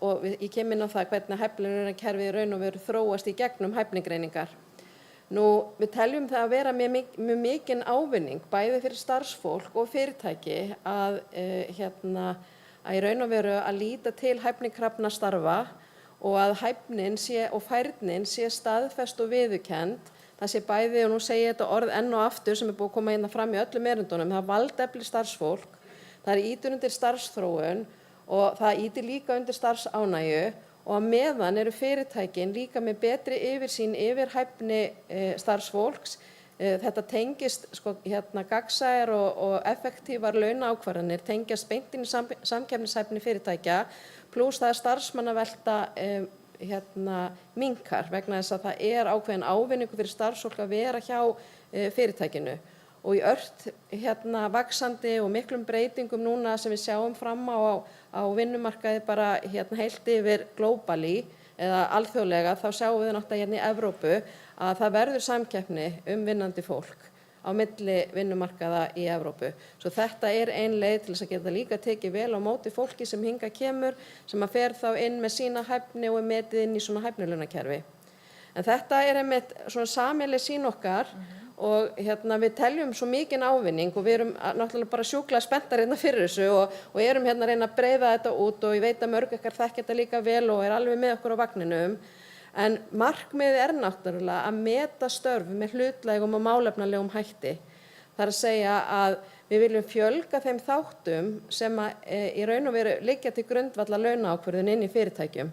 og ég kem inn á það hvernig hæfnilaunarkerfi í raun og veru þróast í gegnum hæfnigreiningar. Við teljum það að vera mjög mikinn ávinning bæði fyrir starfsfólk og fyrirtæki að í raun og veru að líta til hæfnikrafna starfa og að hæfnin og færnin sé staðfest og viðurkennd. Það sé bæði, og nú segi ég þetta orð enn og aftur sem búið að koma hérna fram í öllum erindunum, það valdefli starfsfólk, það ýtir undir starfsþróun og það ýtir líka undir starfsánægju og að meðan eru fyrirtækin líka með betri yfirsýn yfir hæfni starfsfólks. Þetta tengist gagnsæjar og effektívar launaákvarðanir tengjast beint inn í samkeppnishæfni fyrirtækja pluss það starfsmannavelta minnkar vegna þess að það ákveðin ávinningur fyrir starfsfólk að vera hjá fyrirtækinu. Og í ört vaxandi og miklum breytingum núna sem við sjáum fram á vinnumarkaði bara heilt yfir globally eða alþjóðlega, þá sjáum við náttúrulega í Evrópu að það verður samkeppni vinnandi fólk á milli vinnumarkaða í Evrópu. Svo þetta ein leið til þess að geta líka tekið vel á móti fólki sem hingað kemur, sem að fer þá inn með sína hæfni og metið inn í svona hæfnilaunarkerfi. En þetta einmitt svona sameiginleg sýn okkar og við teljum svo mikinn ávinning og við erum náttúrulega bara sjúklega spenntar fyrir þessu og erum að reyna að breiða þetta út og ég veit að mörg ykkar þekkja þetta líka vel og alveg með okkur á vagninum. En markmiðið náttúrulega að meta störf með hlutlægum og málefnalegum hætti. Það að segja að við viljum fjölga þeim þáttum sem í raun og veru liggja til grundvallar launaákvörðun inn í fyrirtækjum.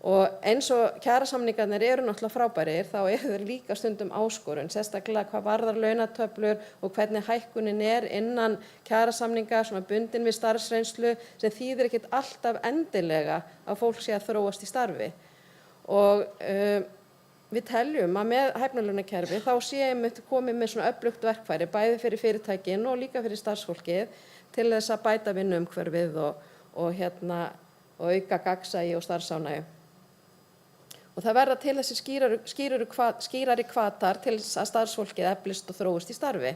Og eins og kjarasamningarnir eru náttúrulega frábærir, þá þeir líka stundum áskorun, sérstaklega hvað varðar launatöflur og hvernig hækkunin innan kjarasamninga, svona bundin við starfsreynslu, sem þýðir ekkert alltaf endilega að fólk sé að þróast í starfi. Og við teljum að með hæfnilaunarkerfi þá sé einmitt komið með svona öflugt verkfæri, bæði fyrir fyrirtækin og líka fyrir starfsfólkið, til þess að bæta vinnuumhverfið og auka gagnsæi og starfsánægju. Og það verða til þessi skýrari hvatar til að starfsfólkið eflist og þróist í starfi.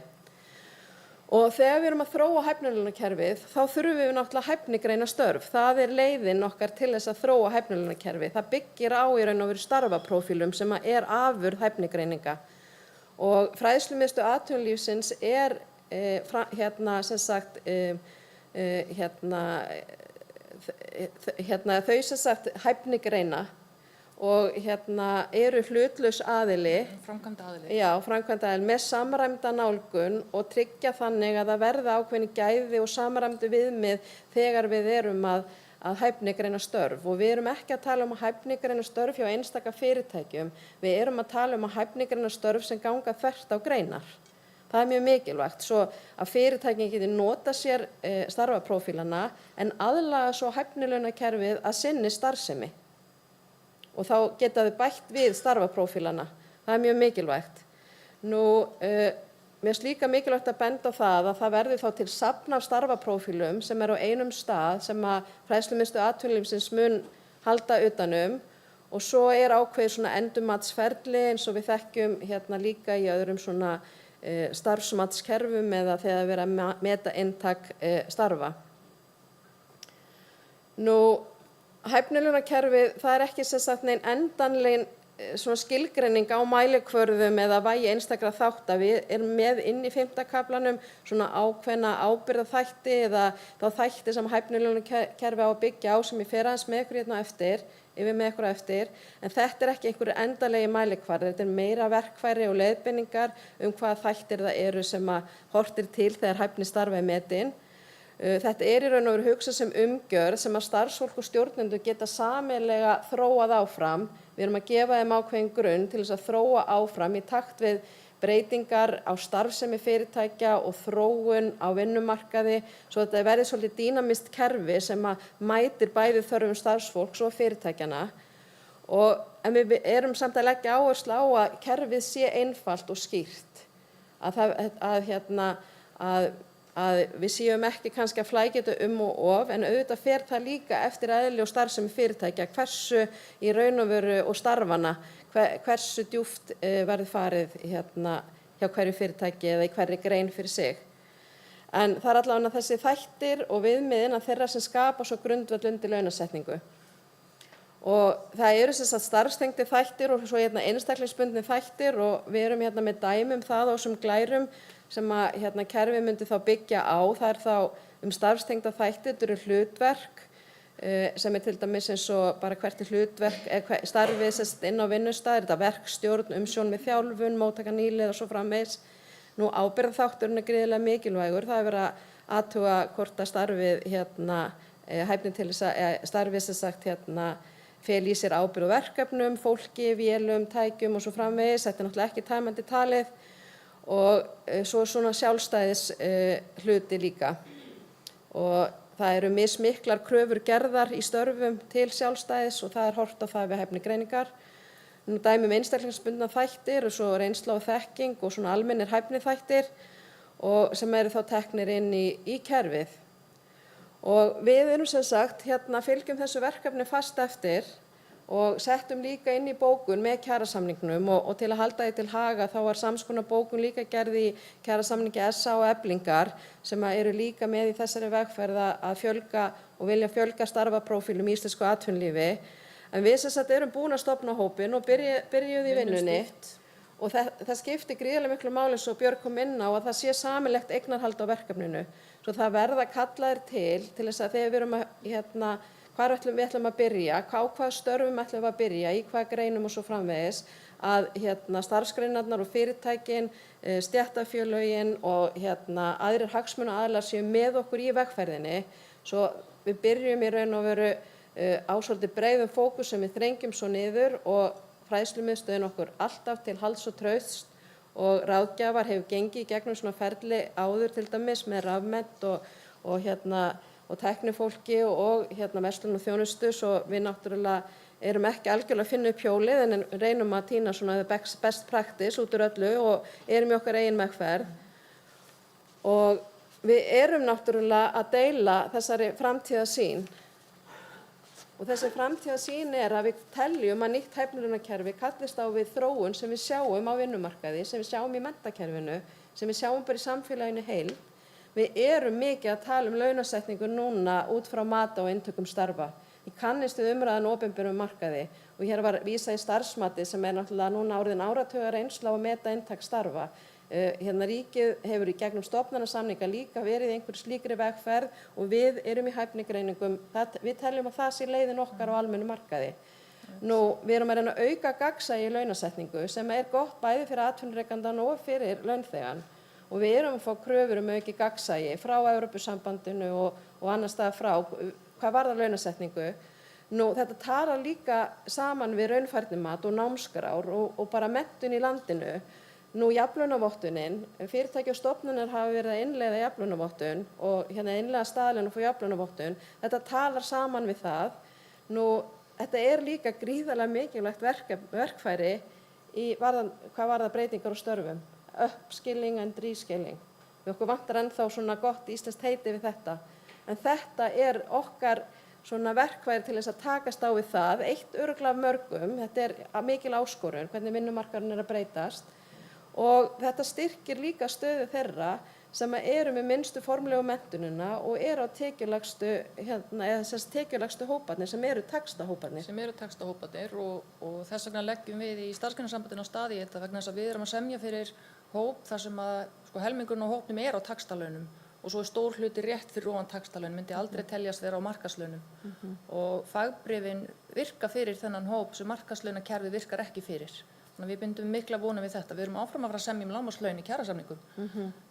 Og þegar við erum að þróa hæfnilaunarkerfið, þá þurfum við náttúrulega hæfnigreina störf. Það leiðin okkar til þess að þróa hæfnilaunarkerfið. Það byggir á í raun og veru starfaprófílum sem afurð hæfnigreininga. Og fræðslumiðstöð atvinnulífsins þau sem sagt hæfnigreina og eru hlutlaus aðili, framkvæmda aðili með samræmda nálgun og tryggja þannig að það verði ákveðin gæði og samræmdu viðmið þegar við erum að hæfnigreina störf. Og við erum ekki að tala að hæfnigreina störf hjá einstaka fyrirtækjum, við erum að tala að hæfnigreina störf sem ganga þvert á greinar. Það mjög mikilvægt, svo að fyrirtækin geti nota sér starfaprófílana en aðlaga svo hæfnilaunarkerfið að sinni starfsemi. Og þá geta þau bætt við starfaprófílana. Það mjög mikilvægt. Mér finnst líka mikilvægt að benda á það að það verði þá til safn af starfaprófílum sem á einum stað sem að fræðslumiðstöð atvinnulífsins mun halda utanum og svo ákveðið svona endurmatsferli eins og við þekkjum líka í öðrum svona starfsmatskerfum eða þegar verið að meta inntak starfa. Hæfnilaunarkerfið, það ekki sem sagt nein endanlegin svona skilgreining á mælikvörðum eða vægi einstakra þátta. Við erum með inn í 5. kaflanum svona ákveðna ábyrgðarþætti eða þá þætti sem hæfnilaunarkerfi á að byggja á sem ég fer aðeins með ykkur hérna eftir yfir með ykkur á eftir, en þetta er ekki einhverju endalegi mælikvarði, þetta er meira verkfæri og leiðbeiningar hvaða þættir það eru sem að horft til þegar hæfni starfa er metin. Þetta er í raun og veru hugsað sem umgjörð sem að starfsfólk og stjórnendur geta sameiginlega þróað áfram. Við erum að gefa þeim ákveðin grunn til þess að þróa áfram í takt við breytingar á starfsemi fyrirtækja og þróun á vinnumarkaði, svo þetta verði svolítið dýnamist kerfi sem að mætir bæði þörfum starfsfólks og fyrirtækjana. En við erum samt að leggja áherslu á að kerfið sé einfalt og skýrt, að við séum ekki kannski að flækja þetta og of, en auðvitað fer það líka eftir eðli og starfsemi fyrirtækja, hversu í raun og veru og starfana, hversu djúpt verður farið hjá hverju fyrirtæki eða í hverri grein fyrir sig. En það er allavega þessi þættir og viðmiðin að þeirra sem skapa svo grundvöll undir launasetningu. Og það eru sem sagt starfstengdir þættir og svo einstaklingsbundnir þættir og við erum með dæmum það á þessum glærum sem að kerfið myndi þá byggja á. Það er þá starfstengda þættir, þetta eru hlutverk sem er til dæmis eins og bara hvert hlutverk, starfið inn á vinnustað, þetta verkstjórn, umsjón með þjálfun, móttaka nýliða og svo framvegis. Nú ábyrgðarþátturinn er gríðarlega mikilvægur, það er verið að athuga hvort að starfið hæfni til þess að starfið sem sagt feli í sér ábyrgð á verkefnum, fólki, vélum, tækjum og svo framvegis. Þetta er náttúrulega ekki tæmandi talið og svo svona sjálfstæðis hluti líka. Og það eru mismiklar kröfur gerðar í störfum til sjálfstæðis og það er horft á það við hæfnigreiningar. Nú dæmi einstaklingsbundna þættir og svo reynsla og þekking og svona almennir hæfniþættir og sem eru þá teknir inn í kerfið. Og við erum sem sagt fylgjum þessu verkefni fast eftir og settum líka inn í bókun með kjarasamningnum og til að halda því til haga þá var sams konar bókun líka gerð í kjarasamningi SA og Eflingar sem eru líka með í þessari vegferð að fjölga og vilja fjölga starfaprófílum í íslensku atvinnulífi. En við sem sagt erum búin að stofna hópinn og byrjuð í vinnunni og það skiptir gríðarlega miklu máli eins og Björg kom inn á að það sé sameiginlegt eignarhald á verkefninu. Svo það verða kallaðir til þess að þegar við erum hvar við ætlum að byrja, á hvaða störfum ætlum við að byrja, í hvaða greinum og svo framvegis, að starfsgreinarnar og fyrirtækin, stéttarfélögin og aðrir hagsmunaaðilar séu með okkur í vegferðinni. Svo við byrjum í raun og veru á svolítið breiðum fókus sem við þrengjum svo niður og fræðslumiðstöðin okkur alltaf til halds og trausts og ráðgjafar hefur gengið í gegnum svona ferli áður til dæmis með rafmennt og tæknifólki og verslun og þjónustu, svo við náttúrulega erum ekki algjörlega að finna upp hjólið en reynum að tína svona best practice út úr öllu og erum í okkar eigin vegferð. Og við erum náttúrulega að deila þessari framtíðarsýn. Og þessi framtíðarsýn er að við teljum að nýtt hæfnilaunarkerfi kallist á við þróun sem við sjáum á vinnumarkaði, sem við sjáum í menntakerfinu, sem við sjáum bara í samfélaginu heild. Við erum mikið að tala launasetningu núna út frá mati og inntökum starfa. Ég kannist við umræðan opinberum markaði og hér var vísað í starfsmati sem er náttúrulega núna orðin áratugar reynsla á að meta inntak starfa. Ríkið hefur í gegnum stofnanasamninga líka verið í einhver slíkri vegferð og við erum í hæfnigreiningum. Við teljum að það sé leiðin okkar á almennu markaði. Nú, við erum að reyna að auka gagnsæi í launasetningu sem er gott bæði fyrir atvinnurekandann og fyrir launþegann. Og við erum að fá kröfur aukið gagnsæi frá Evrópusambandinu og annars staðar frá, hvað varðar launasetningu. Nú, þetta talar líka saman við raunfærnimat og námskrár og bara menntun í landinu. Nú, jafnlaunavottunin, fyrirtæki og stofnanir hafa verið að innleiða jafnlaunavottun og innleiða staðlaun og fá jafnlaunavottun. Þetta talar saman við það. Nú, þetta er líka gríðarlega mikilvægt verkfæri hvað varðar breytingar á störfum. Upskilling and reskilling. Við okkur vantar ennþá svona gott íslenskt heiti við þetta. En þetta er okkar svona verkfæri til þess að takast á við það. Eitt örugglega af mörgum, þetta er mikil áskorun, hvernig vinnumarkaðurinn er að breytast. Og þetta styrkir líka stöðu þeirra sem eru með minnstu formlegu menntunina og eru á tekjulægstu hóparnir sem eru taxtahóparnir. Og þess vegna leggjum við í Starfsgreinasambandinu á stað í þetta vegna þess að við erum að semja fyrir hóp þar sem að helmingurinn á hópnum er á taxtalaunum og svo er stór hluti rétt fyrir ofan taxtalaun, myndi aldrei teljast vera á markaðslaunum. Og fagbréfin virka fyrir þennan hóp sem markaðslaunakerfið virkar ekki fyrir. Þannig að við bindum mikla vonum við þetta. Við erum áfram að fara að semja lágmarkslaun í kjarasamningum,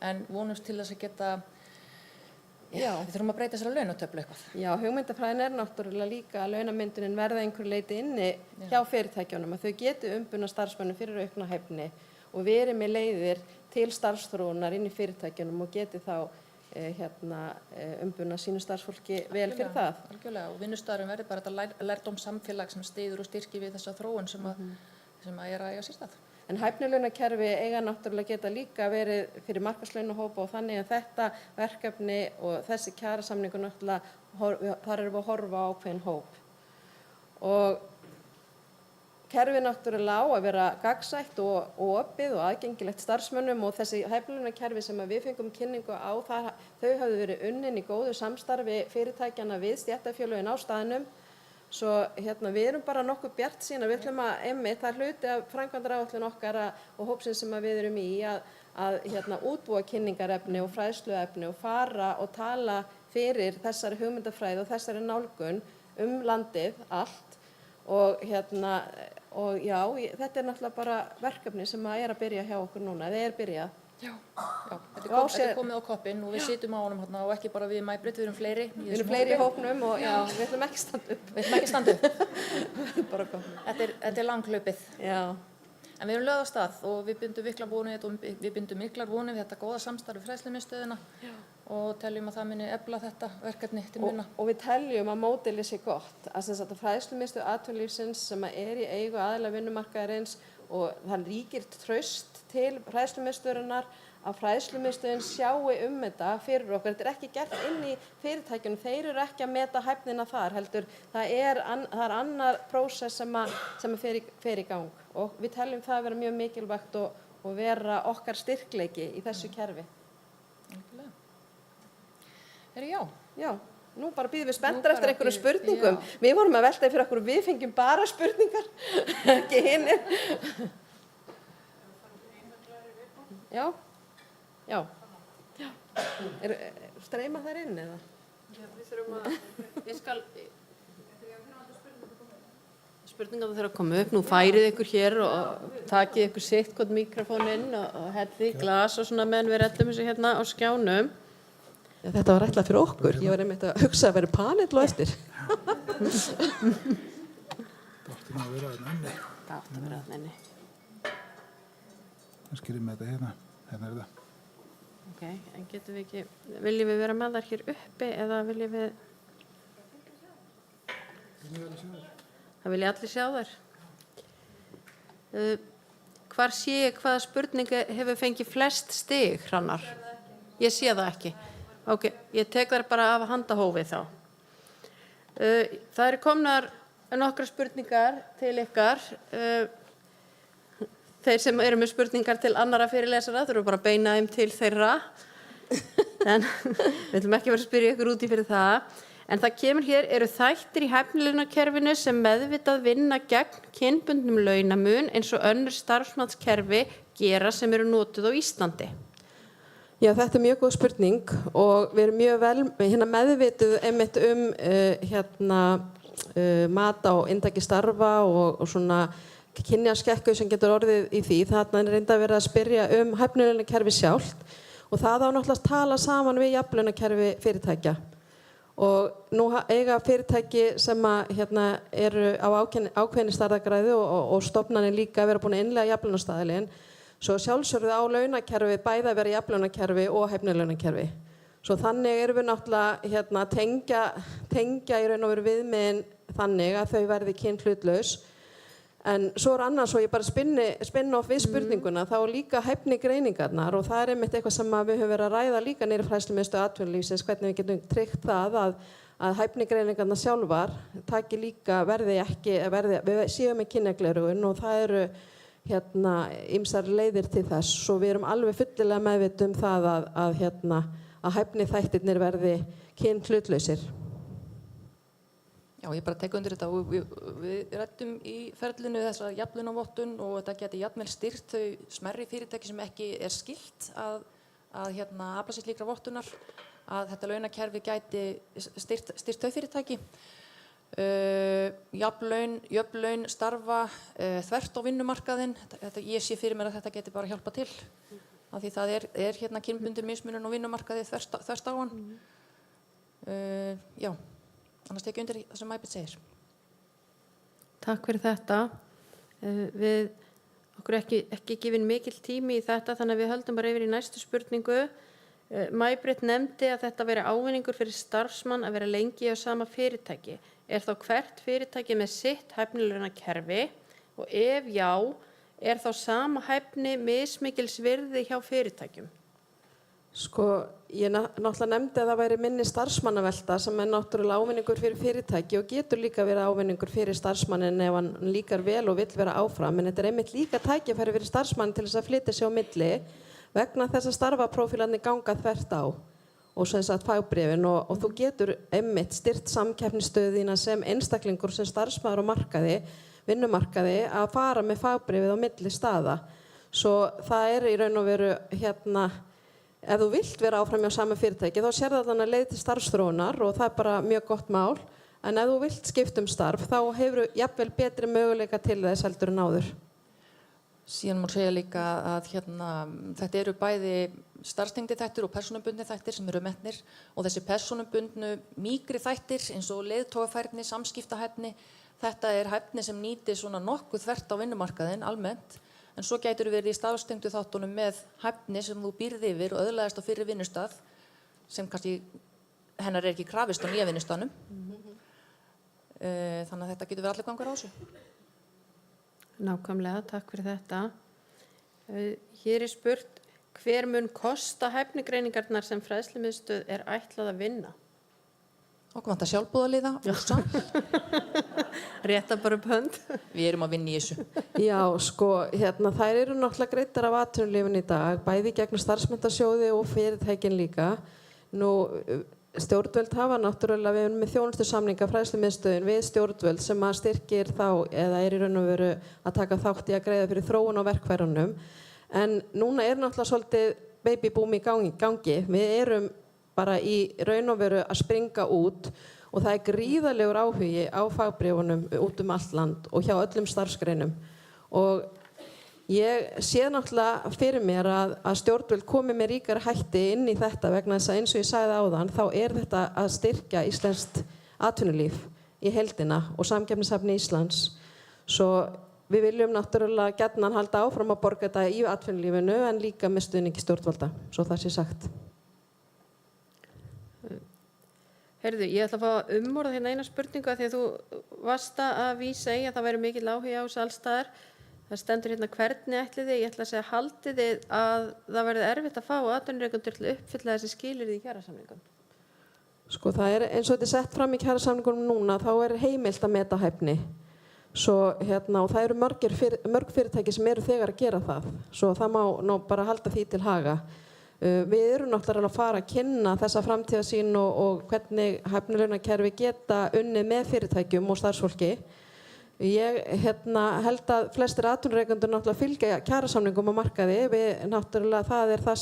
en vonumst til þess að geta, við þurfum að breyta þessari launatöflu eitthvað. Já, hugmyndafræðin náttúrulega líka að launamyndunin verða einhverju leyti inni hjá fyrirtækjunum, að þau geti umbuna starfsmönnum fyrir aukna hæfni og verið með leiðir til starfsþróunar inn í fyrirtækjunum og geti þá umbuna sínu starfsfólki vel fyrir það. Algjörlega, og vinnustaðurinn verði bara þetta lærdómssamfélag sem styður og styrkir við þessa þróun sem að er að eiga sér stað. En hæfnilaunakerfi eiga náttúrulega geta líka verið fyrir markaðslaunahópa og þannig að þetta verkefni og þessi kjarasamningur náttúrulega, þar erum við að horfa á ákveðin hóp. Og kerfið náttúrulega á að vera gagnsætt og opið og aðgengilegt starfsmönnum og þessi hæfnilaunakerfi sem við fengum kynningu á, þau hafðu verið unnin í góðu samstarfi fyrirtækjana við stéttarfélögin á staðnum. Svo við erum bara nokkuð bjartsýn að við ætlum að það er hluti af framkvæmdaráætlun okkar og hópsins sem við erum í að útbúa kynningarefni og fræðsluefni og fara og tala fyrir þessari hugmyndafræði og þessari nálgun landið allt og já, þetta er náttúrulega bara verkefni sem er að byrja hjá okkur núna, það er byrjað. Já, þetta er komið á koppinn og við sitjum á honum og ekki bara við Mæ-Britt, við erum fleiri. Við erum fleiri í hópnum og já, við ætlum ekki standa upp. Við ætlum ekki standa upp. Þetta er langhlaupið. Já. En við erum lögð á stað og við bindum miklar vonir við þetta góða samstarf við fræðslumiðstöðina og teljum að það muni efla þetta verkefni til muna. Og við teljum að módelið sé gott. Að fræðslumiðstöð atvinnulífsins sem er í eigu aðila vinnumarkaðarins og það ríkir traust til fræðslumiðstöðarinnar að fræðslumiðstöðin sjái þetta fyrir okkur. Þetta er ekki gert inn í fyrirtækjunum, þeir eru ekki að meta hæfnina þar heldur. Það er annar prósess sem fer í gang og við teljum það að vera mjög mikilvægt og vera okkar styrkleiki í þessu kerfi. Já, nú bara bíðum við spenntar eftir einhverjum spurningum. Við vorum að velta fyrir okkur og við fengjum bara spurningar, ekki hinir. Já. Streyma þær inn eða? Já, við þurfum spurningar þurfa að koma upp. Nú færið ykkur hér og takið ykkur sitt hvort mikrofóninn og hellið glas og svona meðan við reddum þessu hérna á skjánum. Já, þetta var ætlað fyrir okkur. Ég var einmitt að hugsa að vera panel og eftir. Það átti nú að vera þarna inni. Það átti að vera þarna inni. Það skilur með þetta hérna. Hérna er það. Ok, en getum við ekki, viljum við vera með þar hér uppi eða viljum við... Það vilja allir sjá þær. Hvar sé ég hvaða spurninga hefur fengið flest stig, Hrannar? Ég sé það ekki. Ok, ég tek þær bara af handahófi þá. Það eru komnar nokkra spurningar til ykkar. Þeir sem eru með spurningar til annara fyrirlesara þurfum bara að beina þeim til þeirra. En við ætlum ekki að vera að spyrja ykkur út í fyrir það. En það kemur hér, eru þættir í hæfnilaunakerfinu sem meðvitað vinna gegn kynbundnum launamun eins og önnur starfsmannskerfi gera sem eru notuð á Íslandi? Já, þetta er mjög góð spurning og við erum mjög vel meðvituð einmitt mat á inntaki starfa og svona kynjaskekku sem getur orðið í því. Þarna er reynda verið að spyrja hæfnilaunakerfi sjálft og það á náttúrulega að tala saman við jafnlaunakerfi fyrirtækja. Og nú eiga fyrirtæki sem eru á ákveðinni stærðargráðu og stofnanir líka að vera búin að innleiða jafnlaunastaðilinn. Svo sjálfsögðu á launakerfi bæði að vera jafnlaunakerfi og hæfnilaunakerfi. Svo þannig erum við náttúrulega að tengja í raun og veru viðmiðin þannig að þau verði kynhlutlaus. En svo er annars, og ég bara spinna off við spurninguna, þá líka hæfnigreiningarnar og það er einmitt eitthvað sem við höfum verið að ræða líka niðri fræðslumiðstöð atvinnulífsins, hvernig við getum tryggt það að hæfnigreiningarnar sjálfar taki líka við séum með kynjagleraugun og það eru ýmsar leiðir til þess. Svo við erum alveg fullilega meðvituð það að hæfniþættirnir verði kynhlutlausir. Já, ég bara tek undir þetta og við ræddum í ferlinu þessa jafnlaunavottun og þetta geti jafnvel styrkt þau smærri fyrirtæki sem ekki er skylt að að afla sér slíkra vottunar, að þetta launakerfi gæti styrt þau fyrirtæki. Jöfn laun starfa þvert á vinnumarkaðinn. Ég sé fyrir mér að þetta geti bara hjálpa til. Af því það er kynbundin mismunun á vinnumarkaði þvert á hann. Já, annars tek ég undir það sem Maj-Britt segir. Takk fyrir þetta. Okkur er ekki gefin mikill tími í þetta, þannig að við höldum bara yfir í næstu spurningu. Maj-Britt nefndi að þetta veri ávinningur fyrir starfsmann að vera lengi á sama fyrirtæki. Er þá hvert fyrirtæki með sitt hæfnilaunakerfi og ef já, er þá sama hæfni mismikils virði hjá fyrirtækjum? Sko, ég náttúrulega nefndi að það væri minni starfsmannavelta sem náttúrulega ávinningur fyrir fyrirtæki og getur líka verið ávinningur fyrir starfsmannin ef hann líkar vel og vill vera áfram. En þetta einmitt líka tækifæri fyrir starfsmann til þess að flytja sig á milli vegna þess að starfaprófílarnir ganga þvert á og sem sagt fagbréfin og þú getur einmitt styrt samkeppnisstöðina sem einstaklingur sem starfsmaður á markaði, vinnumarkaði að fara með fagbréfið á milli staða. Svo það í raun og veru ef þú vilt vera áfram hjá sama fyrirtæki þá sér það þannig að leið til starfsþróunar og það bara mjög gott mál. En ef þú vilt skipta starf þá hefur þú jafnvel betri möguleika til þess heldur en áður. Síðan má segja líka að þetta eru bæði starfstengdi þættir og persónubundni þættir sem eru metnir og þessi persónubundnu mýkri þættir eins og leiðtogafærni, samskiptahæfni, þetta er hæfni sem nýti svona nokkuð þvert á vinnumarkaðinn almennt. En svo gætur verið í starfstengdu þáttunum með hæfni sem þú býrð yfir og öðlaðist á fyrri vinnustað sem kannski hennar er ekki krafist á nýja vinnustaðnum. Þannig að þetta getur verið allir gangur á þessu. Nákvæmlega, takk fyrir þetta. Hér er spurt, hver mun kosta hæfnigreiningarnar sem fræðslumiðstöð er ætlað að vinna? Okkur vantar sjálfboðaliða, úrsa. Rétta bara upp hönd. Við erum að vinna í þessu. Já, sko, þær eru náttúrulega greiddar af atvinnulífinu í dag, bæði gegnum starfsmenntasjóði og fyrirtækin líka. Nú, stjórnvöld hafa náttúrulega, við erum með þjónustusamninga fræðslumiðstöðin við stjórnvöld sem að styrkir þá eða í raun og veru að taka þátt í að greiða fyrir þróun á verkfærunum. En núna náttúrulega svolítið babyboom í gangi. Við erum bara í raun og veru að springa út og það gríðarlegur áhugi á fagbréfunum út allt land og hjá öllum starfsgreinum. Og ég sé náttúrulega fyrir mér að stjórnvöld komi með ríkari hætti inn í þetta vegna þess að eins og ég sagði áðan þá þetta að styrkja íslenskt atvinnulíf í heildina og samkeppnishæfni Íslands. Svo við viljum náttúrulega gjarnan halda áfram að borga þetta í atvinnulífinu en líka með stuðningi stjórnvalda, svo það sé sagt. Heyrðu, ég ætla að fá umorða eina spurningu að því að þú varst að vísa í að það væri mikill áhugi á þessu allstaðar. Það stendur hvernig ætlið þið, ég ætla að segja haldið þið að það verði erfitt að fá atvinnurekendur til að uppfylla þessi skilyrði í kjarasamningum? Sko það eins og þetta sett fram í kjarasamningunum núna, þá heimilt að meta hæfni. Svo og það eru mörg fyrirtæki sem eru þegar að gera það. Svo það má bara halda því til haga. Við erum náttúrulega að fara að kynna þessa framtíðarsýn og hvernig hæfnilaunakerfi geta unnið með fyrirtækjum og starfsfólki. Ég held að flestir atvinnurekendur náttúrulega fylgja kjarasamningum á markaði. Náttúrulega það það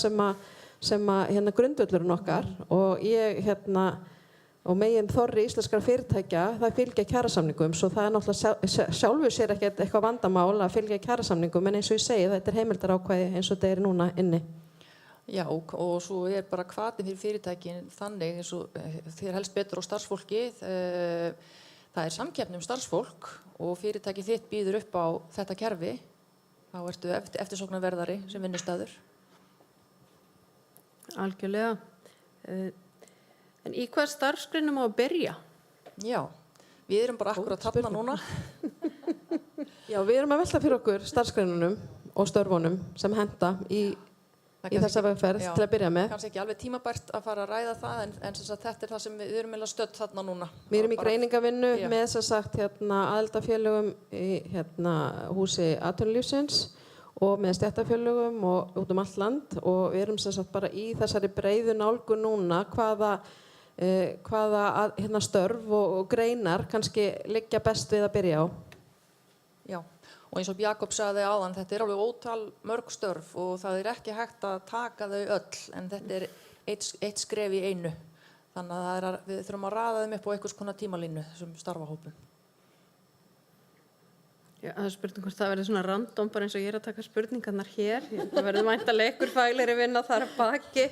sem grundvöllurinn okkar og ég og megin þorri íslenskra fyrirtækja það fylgja kjarasamningum svo það náttúrulega sjálfu sér ekkert eitthvað vandamál að fylgja kjarasamningum en eins og ég segi þetta heimildarákvæði eins og þetta núna inni. Já, og svo bara hvatinn fyrir fyrirtækin þannig eins og þér helst betur á starfsfólki. Það samkeppni starfsfólk og fyrirtæki þitt býður upp á þetta kerfi. Þá ertu eftirsóknarverðari sem vinnustaður. Algjörlega. En í hvað starfsgreinum á að byrja? Já, við erum bara akkurat þarna núna. Já, við erum að velta fyrir okkur starfsgreinunum og störfunum sem henta í þessa vegferð til að byrja með. Kannski ekki alveg tímabært að fara að ræða það en þetta það sem við erum stödd þarna núna. Við erum í greiningavinnu með aðildafélögum í húsi atvinnulífsins og með stéttarfélögum og út allt land og við erum bara í þessari breiðu nálgun núna hvaða störf og greinar kannski liggja best við að byrja á. Já, Og eins og Jakob sagði áðan, þetta alveg ótal mörg störf og það ekki hægt að taka þau öll, en þetta eitt skref í einu. Þannig að við þurfum að raða þeim upp á einhvers konar tímalínu, þessum starfahópum. Já, það er spurning hvort það verður svona random, bara eins og ég að taka spurningarnar hér. Það verður væntanlega einhver faglegri vinna þar að baki.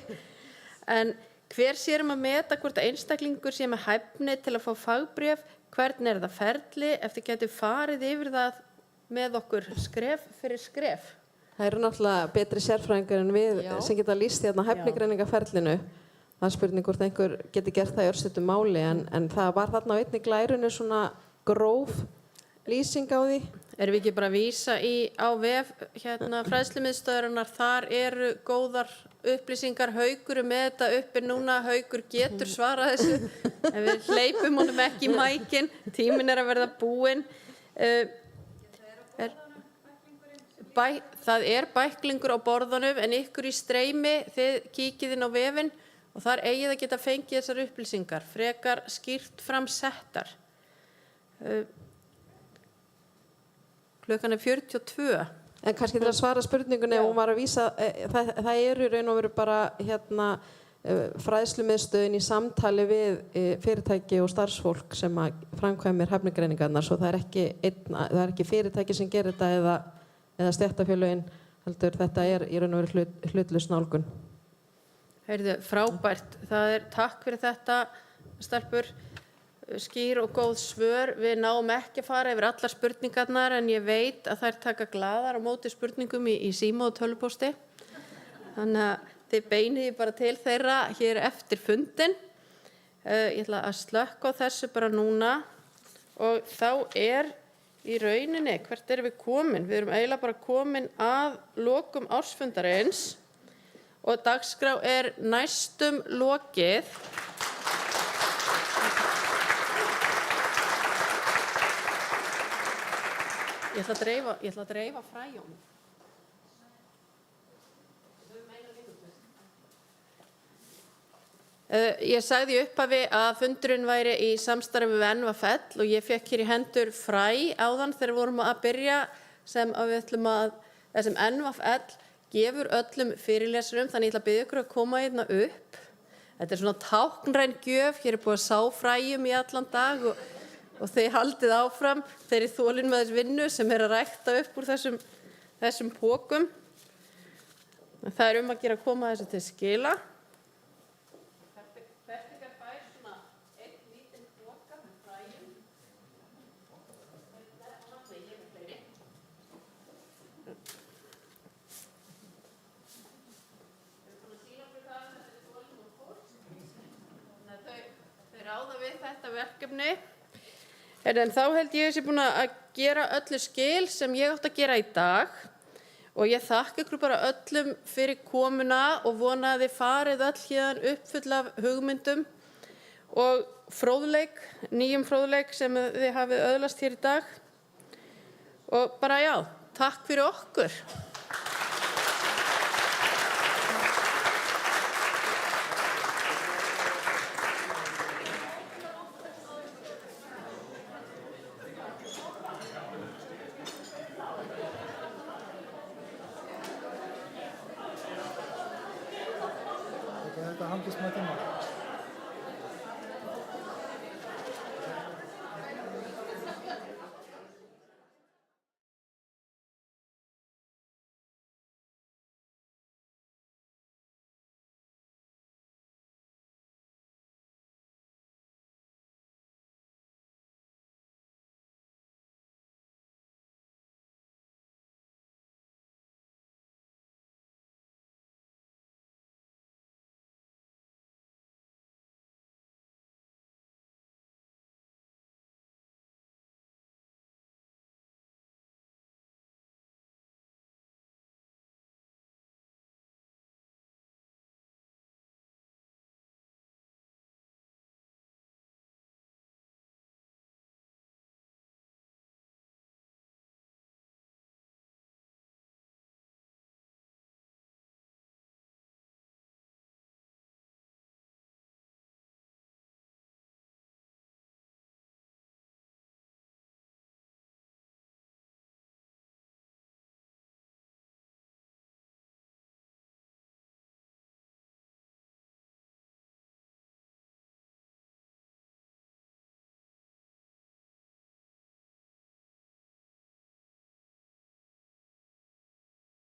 En hver sér að meta hvort einstaklingur sé með hæfni til að fá fagbréf? Hvernig það ferli? Eftir getur farið yfir það með okkur skref fyrir skref. Það eru náttúrulega betri sérfræðingar en við sem geta lýst hérna hæfnigreiningaferlinu. Það er spurning hvort einhver geti gert það í örstuttu máli, en það var þarna á einni glærunni svona gróf lýsing á því. Erum við ekki bara að vísa á vef fræðslumiðstöðvarinnar, þar eru góðar upplýsingar. Haukur með þetta uppi núna, Haukur getur svarað þessu, en við hleypum honum ekki í mækinn, tíminn að verða búinn. Það bæklingur á borðunum, en ykkur í streymi, þið kíkið inn á vefinn og þar eigið að geta fengið þessar upplýsingar, frekar skýrt fram settar. Klukkan 42. En kannski til að svara spurningunni, hún var að vísa, það eru í raun og veru bara fræðslumiðstöðin í samtali við fyrirtæki og starfsfólk sem framkvæmir hæfnigreiningarnar, svo það er ekki fyrirtæki sem gerir þetta eða stéttarfélögin, heldur þetta í raun og veru hlutlaus nálgun. Heyrðu, frábært. Það takk fyrir þetta, stelpur. Skýr og góð svör. Við náum ekki að fara yfir allar spurningarnar, en ég veit að þær taka glaðar á móti spurningum í síma og tölvupósti. Þannig að þið beinið bara til þeirra hér eftir fundin. Ég ætla að slökka á þessu bara núna og þá í rauninni, hvert erum við komin? Við erum eiginlega bara komin að lokum ársfundarins og dagskrá næstum lokið. Ég ætla að dreifa fræjunum. Ég sagði í upphafi að fundurinn væri í samstarfi við NVFL og ég fékk hér í hendur fræ áðan þegar við vorum að byrja sem NVFL gefur öllum fyrirlesurum, þannig ég ætla að biðja ykkur að koma hérna upp. Þetta svona táknræn gjöf, hér búið að sá fræjum í allan dag og þið haldið áfram þeirri þolinmæðisvinnu sem að rækta upp úr þessum pókum. Það að gera að koma þessu til skila. Hvert fær svona einn lítinn póka með fræjum. Þau ráða við þetta verkefni. En þá held ég sé búin að gera öllu skil sem ég átti að gera í dag og ég þakka ykkur bara öllum fyrir komuna og vona að þið farið öll hérna uppfull af hugmyndum og nýjum fróðleik sem þið hafið öðlast hér í dag. Og bara takk fyrir okkur. Þetta haldist með tíma.